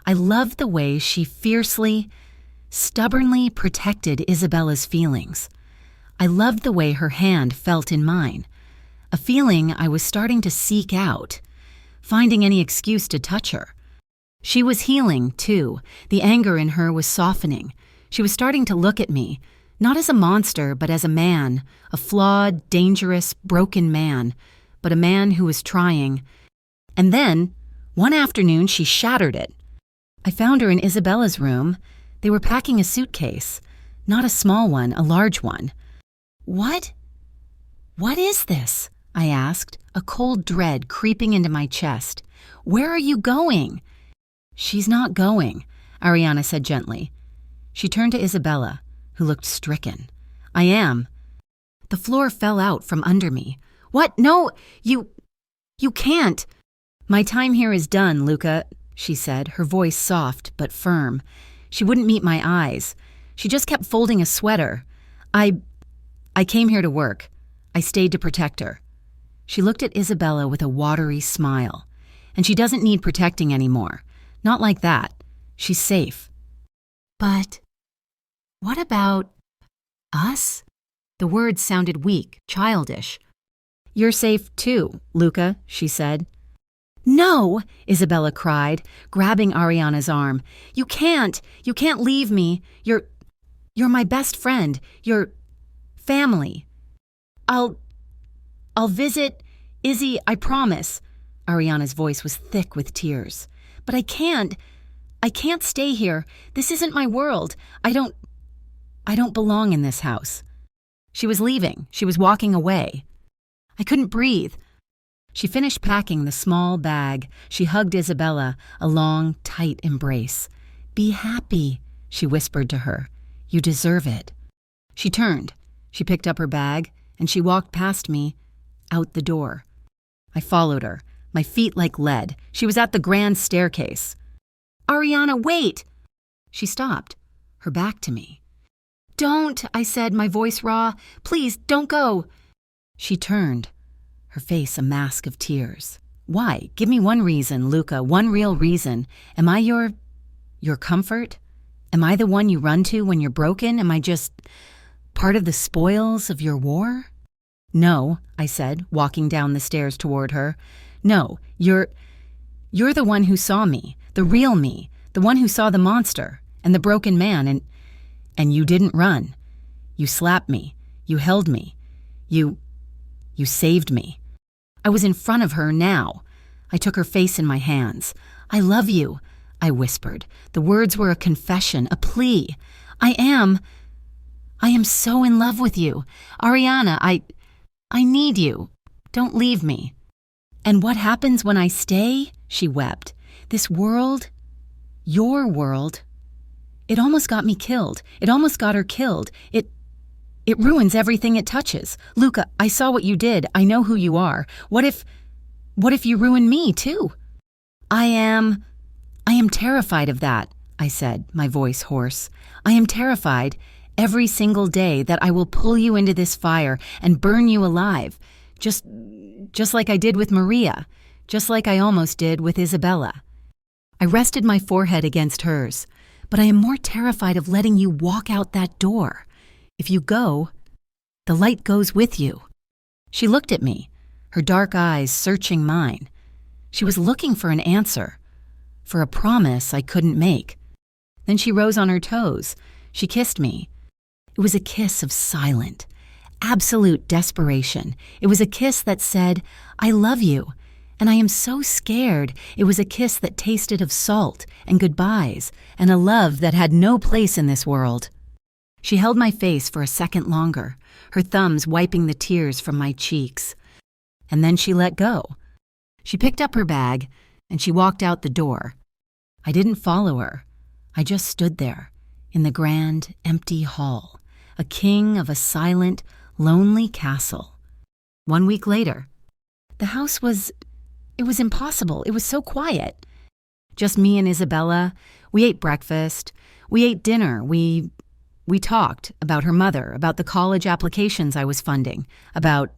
A: I loved the way she fiercely, stubbornly protected Isabella's feelings. I loved the way her hand felt in mine, a feeling I was starting to seek out, finding any excuse to touch her. She was healing, too. The anger in her was softening. She was starting to look at me, not as a monster, but as a man, a flawed, dangerous, broken man, but a man who was trying. And then, one afternoon, she shattered it. I found her in Isabella's room. They were packing a suitcase. Not a small one, a large one. What is this? I asked, a cold dread creeping into my chest. Where are you going? She's not going, Ariana said gently. She turned to Isabella, who looked stricken. I am. The floor fell out from under me. What? No, you can't. My time here is done, Luca, she said, her voice soft but firm. She wouldn't meet my eyes. She just kept folding a sweater. I came here to work. I stayed to protect her. She looked at Isabella with a watery smile. And she doesn't need protecting anymore. Not like that. She's safe. But what about us? The words sounded weak, childish. You're safe too, Luca, she said. No, Isabella cried, grabbing Ariana's arm. You can't leave me. You're my best friend. You're family. I'll visit Izzy, I promise. Ariana's voice was thick with tears. But I can't stay here. This isn't my world. I don't belong in this house. She was leaving. She was walking away. I couldn't breathe. She finished packing the small bag. She hugged Isabella, a long, tight embrace. Be happy, she whispered to her. You deserve it. She turned. She picked up her bag, and she walked past me, out the door. I followed her, my feet like lead. She was at the grand staircase. Ariana, wait! She stopped, her back to me. Don't, I said, my voice raw. Please, don't go. She turned, her face a mask of tears. Why? Give me one reason, Luca, one real reason. Am I your comfort? Am I the one you run to when you're broken? Am I just part of the spoils of your war? No, I said, walking down the stairs toward her. No, you're the one who saw me, the real me, the one who saw the monster and the broken man, and you didn't run. You slapped me. You held me. You saved me. I was in front of her now. I took her face in my hands. I love you, I whispered. The words were a confession, a plea. I am so in love with you. Ariana, I need you. Don't leave me. And what happens when I stay? She wept. This world, your world, it almost got me killed. It almost got her killed. It It ruins everything it touches. Luca, I saw what you did. I know who you are. What if you ruin me, too? I am terrified of that, I said, my voice hoarse. I am terrified every single day that I will pull you into this fire and burn you alive, just like I did with Maria, just like I almost did with Isabella. I rested my forehead against hers, but I am more terrified of letting you walk out that door. If you go, the light goes with you. She looked at me, her dark eyes searching mine. She was looking for an answer, for a promise I couldn't make. Then she rose on her toes. She kissed me. It was a kiss of silent, absolute desperation. It was a kiss that said, I love you, and I am so scared. It was a kiss that tasted of salt and goodbyes and a love that had no place in this world. She held my face for a second longer, her thumbs wiping the tears from my cheeks. And then she let go. She picked up her bag, and she walked out the door. I didn't follow her. I just stood there, in the grand, empty hall, a king of a silent, lonely castle. 1 week later, the house was impossible. It was so quiet. Just me and Isabella. We ate breakfast. We ate dinner. We talked about her mother, about the college applications I was funding, about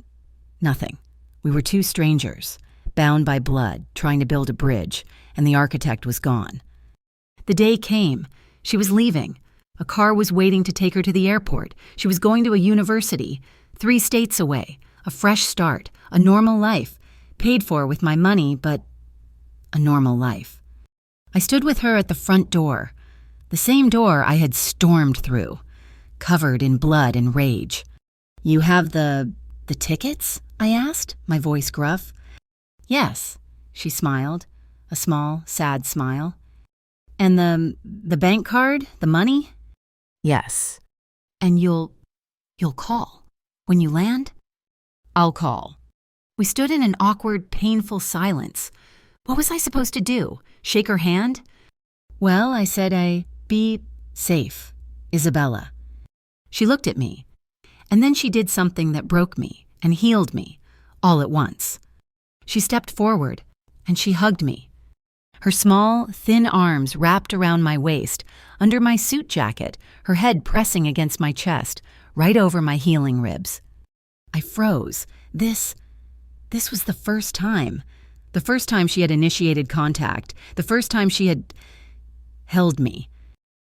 A: nothing. We were two strangers, bound by blood, trying to build a bridge, and the architect was gone. The day came. She was leaving. A car was waiting to take her to the airport. She was going to a university, 3 states away, a fresh start, a normal life, paid for with my money, but a normal life. I stood with her at the front door, the same door I had stormed through, covered in blood and rage. You have the tickets? I asked, my voice gruff. Yes, she smiled, a small, sad smile. And the bank card, the money? Yes. And you'll call when you land? I'll call. We stood in an awkward, painful silence. What was I supposed to do? Shake her hand? Well, I said, be safe, Isabella. She looked at me, and then she did something that broke me and healed me all at once. She stepped forward, and she hugged me. Her small, thin arms wrapped around my waist, under my suit jacket, her head pressing against my chest, right over my healing ribs. I froze. This was the first time she had initiated contact, the first time she had held me.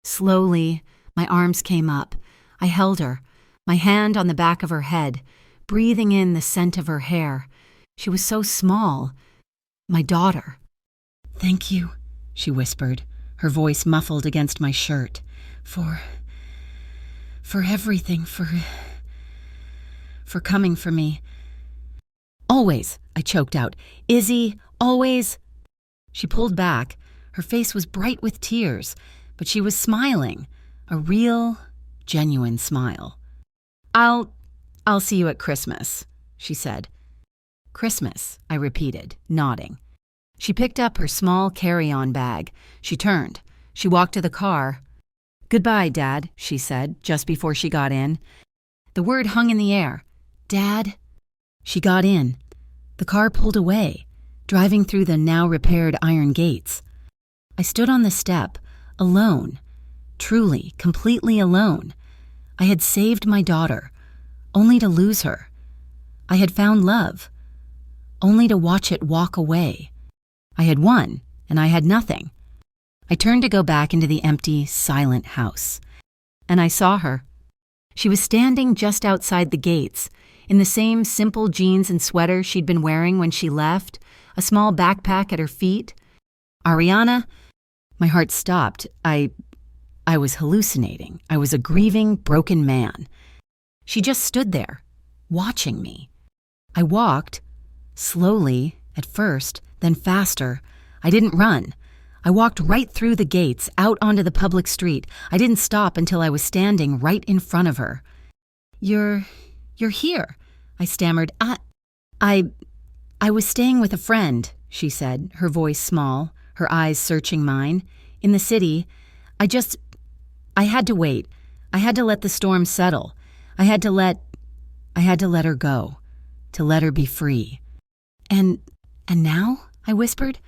A: Slowly, my arms came up. I held her, my hand on the back of her head, breathing in the scent of her hair. She was so small. My daughter. Thank you, she whispered, her voice muffled against my shirt. For everything, for coming for me. Always, I choked out. Izzy, always. She pulled back. Her face was bright with tears, but she was smiling, a real, genuine smile. I'll see you at Christmas, she said. Christmas, I repeated, nodding. She picked up her small carry-on bag. She turned. She walked to the car. Goodbye, Dad, she said, just before she got in. The word hung in the air. Dad? She got in. The car pulled away, driving through the now-repaired iron gates. I stood on the step, alone, truly, completely alone. I had saved my daughter, only to lose her. I had found love, only to watch it walk away. I had won, and I had nothing. I turned to go back into the empty, silent house, and I saw her. She was standing just outside the gates, in the same simple jeans and sweater she'd been wearing when she left, a small backpack at her feet. Ariana, my heart stopped. I was hallucinating. I was a grieving, broken man. She just stood there, watching me. I walked, slowly at first, then faster. I didn't run. I walked right through the gates, out onto the public street. I didn't stop until I was standing right in front of her. You're here, I stammered. I was staying with a friend, she said, her voice small, her eyes searching mine. In the city, I had to wait. I had to let the storm settle. I had to let her go, to let her be free. And now? I whispered.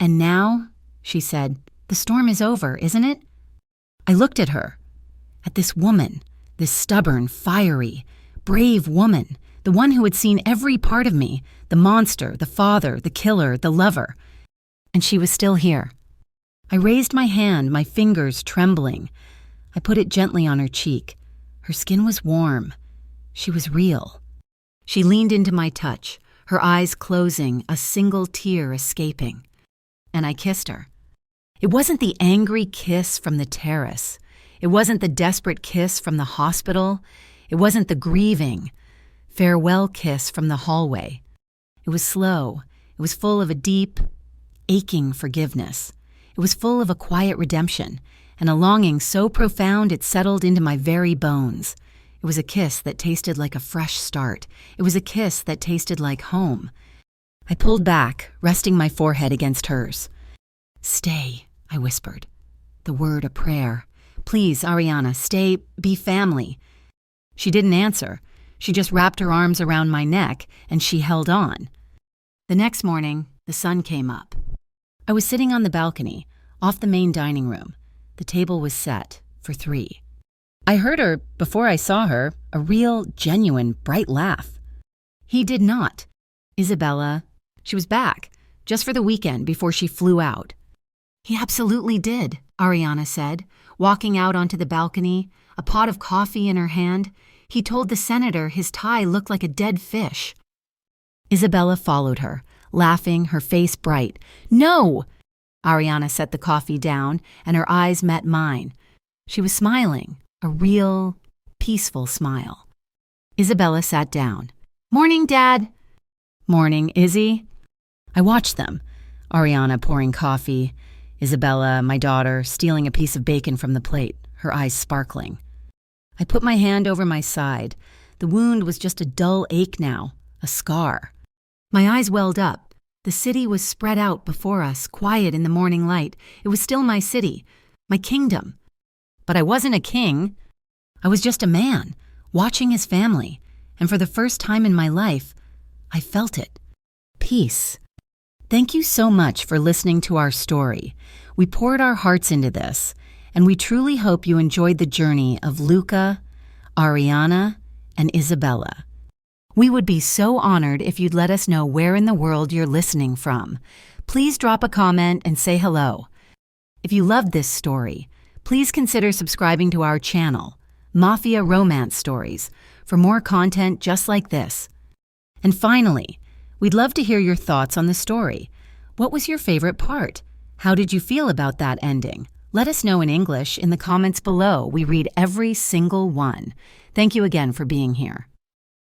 A: And now, she said, the storm is over, isn't it? I looked at her, at this woman, this stubborn, fiery, brave woman, the one who had seen every part of me, the monster, the father, the killer, the lover. And she was still here. I raised my hand, my fingers trembling. I put it gently on her cheek. Her skin was warm. She was real. She leaned into my touch, her eyes closing, a single tear escaping. And I kissed her. It wasn't the angry kiss from the terrace. It wasn't the desperate kiss from the hospital. It wasn't the grieving, farewell kiss from the hallway. It was slow. It was full of a deep, aching forgiveness. It was full of a quiet redemption, and a longing so profound it settled into my very bones. It was a kiss that tasted like a fresh start. It was a kiss that tasted like home. I pulled back, resting my forehead against hers. Stay, I whispered. The word a prayer. Please, Ariana, stay, be family. She didn't answer. She just wrapped her arms around my neck, and she held on. The next morning, the sun came up. I was sitting on the balcony, off the main dining room. The table was set for 3. I heard her, before I saw her, a real, genuine, bright laugh. He did not. Isabella, she was back, just for the weekend before she flew out. He absolutely did, Ariana said, walking out onto the balcony, a pot of coffee in her hand. He told the senator his tie looked like a dead fish. Isabella followed her, laughing, her face bright. No! Ariana set the coffee down, and her eyes met mine. She was smiling, a real, peaceful smile. Isabella sat down. Morning, Dad. Morning, Izzy. I watched them, Ariana pouring coffee, Isabella, my daughter, stealing a piece of bacon from the plate, her eyes sparkling. I put my hand over my side. The wound was just a dull ache now, a scar. My eyes welled up. The city was spread out before us, quiet in the morning light. It was still my city, my kingdom. But I wasn't a king. I was just a man, watching his family. And for the first time in my life, I felt it. Peace. Thank you so much for listening to our story. We poured our hearts into this, and we truly hope you enjoyed the journey of Luca, Ariana, and Isabella. We would be so honored if you'd let us know where in the world you're listening from. Please drop a comment and say hello. If you loved this story, please consider subscribing to our channel, Mafia Romance Stories, for more content just like this. And finally, we'd love to hear your thoughts on the story. What was your favorite part? How did you feel about that ending? Let us know in English in the comments below. We read every single one. Thank you again for being here.